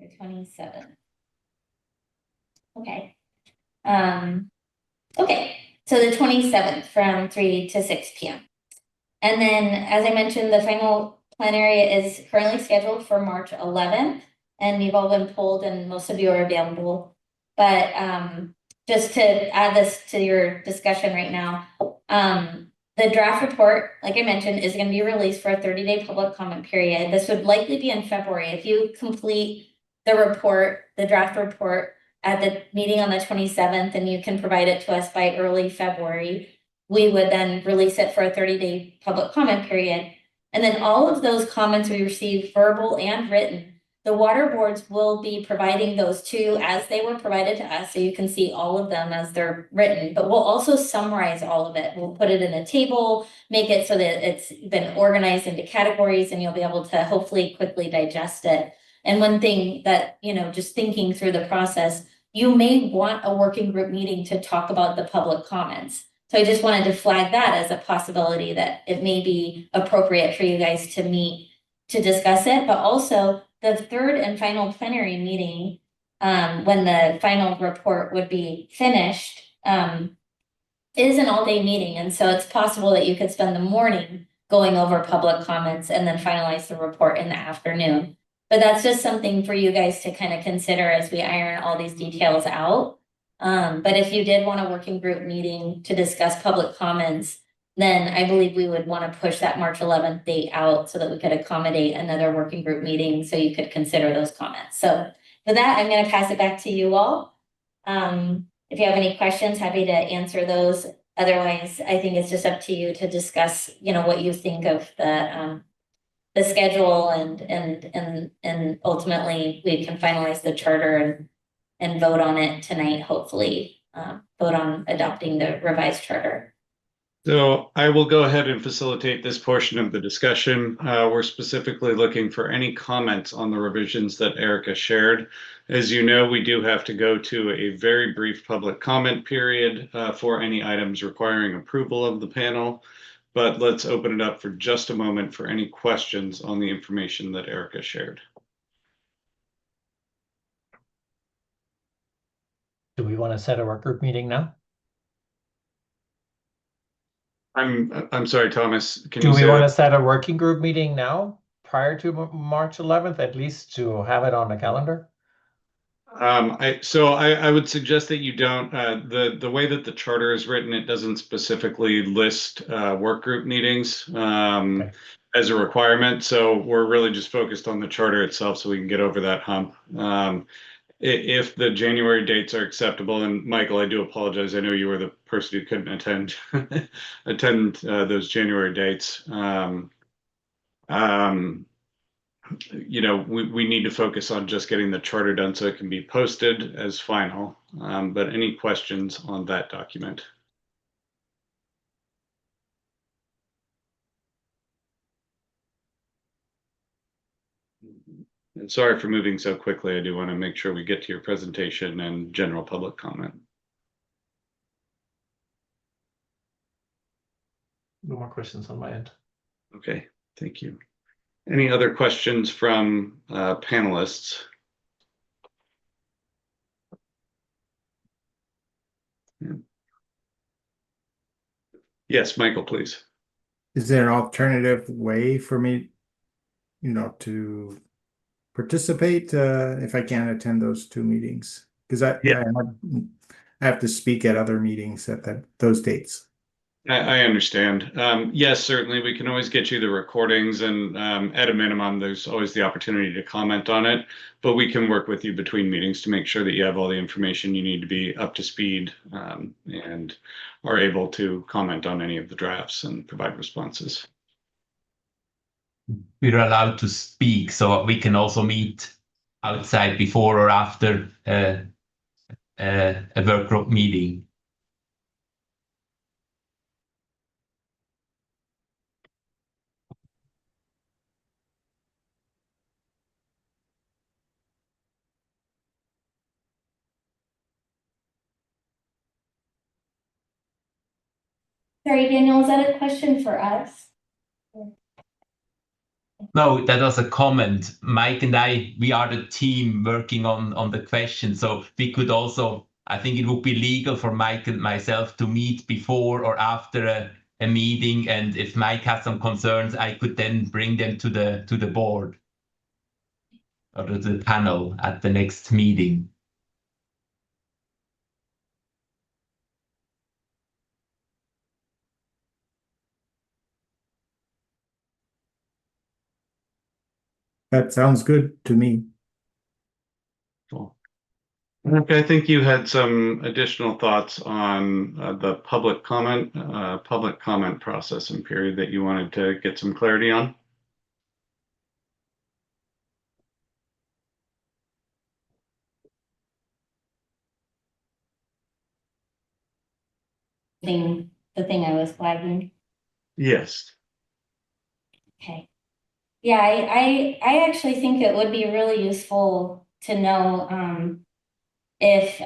The 27th. Okay. Okay, so the 27th from 3 to 6 p.m. And then, as I mentioned, the final plenary is currently scheduled for March 11th, and we've all been polled and most of you are available. But just to add this to your discussion right now, the draft report, like I mentioned, is going to be released for a 30-day public comment period. This would likely be in February. If you complete the report, the draft report at the meeting on the 27th, and you can provide it to us by early February, we would then release it for a 30-day public comment period. And then all of those comments we receive, verbal and written, the water boards will be providing those too as they were provided to us, so you can see all of them as they're written, but we'll also summarize all of it. We'll put it in a table, make it so that it's been organized into categories, and you'll be able to hopefully quickly digest it. And one thing that, just thinking through the process, you may want a working group meeting to talk about the public comments. So I just wanted to flag that as a possibility that it may be appropriate for you guys to meet to discuss it, but also the third and final plenary meeting when the final report would be finished, is an all-day meeting, and so it's possible that you could spend the morning going over public comments and then finalize the report in the afternoon. But that's just something for you guys to kind of consider as we iron all these details out. But if you did want a working group meeting to discuss public comments, then I believe we would want to push that March 11th date out so that we could accommodate another working group meeting so you could consider those comments. So for that, I'm going to pass it back to you all. If you have any questions, happy to answer those. Otherwise, I think it's just up to you to discuss, what you think of the schedule and ultimately we can finalize the charter and vote on it tonight, hopefully, vote on adopting the revised charter. So I will go ahead and facilitate this portion of the discussion. We're specifically looking for any comments on the revisions that Erica shared. As you know, we do have to go to a very brief public comment period for any items requiring approval of the panel. But let's open it up for just a moment for any questions on the information that Erica shared. Do we want to set a work group meeting now? I'm sorry, Thomas. Do we want to set a working group meeting now prior to March 11th, at least to have it on the calendar? I would suggest that you don't. The way that the charter is written, it doesn't specifically list work group meetings as a requirement. So we're really just focused on the charter itself, so we can get over that hump. If the January dates are acceptable, and Michael, I do apologize. I know you were the person who couldn't attend those January dates. We need to focus on just getting the charter done so it can be posted as final. But any questions on that document? And sorry for moving so quickly. I do want to make sure we get to your presentation and general public comment. No more questions on my end. Okay, thank you. Any other questions from panelists? Yeah. Yes, Michael, please. Is there an alternative way for me, to participate if I can't attend those two meetings? Because I have to speak at other meetings at those dates. I understand. Yes, certainly we can always get you the recordings, and at a minimum, there's always the opportunity to comment on it, but we can work with you between meetings to make sure that you have all the information you need to be up to speed and are able to comment on any of the drafts and provide responses. We're allowed to speak, so we can also meet outside before or after a work group meeting. Sorry, Daniel, is that a question for us? No, that was a comment. Mike and we are the team working on the question. So we could also, I think it would be legal for Mike and myself to meet before or after a meeting. And if Mike has some concerns, I could then bring them to the board or to the panel at the next meeting. That sounds good to me. Cool. Okay, I think you had some additional thoughts on the public comment process and period that you wanted to get some clarity on. The thing I was flagging. Yes. Okay. Yeah, I actually think it would be really useful to know if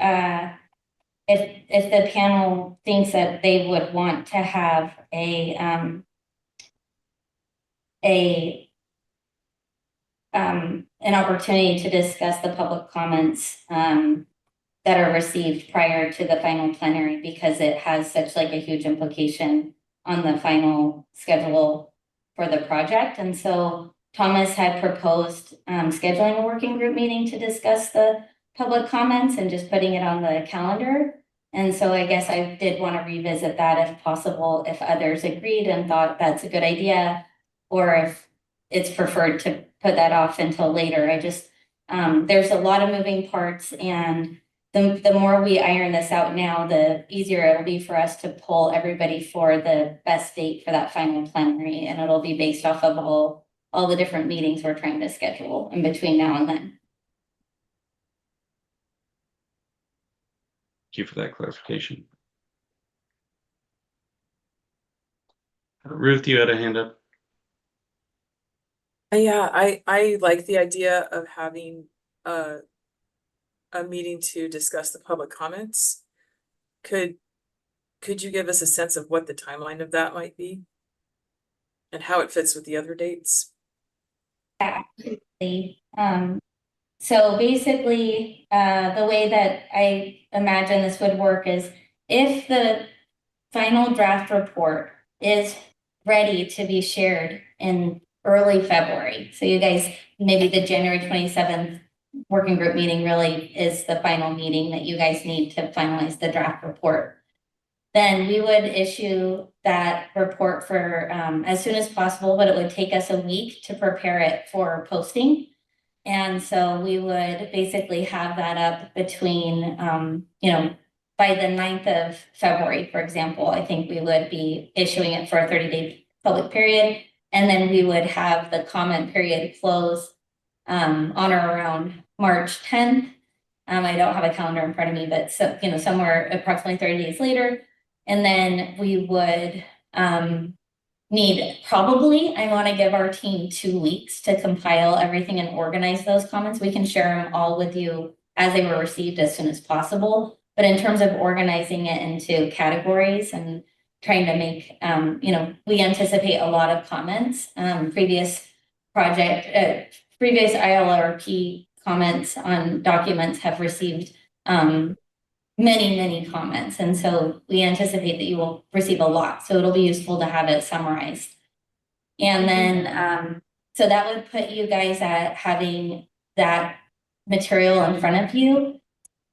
the panel thinks that they would want to have a an opportunity to discuss the public comments that are received prior to the final plenary, because it has such like a huge implication on the final schedule for the project. And so Thomas had proposed scheduling a working group meeting to discuss the public comments and just putting it on the calendar. And so I guess I did want to revisit that if possible, if others agreed and thought that's a good idea, or if it's preferred to put that off until later. I just, there's a lot of moving parts, and the more we iron this out now, the easier it'll be for us to pull everybody for the best date for that final plenary. And it'll be based off of all the different meetings we're trying to schedule in between now and then. Thank you for that clarification. Ruth, you had a hand up. Yeah, I like the idea of having a meeting to discuss the public comments. Could you give us a sense of what the timeline of that might be and how it fits with the other dates? Absolutely. So basically, the way that I imagine this would work is if the final draft report is ready to be shared in early February. So you guys, maybe the January 27th working group meeting really is the final meeting that you guys need to finalize the draft report. Then we would issue that report for as soon as possible, but it would take us a week to prepare it for posting. And so we would basically have that up between, by the 9th of February, for example. I think we would be issuing it for a 30-day public period. And then we would have the comment period close on or around March 10th. I don't have a calendar in front of me, but so, somewhere approximately 30 days later. And then we would need probably, I want to give our team 2 weeks to compile everything and organize those comments. We can share them all with you as they were received as soon as possible. But in terms of organizing it into categories and trying to make, we anticipate a lot of comments. Previous ILRP comments on documents have received many comments. And so we anticipate that you will receive a lot. So it'll be useful to have it summarized. And then, so that would put you guys at having that material in front of you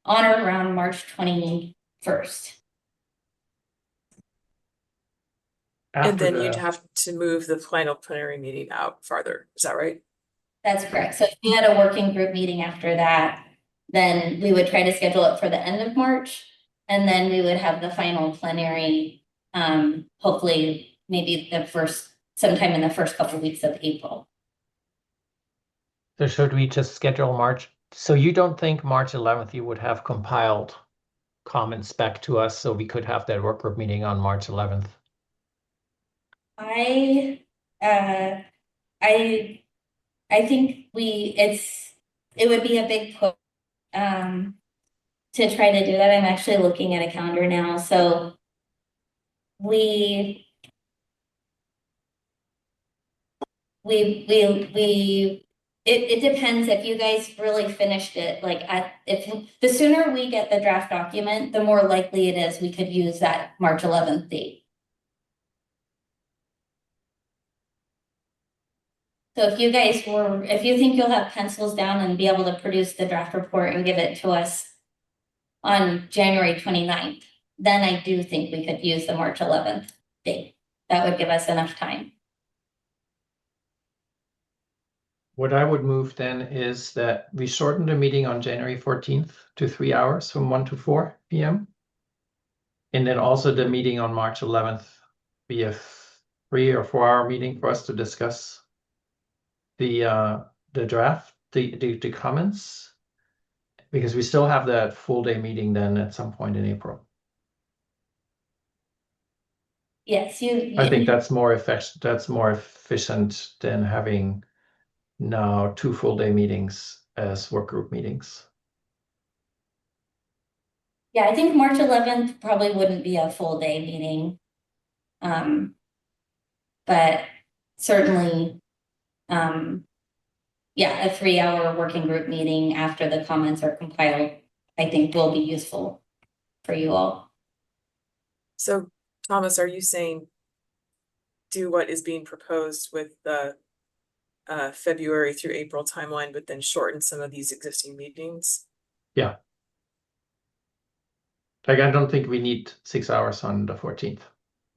on or around March 21st. And then you'd have to move the final plenary meeting out farther. Is that right? That's correct. So if you had a working group meeting after that, then we would try to schedule it for the end of March. And then we would have the final plenary, hopefully maybe sometime in the first couple of weeks of April. So should we just schedule March? So you don't think March 11th you would have compiled comments back to us so we could have that work group meeting on March 11th? I think it would be a big push to try to do that. I'm actually looking at a calendar now. So it depends if you guys really finished it. If the sooner we get the draft document, the more likely it is we could use that March 11th date. So if you think you'll have pencils down and be able to produce the draft report and give it to us on January 29th, then I do think we could use the March 11th date. That would give us enough time. What I would move then is that we shorten the meeting on January 14th to 3 hours from 1 to 4 p.m. And then also the meeting on March 11th be a 3 or 4 hour meeting for us to discuss the draft, the comments, because we still have that full day meeting then at some point in April. Yes, I think that's more efficient than having now 2 full day meetings as work group meetings. Yeah, I think March 11th probably wouldn't be a full day meeting. But certainly, yeah, a 3-hour working group meeting after the comments are compiled, I think will be useful for you all. So Thomas, are you saying do what is being proposed with the February through April timeline, but then shorten some of these existing meetings? Yeah. Like, I don't think we need 6 hours on the 14th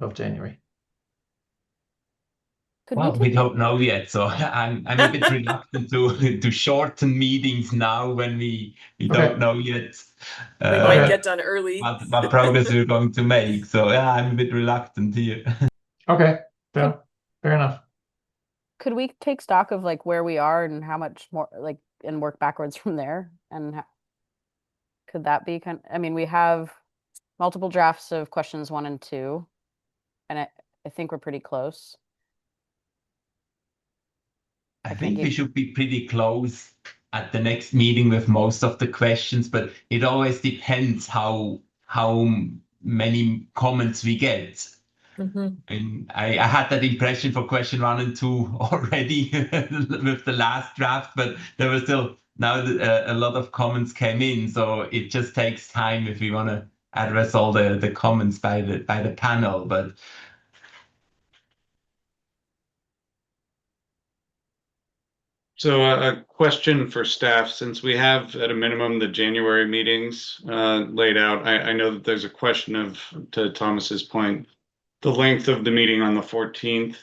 of January. Could Well, we we take, don't know yet, so I'm a bit reluctant to shorten meetings now when we Okay. don't know yet We might Okay. get done early. what progress we're going to make. So yeah, I'm a bit reluctant here. Okay. Yeah. Fair enough. could we take stock of like where we are and how much more like and work backwards from there? And could that be I mean, we have multiple drafts of questions 1 and 2, and I think we're pretty close. I can't think we give- should be pretty close at the next meeting with most of the questions, but it always depends how many comments we get. And I had that impression for question 1 and 2 already with the last draft, but there were still now a lot of comments came in, so it just takes time if we want to address all the comments by the panel. But So a question for staff, since we have at a minimum the January meetings laid out, I know that there's a question of, to Thomas's point, the length of the meeting on the 14th.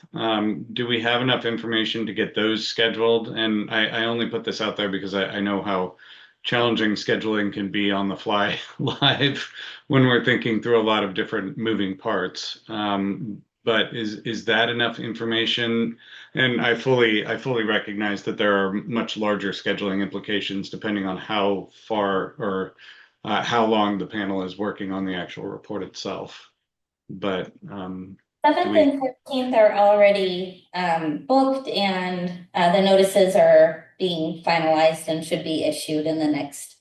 Do we have enough information to get those scheduled? And I only put this out there because I know how challenging scheduling can be on the fly live when we're thinking through a lot of different moving parts. But is that enough information? And I fully recognize that there are much larger scheduling implications depending on how far or how long the panel is working on the actual report itself. But 7th and 14th are already booked, and the notices are being finalized and should be issued in the next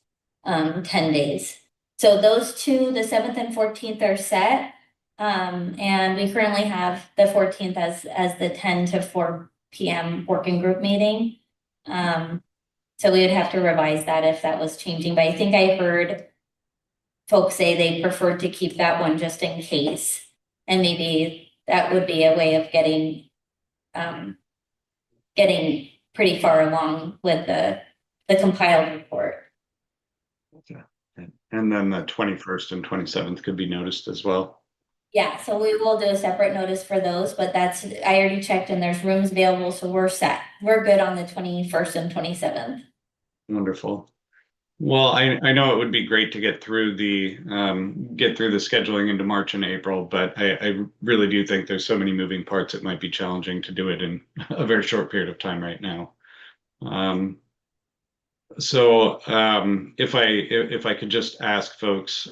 10 days. So those two, the 7th and 14th, are set. And we currently have the 14th as the 10 to 4 p.m. working group meeting. So we would have to revise that if that was changing. But I think I heard folks say they preferred to keep that one just in case. And maybe that would be a way of getting pretty far along with the compiled report. Okay. And then the 21st and 27th could be noticed as well. Yeah, so we will do a separate notice for those, but I already checked and there's rooms available, so we're set. We're good on the 21st and 27th. Wonderful. Well, I know it would be great to get through the scheduling into March and April, but I really do think there's so many moving parts, it might be challenging to do it in a very short period of time right now. If I could just ask folks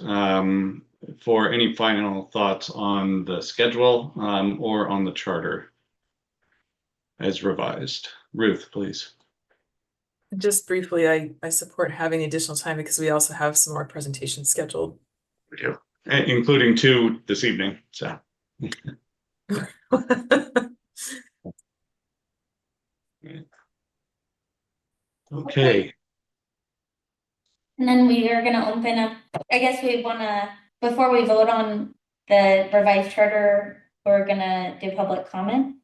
for any final thoughts on the schedule or on the charter as revised. Ruth, please. Just briefly, I support having additional time because we also have some more presentations scheduled. We do, including 2 this evening. So. Okay. And then we are going to open up, I guess we want to, before we vote on the revised charter, we're going to do public comment.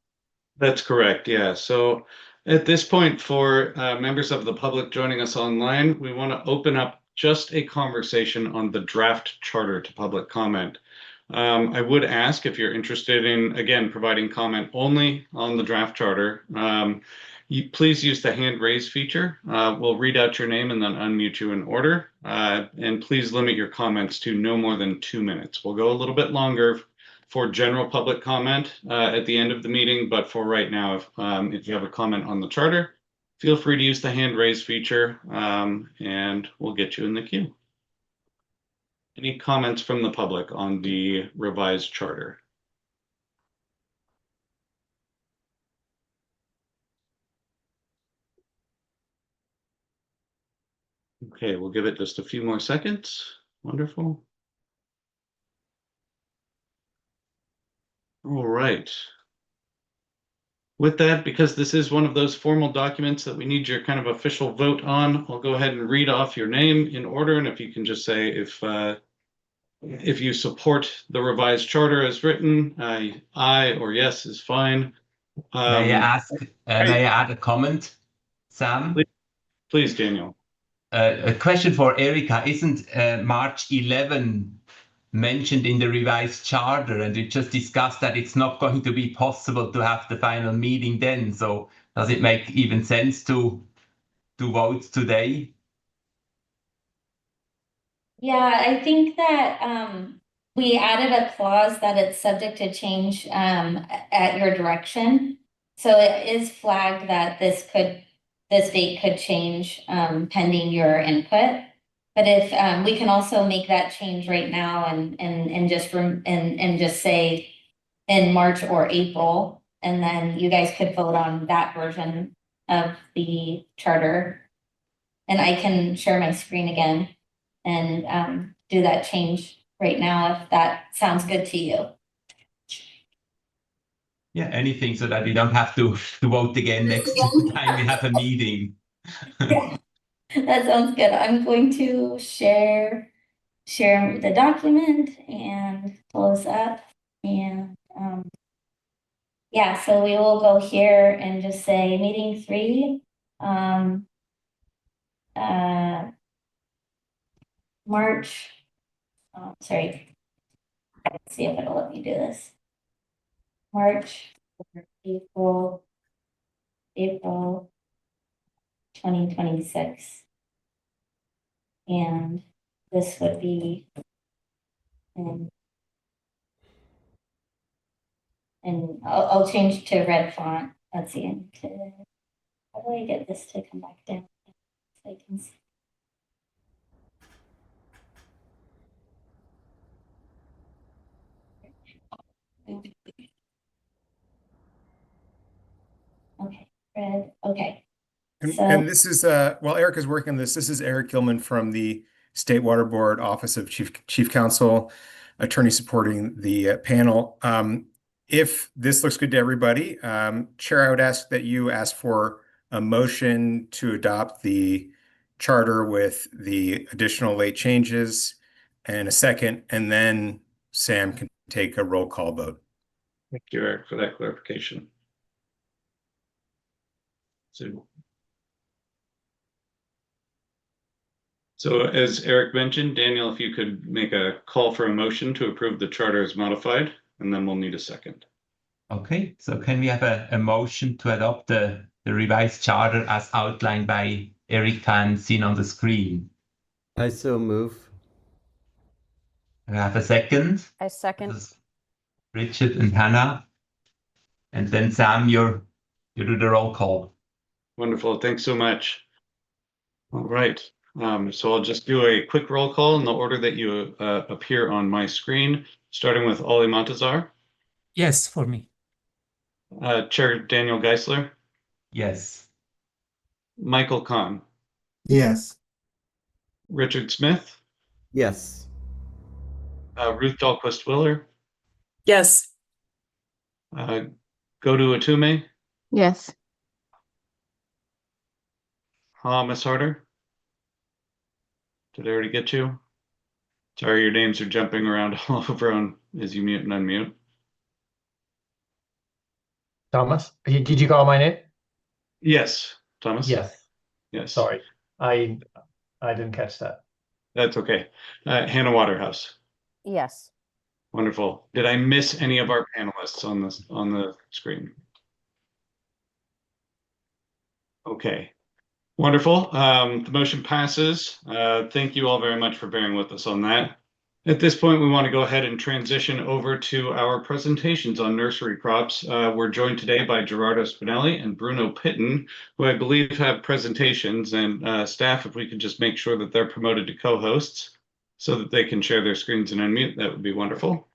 That's correct. Yeah. So at this point, for members of the public joining us online, we want to open up just a conversation on the draft charter to public comment. I would ask if you're interested in, again, providing comment only on the draft charter, you please use the hand raise feature. We'll read out your name and then unmute you in order. And please limit your comments to no more than 2 minutes. We'll go a little bit longer for general public comment at the end of the meeting, but for right now, if you have a comment on the charter, feel free to use the hand raise feature and we'll get you in the queue. Any comments from the public on the revised charter? Okay, we'll give it just a few more seconds. Wonderful. All right. With that, because this is one of those formal documents that we need your kind of official vote on, I'll go ahead and read off your name in order, and if you can just say if you support the revised charter as written, aye or yes is fine. May I add a comment, Sam? Please, Daniel. A question for Erica. Isn't March 11 mentioned in the revised charter? And we just discussed that it's not going to be possible to have the final meeting then. So does it make even sense to vote today? Yeah, I think that we added a clause that it's subject to change at your direction. So it is flagged that this date could change pending your input. But if we can also make that change right now and just say in March or April, and then you guys could vote on that version of the charter. And I can share my screen again and do that change right now if that sounds good to you. Yeah, anything so that we don't have to vote again next time we have a meeting. That sounds good. I'm going to share the document and close up. And yeah, so we will go here and just say meeting 3. March. Sorry. Let's see if it'll let me do this. March, April 2026. And this would be and I'll change to red font. Let's see. How do I get this to come back down so I can see? Okay, red. Okay. And this is while Eric is working on this, this is Eric Gilman from the State Water Board Office of Chief Counsel, attorney supporting the panel. If this looks good to everybody, Chair, I would ask that you ask for a motion to adopt the charter with the additional late changes and a second, and then Sam can take a roll call vote. Thank you, Eric, for that clarification. So as Eric mentioned, Daniel, if you could make a call for a motion to approve the charter as modified, and then we'll need a second. Okay, so can we have a motion to adopt the revised charter as outlined by Erica and seen on the screen? I so move. I have a second. I second. Richard and Hannah. And then Sam, you do the roll call. Wonderful, thanks so much. All right, so I'll just do a quick roll call in the order that you appear on my screen, starting with Ollie Montazar. Yes, for me. Chair Daniel Geisler. Yes. Michael Kahn. Yes. Richard Smith. Yes. Ruth Dahlquist-Willer. Yes. Godu Atume. Yes. Miss Harder. Did I already get you? Sorry, your names are jumping around all over as you mute and unmute. Thomas, did you call my name? Yes, Thomas. Yes. Yes. Sorry, I didn't catch that. That's okay. Hannah Waterhouse. Yes. Wonderful. Did I miss any of our panelists on the screen? Okay. Wonderful. The motion passes. Thank you all very much for bearing with us on that. At this point, we want to go ahead and transition over to our presentations on nursery crops. We're joined today by Gerardo Spinelli and Bruno Pitten, who I believe have presentations, and staff, if we could just make sure that they're promoted to co-hosts so that they can share their screens and unmute, that would be wonderful.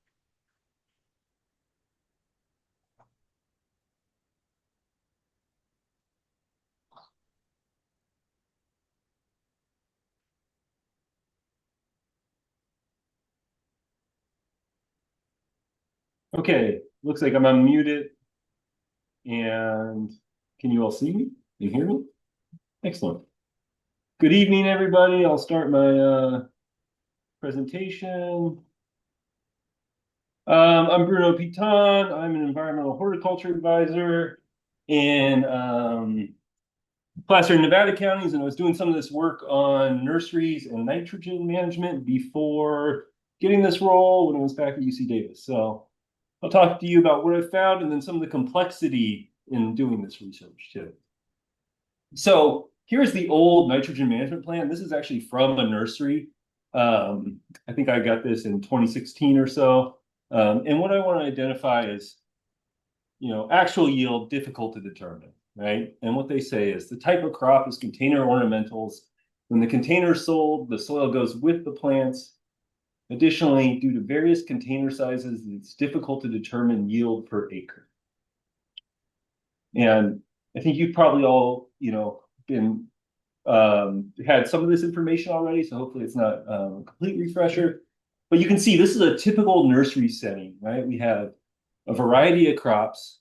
Okay, looks like I'm unmuted. And can you all see me and hear me? Excellent. Good evening, everybody. I'll start my presentation. I'm Bruno Piton. I'm an environmental horticulture advisor in Placer and Nevada counties, and I was doing some of this work on nurseries and nitrogen management before getting this role when I was back at UC Davis. So I'll talk to you about what I found and then some of the complexity in doing this research too. So here's the old nitrogen management plan. This is actually from a nursery. I think I got this in 2016 or so. And what I want to identify is, actual yield difficult to determine, right? And what they say is the type of crop is container ornamentals. When the container is sold, the soil goes with the plants. Additionally, due to various container sizes, it's difficult to determine yield per acre. And I think you've probably all, been had some of this information already, so hopefully it's not a complete refresher. But you can see this is a typical nursery setting, right? We have a variety of crops.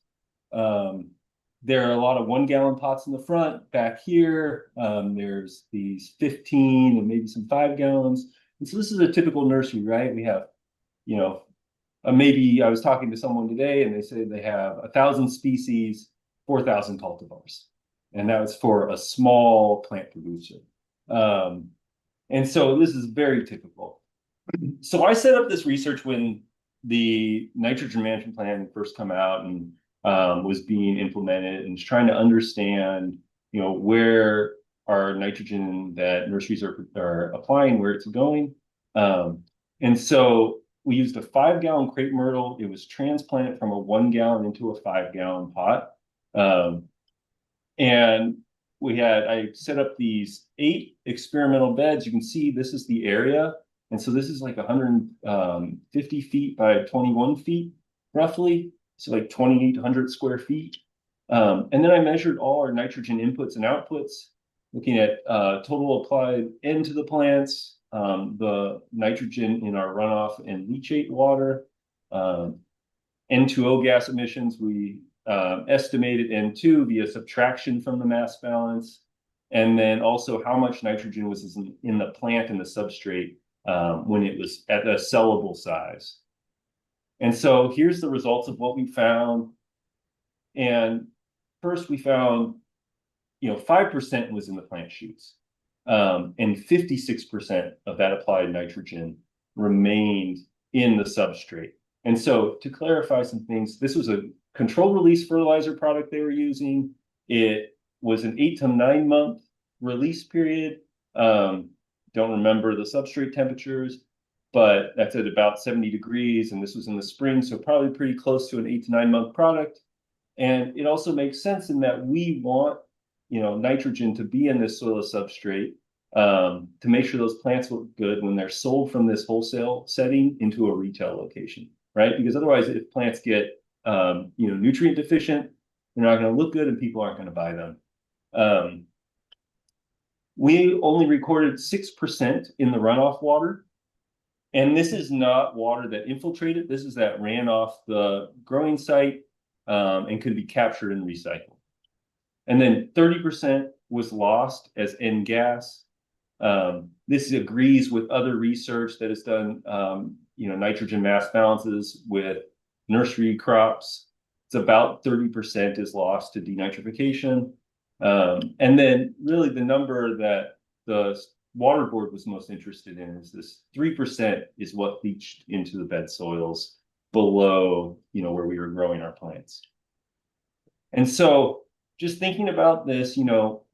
There are a lot of 1 gallon pots in the front. Back here, there's these 15 and maybe some 5 gallons. And so this is a typical nursery, right? We have, maybe I was talking to someone today and they say they have 1,000 species, 4,000 cultivars. And that was for a small plant producer. And so this is very typical. So I set up this research when the nitrogen management plan first come out and was being implemented, and trying to understand, where our nitrogen that nurseries are applying, where it's going. And so we used a 5 gallon crepe myrtle. It was transplanted from a 1 gallon into a 5 gallon pot. And I set up these 8 experimental beds. You can see this is the area. And so this is like 150 feet by 21 feet, roughly. So like 2,800 square feet. And then I measured all our nitrogen inputs and outputs, looking at total applied into the plants, the nitrogen in our runoff and leachate water, N2O gas emissions. We estimated N2 via subtraction from the mass balance, and then also how much nitrogen was in the plant and the substrate when it was at a sellable size. And so here's the results of what we found. And first we found, 5% was in the plant shoots, and 56% of that applied nitrogen remained in the substrate. And so to clarify some things, this was a controlled release fertilizer product they were using. It was an 8 to 9 month release period. Don't remember the substrate temperatures, but that's at about 70 degrees. And this was in the spring, so probably pretty close to an 8 to 9 month product. And it also makes sense in that we want, nitrogen to be in this soil substrate to make sure those plants look good when they're sold from this wholesale setting into a retail location, right? Because otherwise, if plants get nutrient deficient, they're not going to look good and people aren't going to buy them. We only recorded 6% in the runoff water. And this is not water that infiltrated. This is that ran off the growing site and could be captured and recycled. And then 30% was lost as N gas. This agrees with other research that has done, nitrogen mass balances with nursery crops. It's about 30% is lost to denitrification. And then really the number that the water board was most interested in is this 3% is what leached into the bed soils below, where we were growing our plants. And so just thinking about this,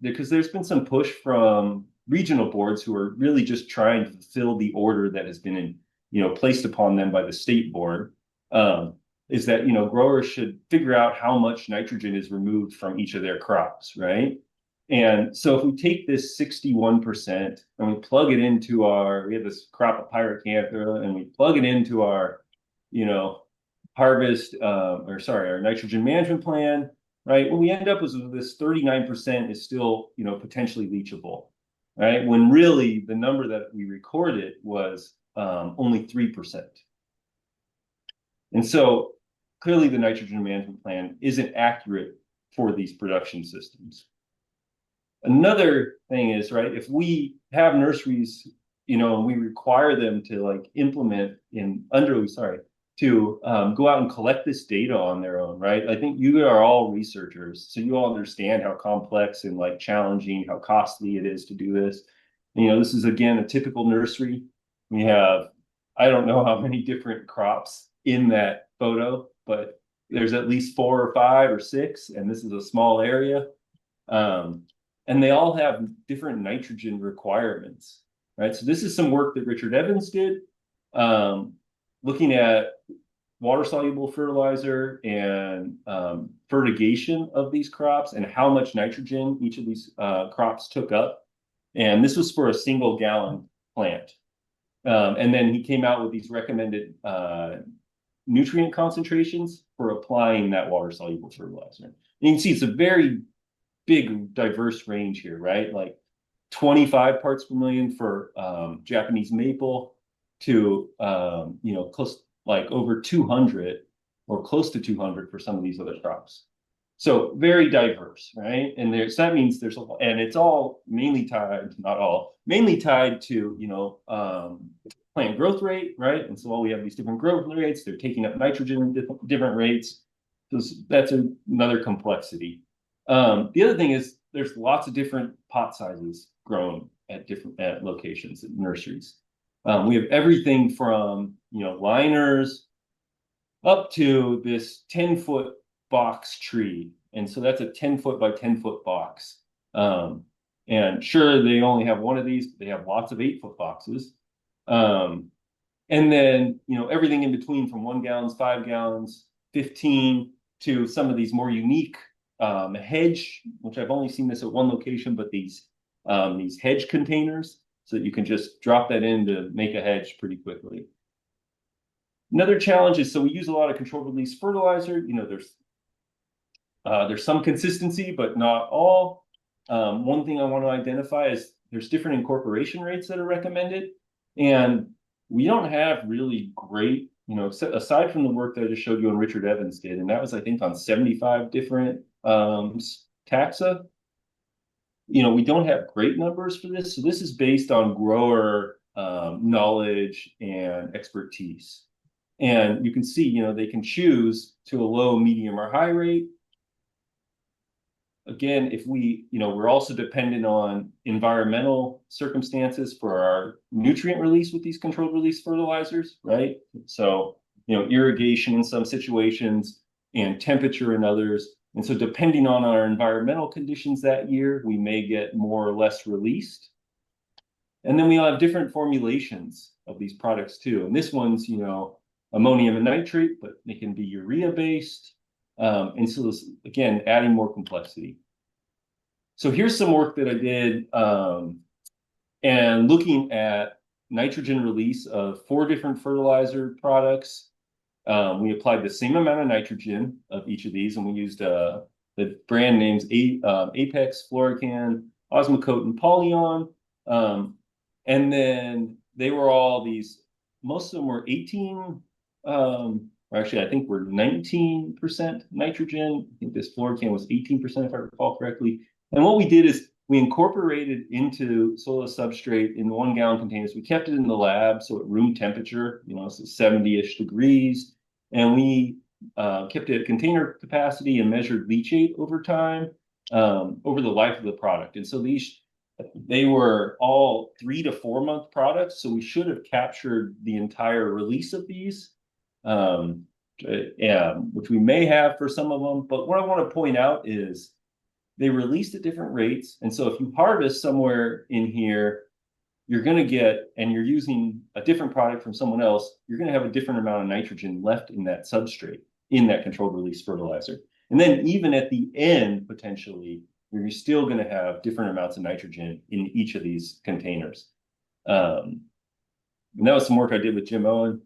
because there's been some push from regional boards who are really just trying to fulfill the order that has been placed upon them by the state board, is that, growers should figure out how much nitrogen is removed from each of their crops, right? And so if we take this 61% and we plug it into we have this crop of pyracantha, and we plug it into our, our nitrogen management plan, right? What we end up with this 39% is still, potentially leachable, right? When really the number that we recorded was only 3%. And so clearly the nitrogen management plan isn't accurate for these production systems. Another thing is, right, if we have nurseries, and we require them to like implement to go out and collect this data on their own, right? I think you are all researchers, so you all understand how complex and like challenging, how costly it is to do this. This is again a typical nursery. We have, I don't know how many different crops in that photo, but there's at least 4 or 5 or 6, and this is a small area. And they all have different nitrogen requirements, right? So this is some work that Richard Evans did, looking at water-soluble fertilizer and fertigation of these crops and how much nitrogen each of these crops took up. And this was for a single gallon plant. And then he came out with these recommended nutrient concentrations for applying that water-soluble fertilizer. And you can see it's a very big, diverse range here, right? Like 25 parts per million for Japanese maple to, close, like over 200 or close to 200 for some of these other crops. So very diverse, right? And that means there's and it's all mainly tied, not all, mainly tied to, plant growth rate, right? And so while we have these different growth rates, they're taking up nitrogen at different rates. So that's another complexity. The other thing is there's lots of different pot sizes grown at different locations at nurseries. We have everything from liners up to this 10-foot box tree, and so that's a 10-foot by 10-foot box. And sure, they only have one of these, but they have lots of 8-foot boxes. And then everything in between from 1 gallons, 5 gallons, 15 to some of these more unique hedge, which I've only seen this at one location, but these hedge containers, so that you can just drop that in to make a hedge pretty quickly. Another challenge is, so we use a lot of controlled release fertilizer. There's some consistency, but not all. One thing I want to identify is there's different incorporation rates that are recommended, and we don't have really great, aside from the work that I just showed you and Richard Evans did, and that was, I think, on 75 different taxa. We don't have great numbers for this. So this is based on grower knowledge and expertise. And you can see, they can choose to a low, medium, or high rate. Again, if we're also dependent on environmental circumstances for our nutrient release with these controlled release fertilizers, right? So, irrigation in some situations and temperature in others. And so depending on our environmental conditions that year, we may get more or less released. And then we have different formulations of these products too. And this one's, ammonium and nitrate, but they can be urea based. And so this, again, adding more complexity. So here's some work that I did and looking at nitrogen release of 4 different fertilizer products. We applied the same amount of nitrogen of each of these, and we used the brand names Apex, Florican, Osmocote, and Polyon. And then they were all these, most of them were 18, actually, I think we're 19% nitrogen. I think this Florican was 18%, if I recall correctly. And what we did is we incorporated into soil substrate in the 1 gallon containers. We kept it in the lab, so at room temperature, so 70-ish degrees. And we kept it at container capacity and measured leachate over time, over the life of the product. And so they were all 3 to 4 month products. So we should have captured the entire release of these, which we may have for some of them. But what I want to point out is they released at different rates. And so if you harvest somewhere in here, you're going to get, and you're using a different product from someone else, you're going to have a different amount of nitrogen left in that substrate, in that controlled release fertilizer. And then even at the end, potentially, you're still going to have different amounts of nitrogen in each of these containers. And that was some work I did with Jim Owen.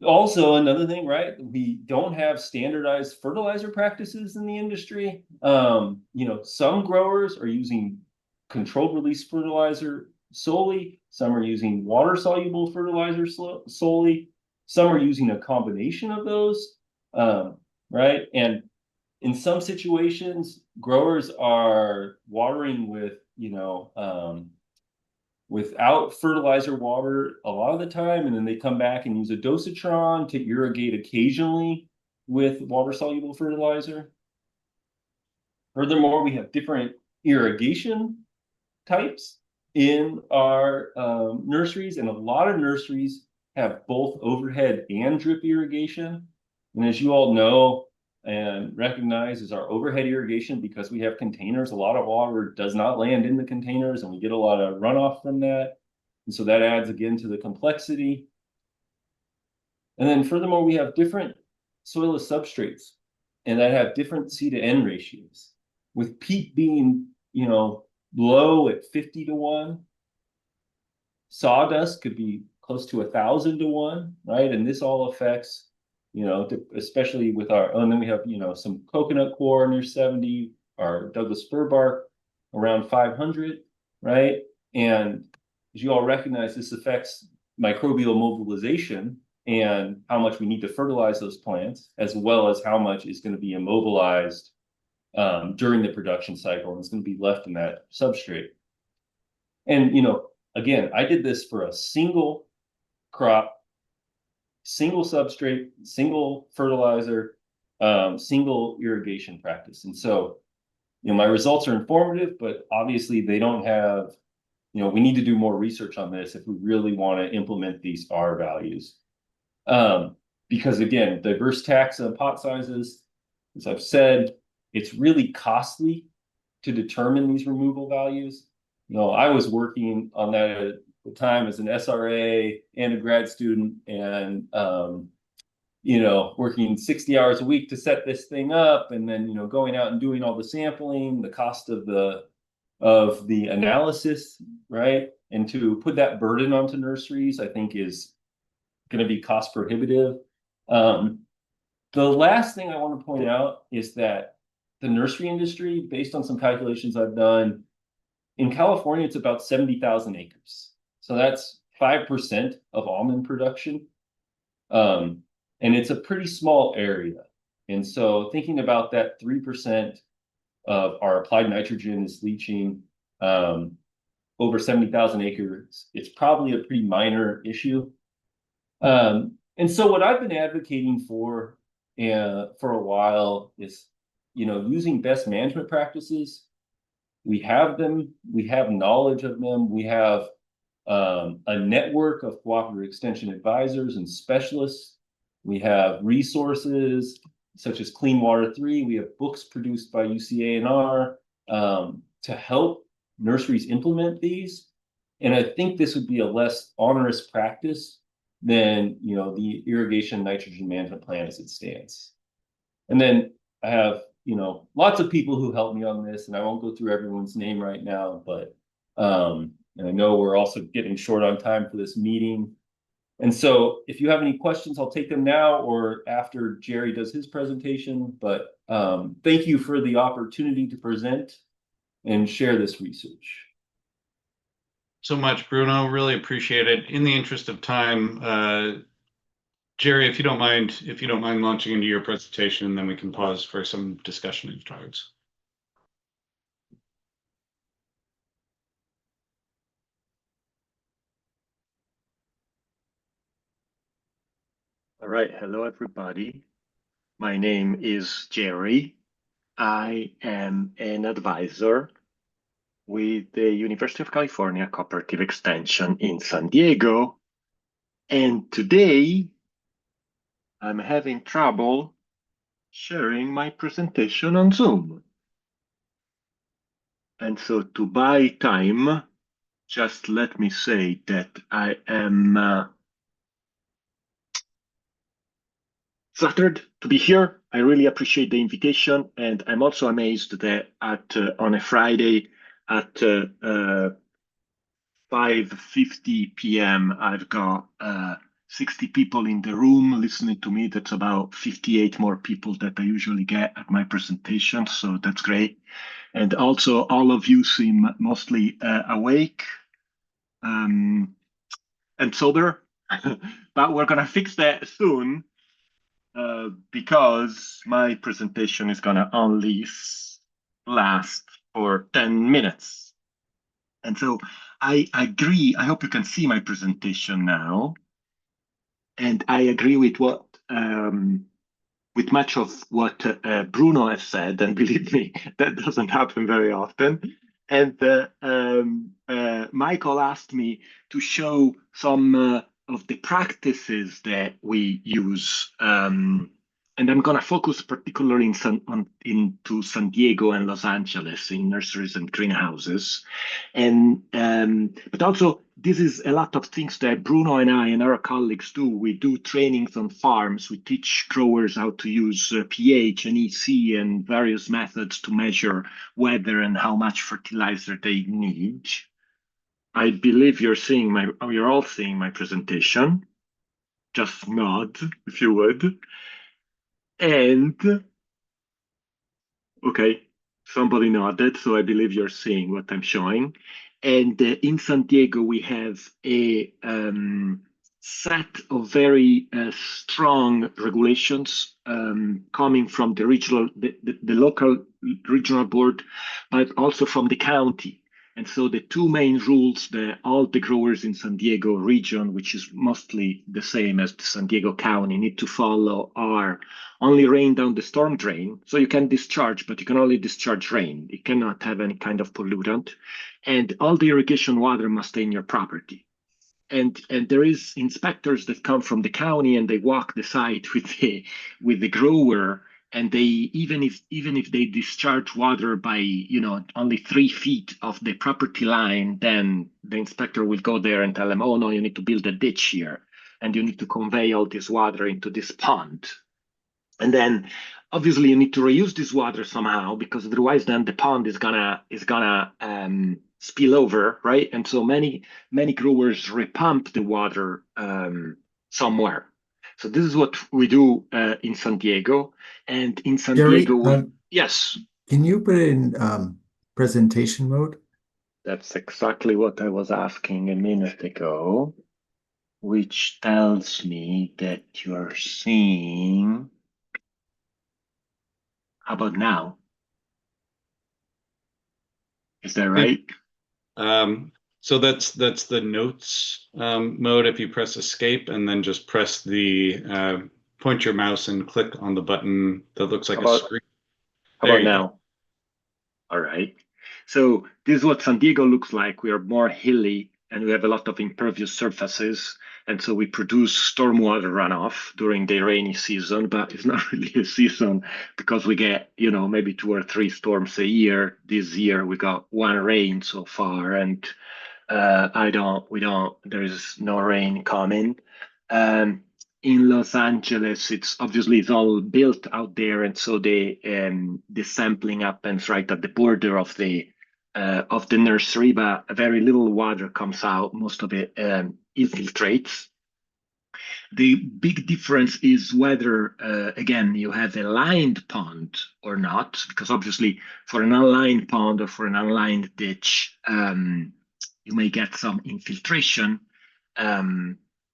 Also, another thing, right? We don't have standardized fertilizer practices in the industry. Some growers are using controlled release fertilizer solely. Some are using water-soluble fertilizer solely. Some are using a combination of those. right? And in some situations, growers are watering with, without fertilizer water a lot of the time, and then they come back and use a dosatron to irrigate occasionally with water-soluble fertilizer. Furthermore, we have different irrigation types in our nurseries, and a lot of nurseries have both overhead and drip irrigation. And as you all know and recognize, is our overhead irrigation, because we have containers, a lot of water does not land in the containers, and we get a lot of runoff from that. And so that adds again to the complexity. And then furthermore, we have different soil substrates, and that have different C to N ratios, with peat being, low at 50 to 1. Sawdust could be close to 1,000 to 1, right? And this all affects, especially with and then we have, some coconut coir near 70, our Douglas fir bark around 500, right? And as you all recognize, this affects microbial mobilization and how much we need to fertilize those plants, as well as how much is going to be immobilized during the production cycle, and it's going to be left in that substrate. And, again, I did this for a single crop, single substrate, single fertilizer, single irrigation practice. And so, my results are informative, but obviously they don't have, we need to do more research on this if we really want to implement these R values. Because again, diverse taxa and pot sizes, as I've said, it's really costly to determine these removal values. I was working on that at the time as an SRA and a grad student, and working 60 hours a week to set this thing up, and then going out and doing all the sampling, the cost of the analysis, right? And to put that burden onto nurseries, I think is going to be cost prohibitive. The last thing I want to point out is that the nursery industry, based on some calculations I've done, in California, it's about 70,000 acres. So that's 5% of almond production. And it's a pretty small area. And so thinking about that 3% of our applied nitrogen is leaching over 70,000 acres, it's probably a pretty minor issue. And so what I've been advocating for a while is, using best management practices. We have them, we have knowledge of them, we have a network of cooperative extension advisors and specialists. We have resources such as Clean Water 3. We have books produced by UCA&R to help nurseries implement these. And I think this would be a less onerous practice than, the irrigation nitrogen management plan as it stands. And then I have, lots of people who helped me on this, and I won't go through everyone's name right now, but and I know we're also getting short on time for this meeting. And so if you have any questions, I'll take them now or after Jerry does his presentation. But thank you for the opportunity to present and share this research. So much, Bruno. Really appreciate it. In the interest of time, Jerry, if you don't mind launching into your presentation, and then we can pause for some discussion afterwards. All right, hello everybody. My name is Jerry. I am an advisor with the University of California Cooperative Extension in San Diego. And today I'm having trouble sharing my presentation on Zoom. And so to buy time, just let me say that I am flattered to be here. I really appreciate the invitation, and I'm also amazed that on a Friday at 5:50 p.m. I've got 60 people in the room listening to me. That's about 58 more people that I usually get at my presentation, so that's great. And also all of you seem mostly awake and sober, but we're gonna fix that soon. because my presentation is gonna only last for 10 minutes. And so I agree, I hope you can see my presentation now. And I agree with with much of what Bruno has said, and believe me, that doesn't happen very often. And Michael asked me to show some of the practices that we use. And I'm going to focus particularly into San Diego and Los Angeles in nurseries and greenhouses. And but also this is a lot of things that Bruno and I and our colleagues do. We do trainings on farms. We teach growers how to use pH and EC and various methods to measure weather and how much fertilizer they need. I believe you're all seeing my presentation. Just nod if you would. And okay, somebody nodded, so I believe you're seeing what I'm showing. And in San Diego, we have a set of very strong regulations coming from the local regional board, but also from the county. And so the two main rules that all the growers in San Diego region, which is mostly the same as the San Diego County, need to follow are only rain down the storm drain. So you can discharge, but you can only discharge rain. It cannot have any kind of pollutant. And all the irrigation water must stay in your property. And there is inspectors that come from the county and they walk the site with the grower. And they even if they discharge water by only 3 feet of the property line, then the inspector will go there and tell them, oh no, you need to build a ditch here, and you need to convey all this water into this pond. And then obviously you need to reuse this water somehow, because otherwise then the pond is gonna spill over, right? And so many growers repump the water somewhere. So this is what we do in San Diego. And in San Jerry, Diego, yes. Can you put it in presentation mode? That's exactly what I was asking a minute ago, which tells me that you're seeing. How about now? Is that right? So that's the notes mode. If you press escape and then just press the point your mouse and click on the button that looks like a screen. How about now? All right. So this is what San Diego looks like. We are more hilly and we have a lot of impervious surfaces. And so we produce stormwater runoff during the rainy season, but it's not really a season because we get, maybe 2 or 3 storms a year. This year we got 1 rain so far, and there is no rain coming. In Los Angeles, it's all built out there, and so the sampling happens right at the border of the nursery, but very little water comes out. Most of it infiltrates. The big difference is whether, again, you have a lined pond or not, because obviously for an unlined pond or for an unlined ditch, you may get some infiltration.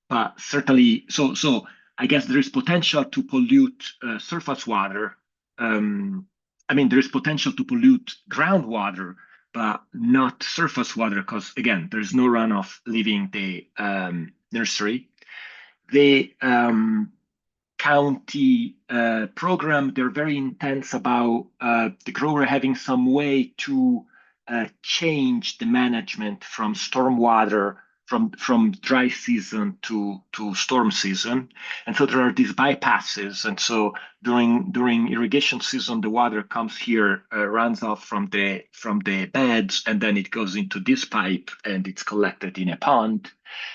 But certainly, so I guess there is potential to pollute surface water. There is potential to pollute groundwater, but not surface water, because again, there's no runoff leaving the nursery. The county program, they're very intense about the grower having some way to change the management from stormwater from dry season to storm season. And so there are these bypasses. And so during irrigation season, the water comes here, runs off from the beds, and then it goes into this pipe and it's collected in a pond.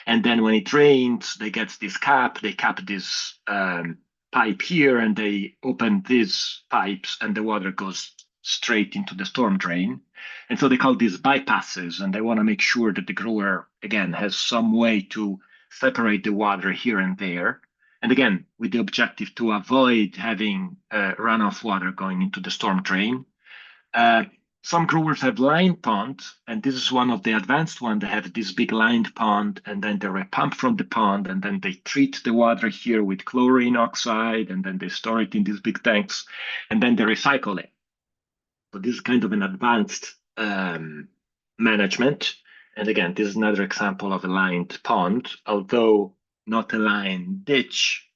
And then when it rains, they get this cap, they cap this pipe here, and they open these pipes and the water goes straight into the storm drain. And so they call these bypasses, and they want to make sure that the grower, again, has some way to separate the water here and there. And again, with the objective to avoid having runoff water going into the storm drain. Some growers have lined ponds, and this is one of the advanced ones. They have this big lined pond, and then they repump from the pond, and then they treat the water here with chlorine oxide, and then they store it in these big tanks, and then they recycle it. So this is kind of an advanced management. And again, this is another example of a lined pond, although not a lined ditch.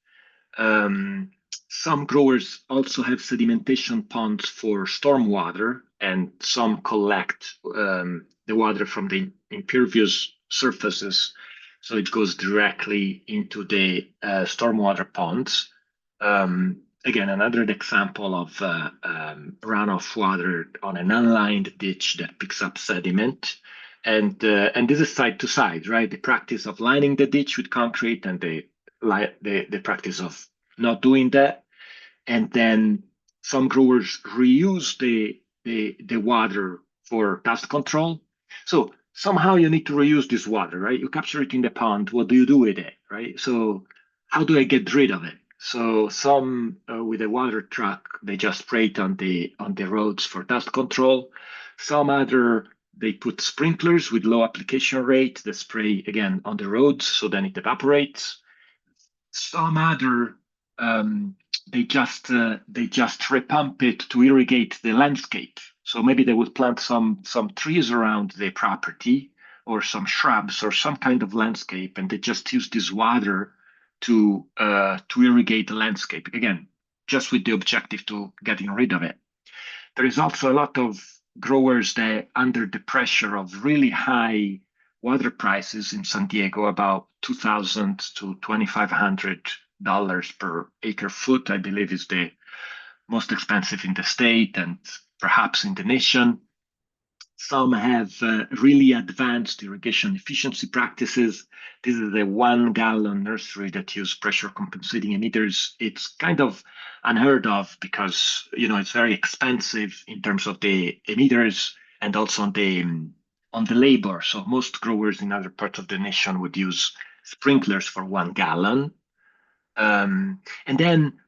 Some growers also have sedimentation ponds for stormwater, and some collect the water from the impervious surfaces, so it goes directly into the stormwater ponds. Again, another example of runoff water on an unlined ditch that picks up sediment. And this is side to side, right? The practice of lining the ditch with concrete and the practice of not doing that. And then some growers reuse the water for dust control. So somehow you need to reuse this water, right? You capture it in the pond. What do you do with it, right? So how do I get rid of it? So some with a water truck, they just spray it on the roads for dust control. Some other, they put sprinklers with low application rate. They spray again on the roads, so then it evaporates. Some other, they just repump it to irrigate the landscape. So maybe they would plant some trees around the property, or some shrubs, or some kind of landscape, and they just use this water to irrigate the landscape. Again, just with the objective to getting rid of it. There is also a lot of growers that, under the pressure of really high water prices in San Diego, about $2,000 to $2,500 per acre foot, I believe, is the most expensive in the state and perhaps in the nation. Some have really advanced irrigation efficiency practices. This is a 1 gallon nursery that use pressure compensating emitters. It's kind of unheard of because, you know, it's very expensive in terms of the emitters and also on the labor. So most growers in other parts of the nation would use sprinklers for 1 gallon. And then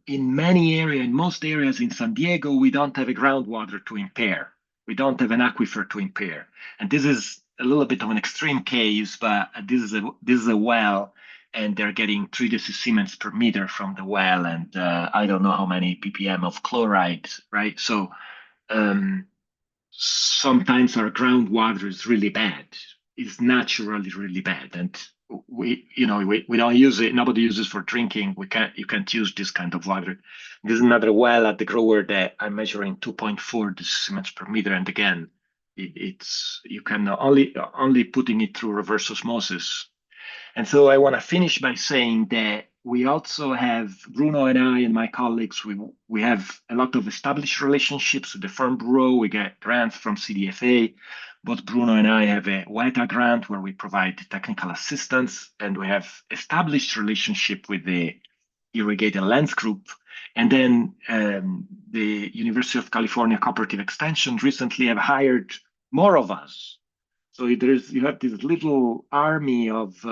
in most areas in San Diego, we don't have a groundwater to impair. We don't have an aquifer to impair. And this is a little bit of an extreme case, but this is a well, and they're getting 3 decisiemens per meter from the well, and I don't know how many ppm of chloride, right? So sometimes our groundwater is really bad. It's naturally really bad, and we don't use it. Nobody uses for drinking. You can't use this kind of water. There's another well at the grower that I'm measuring 2.4 decisiemens per meter, and again, you can only putting it through reverse osmosis. And so I want to finish by saying that we also have, Bruno and I and my colleagues, we have a lot of established relationships with the Farm Bureau. We get grants from CDFA. Both Bruno and I have a WETA grant where we provide technical assistance, and we have established relationship with the Irrigated Lands Group. And then the University of California Cooperative Extension recently have hired more of us. So you have this little army of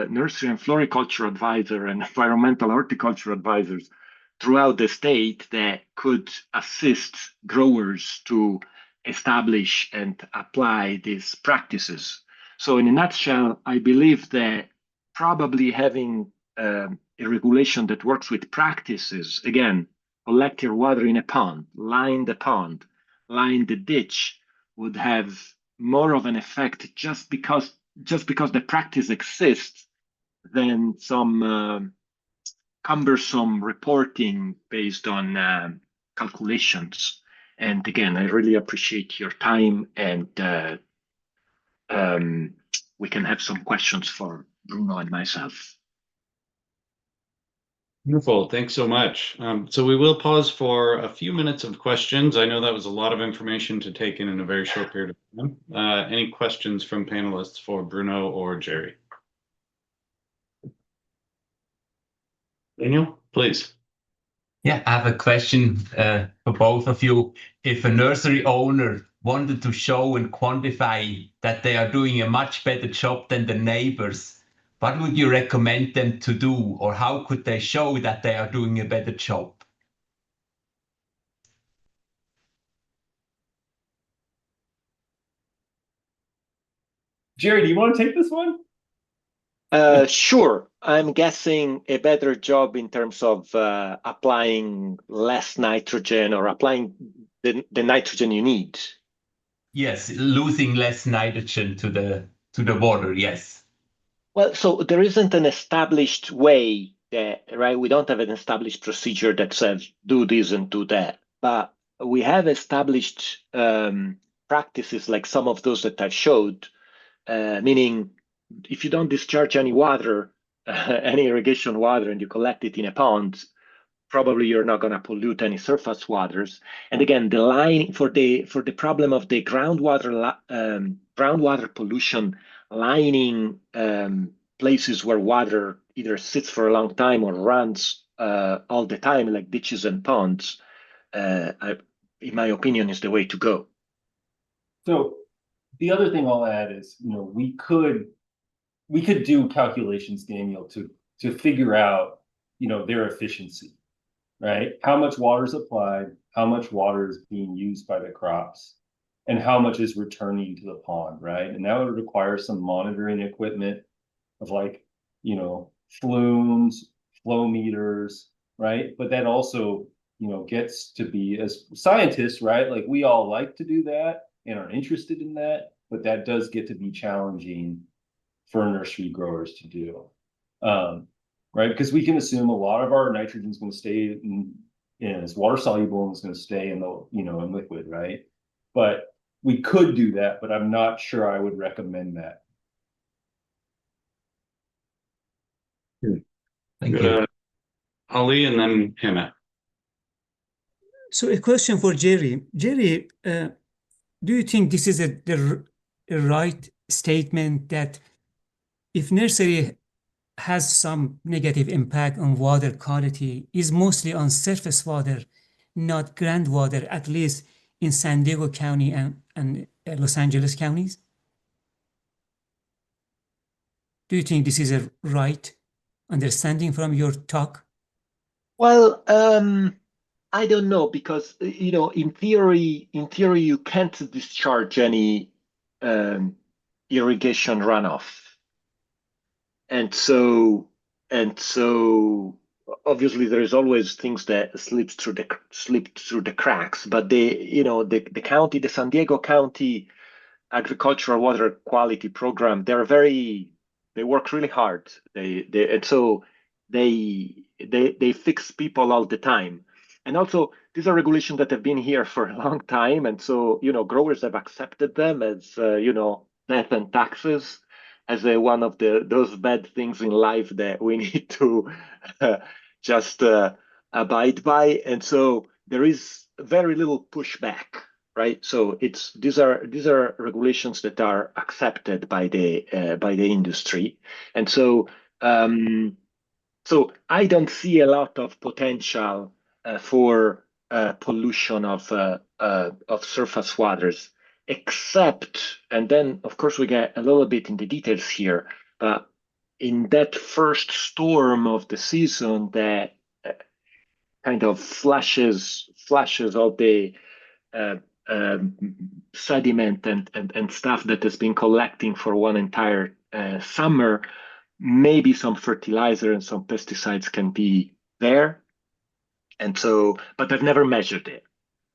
nursery and floriculture advisor and environmental horticulture advisors throughout the state that could assist growers to establish and apply these practices. So in a nutshell, I believe that probably having a regulation that works with practices, again, collect your water in a pond, line the pond, line the ditch, would have more of an effect just because the practice exists than some cumbersome reporting based on calculations. And again, I really appreciate your time, and we can have some questions for Bruno and myself. Wonderful. Thanks so much. So we will pause for a few minutes of questions. I know that was a lot of information to take in a very short period of time. Any questions from panelists for Bruno or Jerry? Daniel, please. Yeah, I have a question for both of you. If a nursery owner wanted to show and quantify that they are doing a much better job than the neighbors, what would you recommend them to do, or how could they show that they are doing a better job? Jerry, do you want to take this one? Sure. I'm guessing a better job in terms of applying less nitrogen or applying the nitrogen you need. Yes, losing less nitrogen to the water. Yes. Well, so there isn't an established way that, right? We don't have an established procedure that says do this and do that. But we have established practices like some of those that I showed, meaning if you don't discharge any water, any irrigation water, and you collect it in a pond, probably you're not going to pollute any surface waters. And again, the line for the problem of the groundwater pollution lining places where water either sits for a long time or runs all the time, like ditches and ponds, in my opinion, is the way to go. So the other thing I'll add is, we could do calculations, Daniel, to figure out, their efficiency, right? How much water is applied, how much water is being used by the crops, and how much is returning to the pond, right? And that would require some monitoring equipment of flumes, flow meters, right? But that also, gets to be, as scientists, right? Like we all like to do that and are interested in that, but that does get to be challenging for nursery growers to do, right? Because we can assume a lot of our nitrogen is going to stay in it's water soluble and it's going to stay in the in liquid, right? But we could do that, but I'm not sure I would recommend that. Thank you. Ali and then Hannah. So a question for Jerry. Jerry, do you think this is the right statement that if nursery has some negative impact on water quality, is mostly on surface water, not groundwater, at least in San Diego County and Los Angeles counties? Do you think this is a right understanding from your talk? Well, I don't know, because in theory you can't discharge any irrigation runoff, and so obviously there is always things that slip through the cracks. But the county, the San Diego County Agricultural Water Quality Program, they work really hard. They fix people all the time. And also, these are regulations that have been here for a long time. And so, growers have accepted them as, death and taxes as one of those bad things in life that we need to just abide by. And so there is very little pushback, right? So these are regulations that are accepted by the industry. And so, so I don't see a lot of potential for pollution of surface waters, except, and then of course we get a little bit in the details here, but in that first storm of the season that kind of flashes all the sediment and stuff that has been collecting for one entire summer, maybe some fertilizer and some pesticides can be there. And so, but I've never measured it.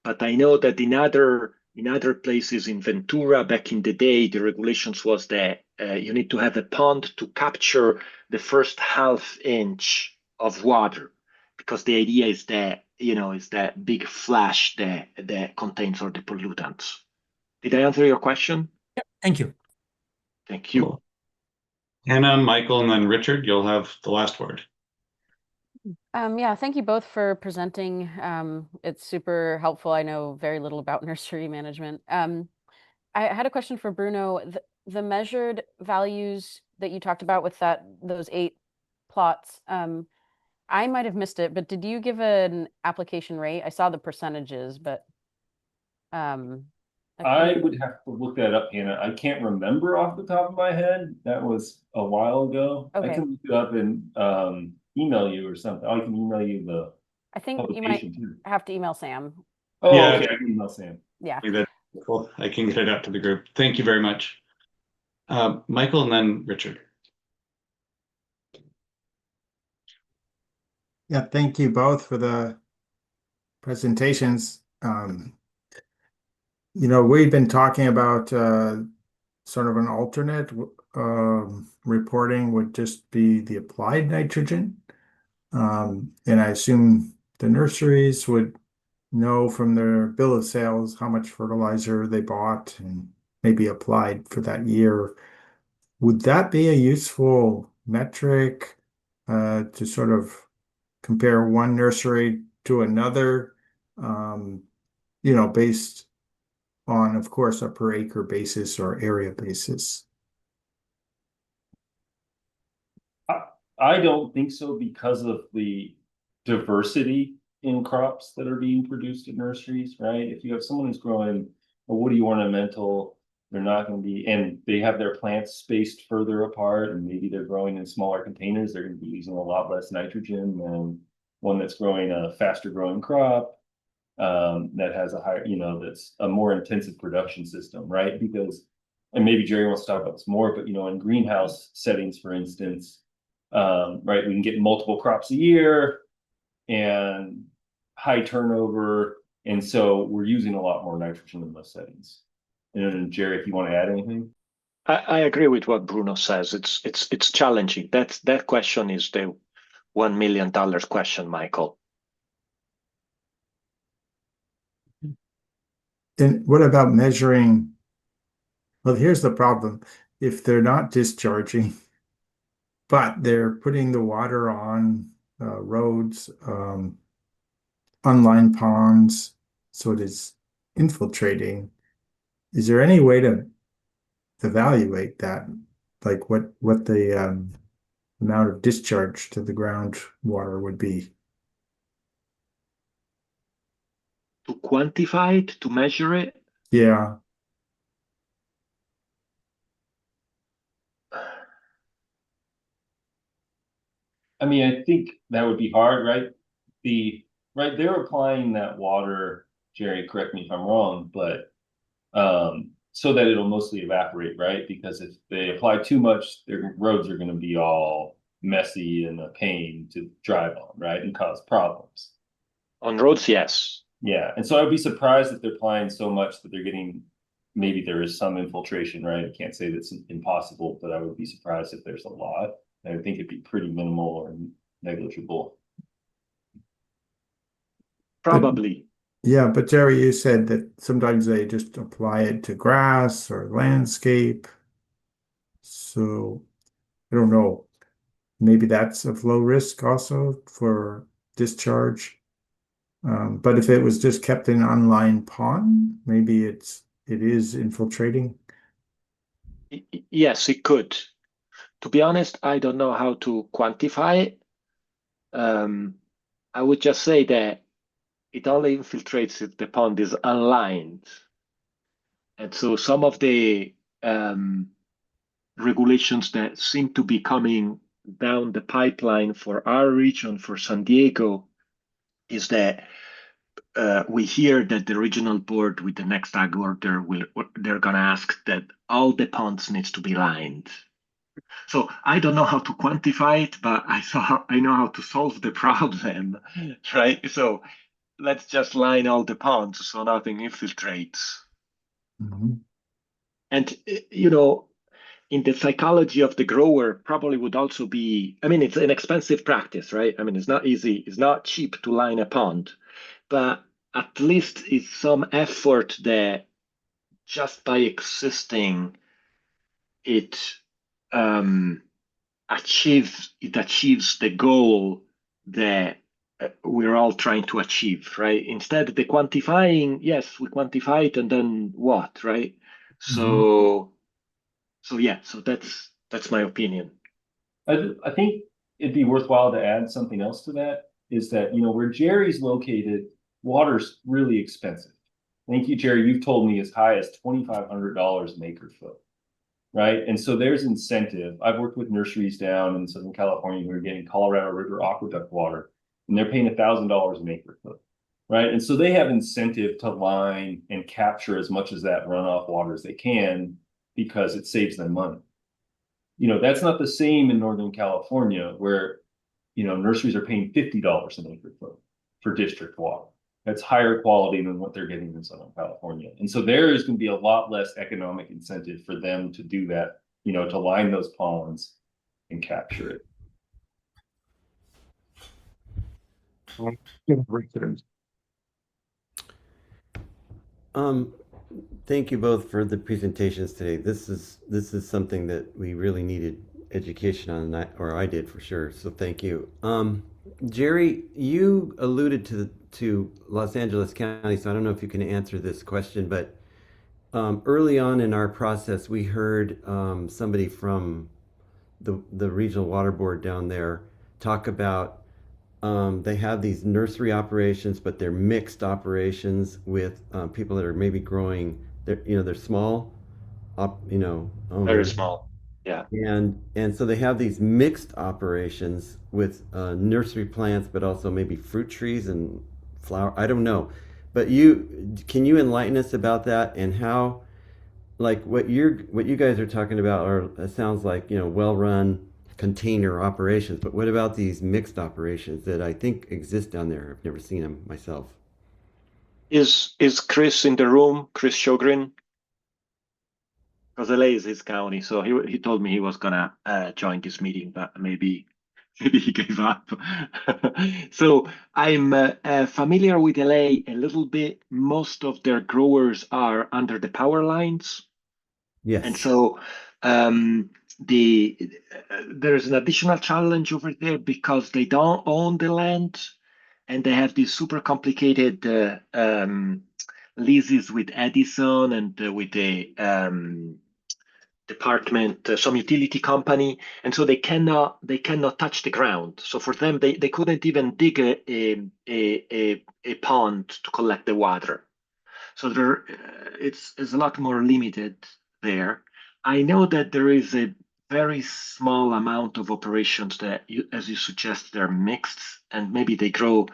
But I know that in other places, in Ventura back in the day, the regulations was that you need to have a pond to capture the first half inch of water, because the idea is that is that big flash that contains all the pollutants. Did I answer your question? Yeah, thank you. Thank you. Cool. Hannah, Michael, and then Richard, you'll have the last word. Yeah, thank you both for presenting. It's super helpful. I know very little about nursery management. I had a question for Bruno. The measured values that you talked about with those 8 plots, I might have missed it, but did you give an application rate? I saw the percentages, but I would have to look that up, Hannah. I can't remember off the top of my head. That was a while ago. Okay. I can look it up and email you or something. I can email you the I think you might have to email Sam. Oh, Yeah. okay. I can email Sam. Yeah. Cool. I can get it out to the group. Thank you very much. Michael and then Richard. Yeah, thank you both for the presentations. We've been talking about sort of an alternate reporting would just be the applied nitrogen. And I assume the nurseries would know from their bill of sales how much fertilizer they bought and maybe applied for that year. Would that be a useful metric to sort of compare one nursery to another, based on, of course, a per acre basis or area basis? I don't think so because of the diversity in crops that are being produced in nurseries, right? If you have someone who's growing a woody ornamental, they're not going to be, and they have their plants spaced further apart, and maybe they're growing in smaller containers, they're going to be using a lot less nitrogen than one that's growing a faster growing crop that has a higher, that's a more intensive production system, right? Because, and maybe Jerry wants to talk about this more, but in greenhouse settings, for instance, right, we can get multiple crops a year and high turnover, and so we're using a lot more nitrogen in those settings. And Jerry, if you want to add anything. I agree with what Bruno says. It's challenging. That question is the $1 million question, Michael. And what about measuring? Well, here's the problem. If they're not discharging, but they're putting the water on roads, unlined ponds, so it is infiltrating, is there any way to evaluate that? Like what the amount of discharge to the groundwater would be? To quantify it, to measure it? Yeah. I mean, I think that would be hard, right? They're applying that water, Jerry, correct me if I'm wrong, but so that it'll mostly evaporate, right? Because if they apply too much, their roads are going to be all messy and a pain to drive on, right? And cause problems. On roads, yes. Yeah. And so I'd be surprised if they're applying so much that they're getting, maybe there is some infiltration, right? I can't say that's impossible, but I would be surprised if there's a lot. I think it'd be pretty minimal or negligible. Probably. Yeah, but Jerry, you said that sometimes they just apply it to grass or landscape. So I don't know. Maybe that's of low risk also for discharge. But if it was just kept in an unlined pond, maybe it is infiltrating. Yes, it could. To be honest, I don't know how to quantify it. I would just say that it only infiltrates if the pond is unlined. And so some of the regulations that seem to be coming down the pipeline for our region, for San Diego, is that we hear that the regional board with the next ag order they're going to ask that all the ponds needs to be lined. So I don't know how to quantify it, but I know how to solve the problem, right? So let's just line all the ponds so nothing infiltrates. Mm-hmm. And, in the psychology of the grower probably would also be, I mean, it's an expensive practice, right? I mean, it's not easy, it's not cheap to line a pond, but at least it's some effort that just by existing, it achieves the goal that we're all trying to achieve, right? Instead, the quantifying, yes, we quantify it, and then what, right? So that's my opinion. I think it'd be worthwhile to add something else to that, is that, where Jerry's located, water's really expensive. Thank you, Jerry. You've told me as high as $2,500 an acre foot, right? And so there's incentive. I've worked with nurseries down in Southern California who are getting Colorado River aqueduct water, and they're paying $1,000 an acre foot, right? And so they have incentive to line and capture as much of that runoff water as they can because it saves them money. That's not the same in Northern California where, nurseries are paying $50 an acre foot for district water. That's higher quality than what they're getting in Southern California. And so there is going to be a lot less economic incentive for them to do that, to line those ponds and capture it. Thank you both for the presentations today. This is something that we really needed education on, or I did for sure. So thank you. Jerry, you alluded to Los Angeles County, so I don't know if you can answer this question, but early on in our process, we heard somebody from the Regional Water Board down there talk about they have these nursery operations, but they're mixed operations with people that are maybe growing. They're small, Very owners. small. Yeah. And so they have these mixed operations with nursery plants, but also maybe fruit trees and flower. I don't know, but can you enlighten us about that and how, like what you guys are talking about are, it sounds like, well-run container operations, but what about these mixed operations that I think exist down there? I've never seen them myself. Is Chris in the room? Chris Shogren? Because LA is his county, so he told me he was gonna join this meeting, but maybe he gave up. So I'm familiar with LA a little bit. Most of their growers are under the power lines. Yes. And so there's an additional challenge over there because they don't own the land and they have these super complicated leases with Edison and with the department, some utility company, and so they cannot touch the ground. So for them, they couldn't even dig a pond to collect the water. So there, it's a lot more limited there. I know that there is a very small amount of operations that, as you suggest, they're mixed, and maybe they grow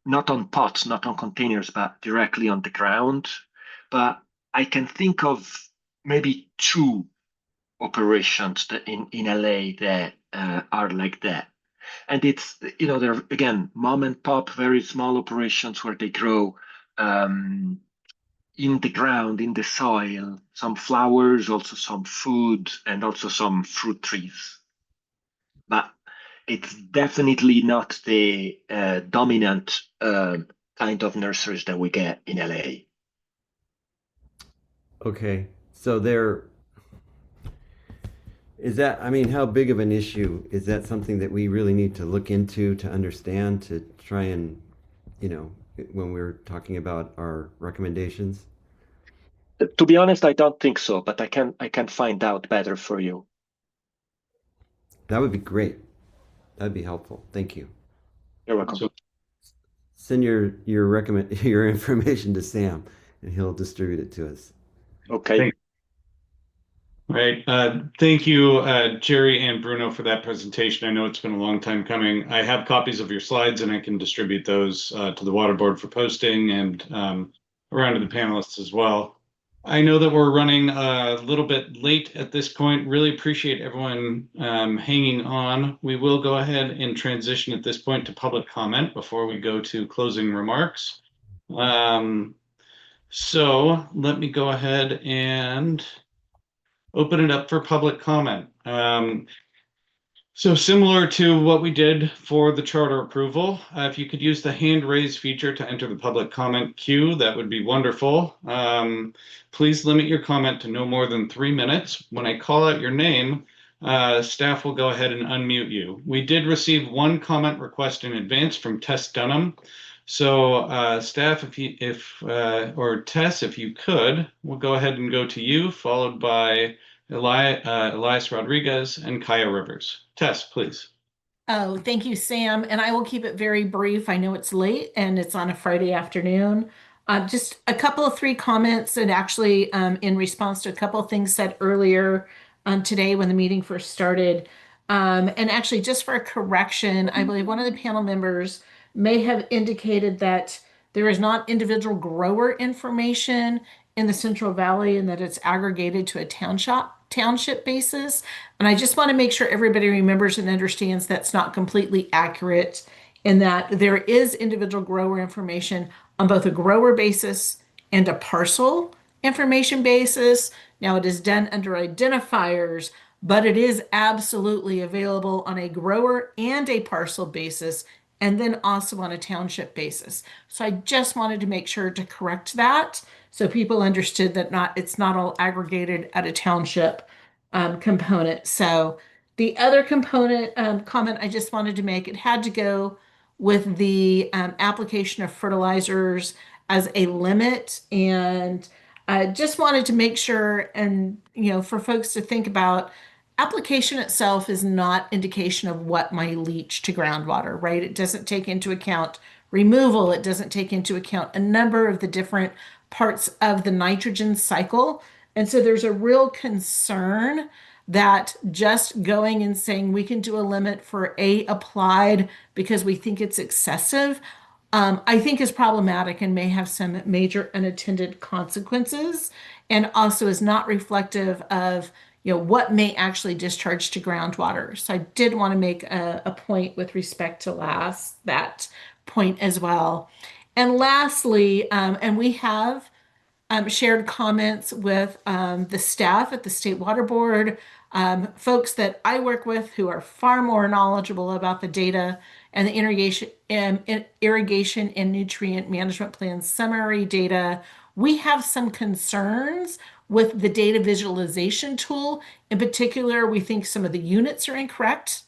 not on pots, not on containers, but directly on the ground. But I can think of maybe 2 operations that in LA that are like that. And it's, they're, again, mom and pop, very small operations where they grow in the ground, in the soil, some flowers, also some food, and also some fruit trees. But it's definitely not the dominant kind of nurseries that we get in LA. Okay, so how big of an issue is that? Something that we really need to look into to understand, to try and, when we're talking about our recommendations? To be honest, I don't think so, but I can find out better for you. That would be great. That'd be helpful. Thank you. You're welcome. So, Send your information to Sam, and he'll distribute it to us. Okay. Right. Thank you, Jerry and Bruno, for that presentation. I know it's been a long time coming. I have copies of your slides, and I can distribute those to the water board for posting and around to the panelists as well. I know that we're running a little bit late at this point. Really appreciate everyone hanging on. We will go ahead and transition at this point to public comment before we go to closing remarks. So let me go ahead and open it up for public comment. So similar to what we did for the charter approval, if you could use the hand raise feature to enter the public comment queue, that would be wonderful. Please limit your comment to no more than 3 minutes. When I call out your name, staff will go ahead and unmute you. We did receive 1 comment request in advance from Tess Dunham. So staff, or Tess, if you could, we'll go ahead and go to you, followed by Elias Rodriguez and Kaya Rivers. Tess, please. Oh, thank you, Sam. And I will keep it very brief. I know it's late and it's on a Friday afternoon. Just a couple of 3 comments, and actually in response to a couple of things said earlier today when the meeting first started. And actually, just for a correction, I believe one of the panel members may have indicated that there is not individual grower information in the Central Valley and that it's aggregated to a township basis. And I just want to make sure everybody remembers and understands that's not completely accurate, in that there is individual grower information on both a grower basis and a parcel information basis. Now it is done under identifiers, but it is absolutely available on a grower and a parcel basis, and then also on a township basis. So I just wanted to make sure to correct that so people understood that it's not all aggregated at a township component. So the other component comment I just wanted to make, it had to go with the application of fertilizers as a limit. And I just wanted to make sure, and for folks to think about, application itself is not indication of what might leach to groundwater, right? It doesn't take into account removal. It doesn't take into account a number of the different parts of the nitrogen cycle. And so there's a real concern that just going and saying we can do a limit for A applied because we think it's excessive, I think is problematic and may have some major unintended consequences, and also is not reflective of what may actually discharge to groundwater. So I did want to make a point with respect to that point as well. And lastly, and we have shared comments with the staff at the State Water Board, folks that I work with who are far more knowledgeable about the data and the irrigation and nutrient management plan summary data. We have some concerns with the data visualization tool. In particular, we think some of the units are incorrect.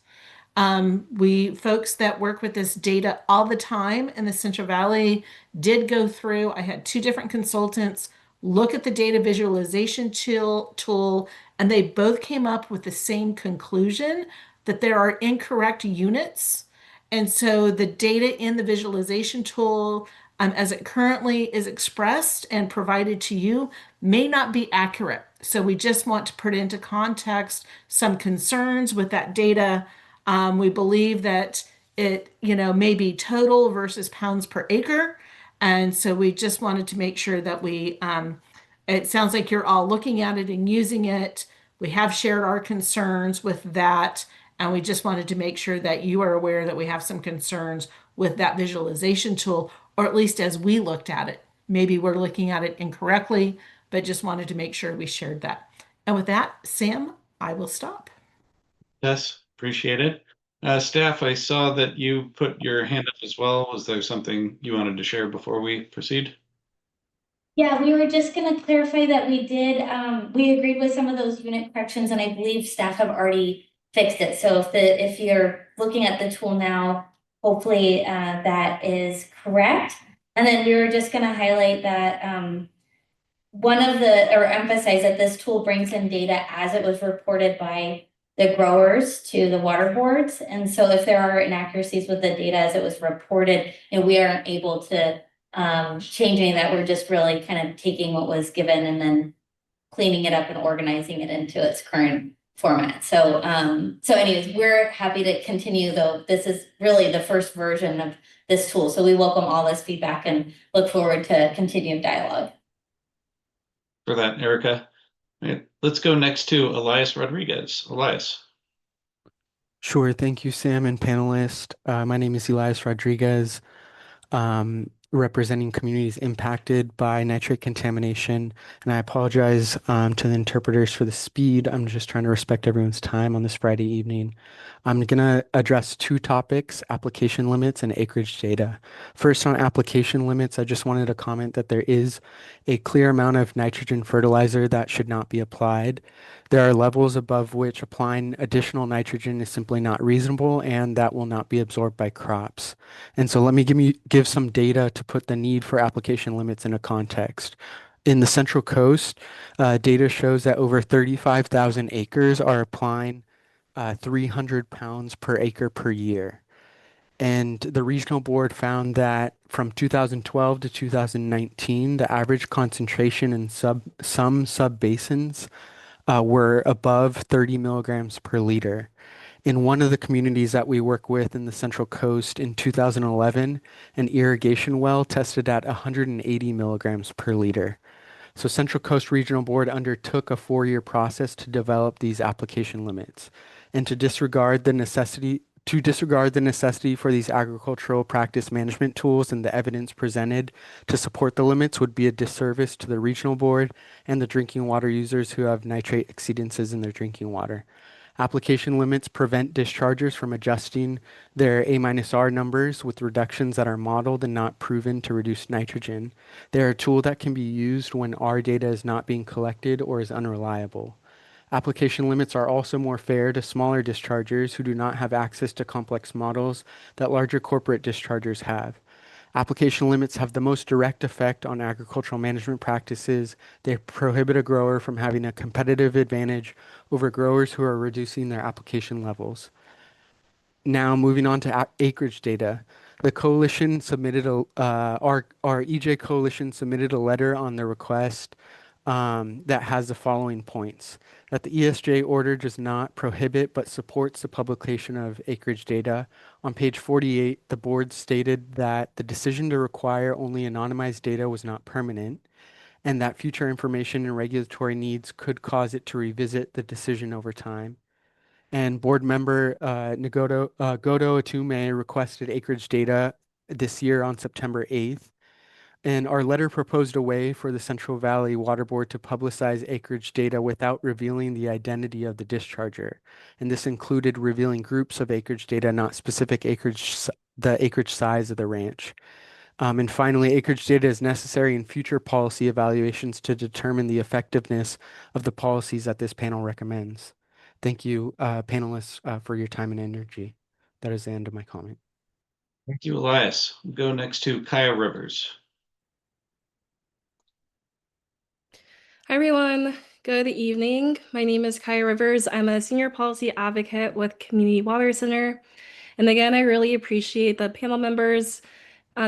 We folks that work with this data all the time in the Central Valley did go through. I had 2 different consultants look at the data visualization tool, and they both came up with the same conclusion, that there are incorrect units. And so the data in the visualization tool, as it currently is expressed and provided to you, may not be accurate. So we just want to put into context some concerns with that data. We believe that it, may be total versus pounds per acre. And so we just wanted to make sure that it sounds like you're all looking at it and using it. We have shared our concerns with that. And we just wanted to make sure that you are aware that we have some concerns with that visualization tool, or at least as we looked at it. Maybe we're looking at it incorrectly, but just wanted to make sure we shared that. And with that, Sam, I will stop. Yes, appreciate it. Staff, I saw that you put your hand up as well. Was there something you wanted to share before we proceed? Yeah, we were just going to clarify that we agreed with some of those unit corrections, and I believe staff have already fixed it. So if you're looking at the tool now, hopefully that is correct. And then we were just going to highlight that emphasize that this tool brings in data as it was reported by the growers to the water boards. And so if there are inaccuracies with the data as it was reported, and we aren't able to change any of that, we're just really kind of taking what was given and then cleaning it up and organizing it into its current format. So anyways, we're happy to continue, though. This is really the first version of this tool. So we welcome all this feedback and look forward to continued dialogue. For that, Erica. Right, let's go next to Elias Rodriguez. Elias. Sure. Thank you, Sam and panelist. My name is Elias Rodriguez, representing communities impacted by nitrate contamination. And I apologize to the interpreters for the speed. I'm just trying to respect everyone's time on this Friday evening. I'm going to address 2 topics: application limits and acreage data. First, on application limits, I just wanted to comment that there is a clear amount of nitrogen fertilizer that should not be applied. There are levels above which applying additional nitrogen is simply not reasonable, and that will not be absorbed by crops. And so let me give some data to put the need for application limits into context. In the Central Coast, data shows that over 35,000 acres are applying 300 pounds per acre per year. And the regional board found that from 2012 to 2019, the average concentration in some sub-basins were above 30 milligrams per liter. In one of the communities that we work with in the Central Coast in 2011, an irrigation well tested at 180 milligrams per liter. So Central Coast Regional Board undertook a 4-year process to develop these application limits, and to disregard the necessity for these agricultural practice management tools and the evidence presented to support the limits would be a disservice to the regional board and the drinking water users who have nitrate exceedances in their drinking water. Application limits prevent dischargers from adjusting their A-R numbers with reductions that are modeled and not proven to reduce nitrogen. They're a tool that can be used when R data is not being collected or is unreliable. Application limits are also more fair to smaller dischargers who do not have access to complex models that larger corporate dischargers have. Application limits have the most direct effect on agricultural management practices. They prohibit a grower from having a competitive advantage over growers who are reducing their application levels. Now, moving on to acreage data. The coalition submitted our EJ coalition submitted a letter on the request that has the following points: that the ESJ order does not prohibit but supports the publication of acreage data. On page 48, the board stated that the decision to require only anonymized data was not permanent, and that future information and regulatory needs could cause it to revisit the decision over time. And board member Godo Atume requested acreage data this year on September 8th. And our letter proposed a way for the Central Valley Water Board to publicize acreage data without revealing the identity of the discharger. And this included revealing groups of acreage data, not specific the acreage size of the ranch. And finally, acreage data is necessary in future policy evaluations to determine the effectiveness of the policies that this panel recommends. Thank you, panelists, for your time and energy. That is the end of my comment. Thank you, Elias. We'll go next to Kaya Rivers. Hi, everyone. Good evening. My name is Kaya Rivers. I'm a senior policy advocate with Community Water Center. And again, I really appreciate the panel members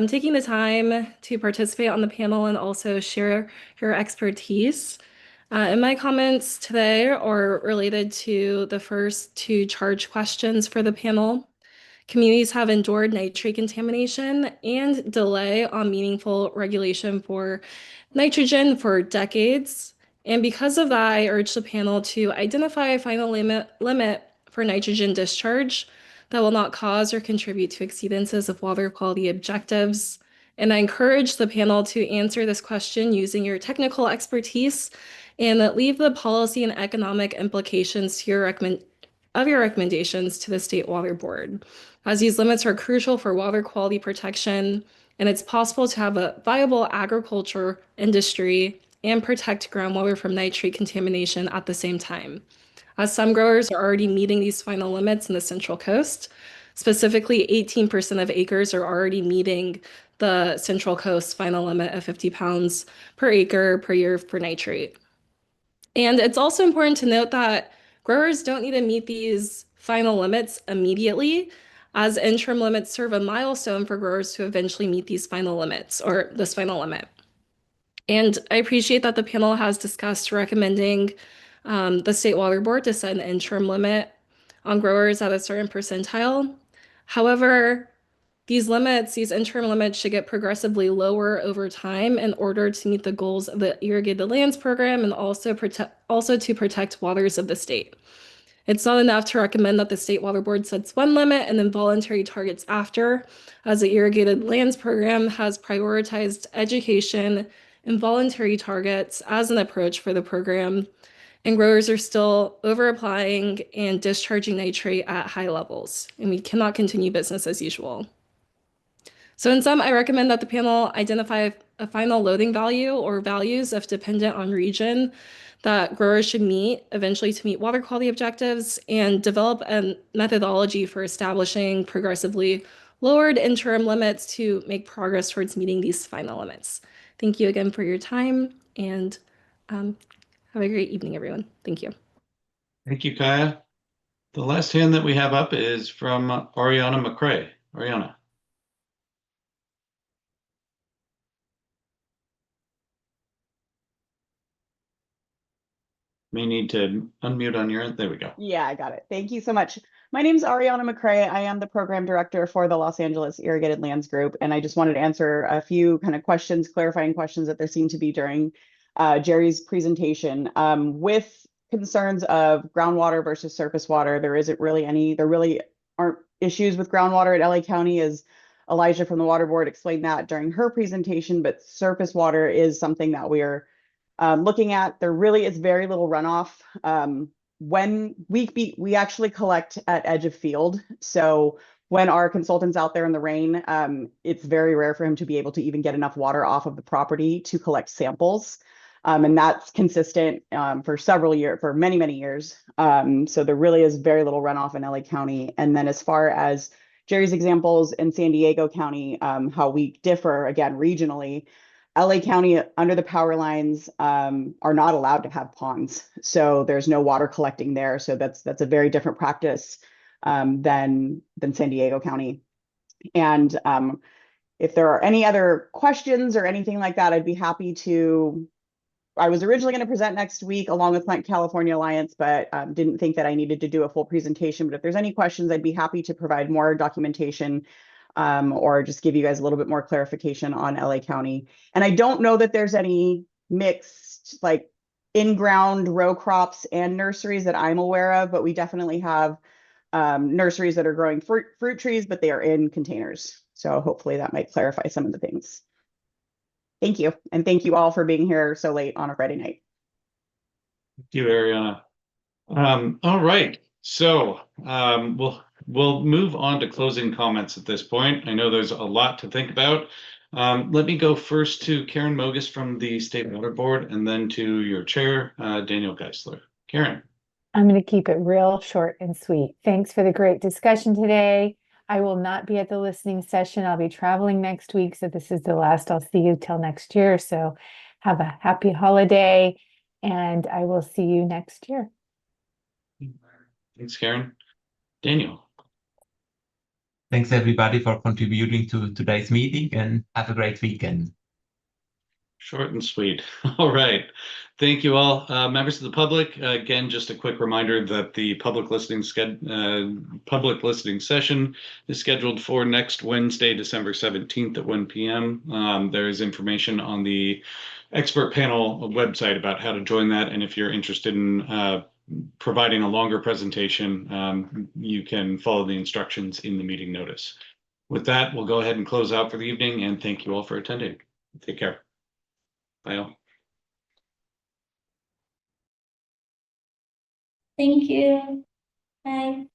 taking the time to participate on the panel and also share your expertise. And my comments today are related to the first 2 charge questions for the panel. Communities have endured nitrate contamination and delay on meaningful regulation for nitrogen for decades. And because of that, I urge the panel to identify a final limit for nitrogen discharge that will not cause or contribute to exceedances of water quality objectives. And I encourage the panel to answer this question using your technical expertise and leave the policy and economic implications to your recommendations to the State Water Board, as these limits are crucial for water quality protection, and it's possible to have a viable agriculture industry and protect groundwater from nitrate contamination at the same time. As some growers are already meeting these final limits in the Central Coast, specifically 18% of acres are already meeting the Central Coast final limit of 50 pounds per acre per year for nitrate. And it's also important to note that growers don't need to meet these final limits immediately, as interim limits serve a milestone for growers to eventually meet these final limits or this final limit. And I appreciate that the panel has discussed recommending the State Water Board to set an interim limit on growers at a certain percentile. However, these interim limits should get progressively lower over time in order to meet the goals of the Irrigated Lands Program and also to protect waters of the state. It's not enough to recommend that the State Water Board sets one limit and then voluntary targets after, as the Irrigated Lands Program has prioritized education and voluntary targets as an approach for the program, and growers are still over-applying and discharging nitrate at high levels, and we cannot continue business as usual. So in sum, I recommend that the panel identify a final loading value or values, if dependent on region, that growers should meet eventually to meet water quality objectives, and develop a methodology for establishing progressively lowered interim limits to make progress towards meeting these final limits. Thank you again for your time, and have a great evening, everyone. Thank you. Thank you, Kaya. The last hand that we have up is from Ariana McCrae. Ariana. May need to unmute on your end. There we go. Yeah, I got it. Thank you so much. My name is Ariana McCrae. I am the program director for the Los Angeles Irrigated Lands Group, and I just wanted to answer a few kind of questions, clarifying questions that there seemed to be during Jerry's presentation. With concerns of groundwater versus surface water, there really aren't issues with groundwater at LA County, as Elijah from the Water Board explained that during her presentation, but surface water is something that we are looking at. There really is very little runoff. When we actually collect at edge of field, so when our consultant's out there in the rain, it's very rare for him to be able to even get enough water off of the property to collect samples. And that's consistent for many, many years. So there really is very little runoff in LA County. And then as far as Jerry's examples in San Diego County, how we differ again regionally, LA County under the power lines are not allowed to have ponds. So there's no water collecting there. So that's a very different practice than San Diego County. And if there are any other questions or anything like that, I'd be happy to. I was originally going to present next week along with Plant California Alliance, but didn't think that I needed to do a full presentation. But if there's any questions, I'd be happy to provide more documentation or just give you guys a little bit more clarification on LA County. And I don't know that there's any mixed like in-ground row crops and nurseries that I'm aware of, but we definitely have nurseries that are growing fruit trees, but they are in containers. So hopefully that might clarify some of the things. Thank you. And thank you all for being here so late on a Friday night. Thank you, Ariana. All right. So we'll move on to closing comments at this point. I know there's a lot to think about. Let me go first to Karen Mogus from the State Water Board, and then to your chair, Daniel Geisler. Karen. I'm going to keep it real short and sweet. Thanks for the great discussion today. I will not be at the listening session. I'll be traveling next week. So this is the last I'll see you till next year. So have a happy holiday, and I will see you next year. Thanks, Karen. Daniel. Thanks everybody for contributing to today's meeting, and have a great weekend. Short and sweet. All right. Thank you all. Members of the public, again, just a quick reminder that the public listening session is scheduled for next Wednesday, December 17th at 1 p.m. There is information on the expert panel website about how to join that. And if you're interested in providing a longer presentation, you can follow the instructions in the meeting notice. With that, we'll go ahead and close out for the evening, and thank you all for attending. Take care. Bye all. Thank you. Bye.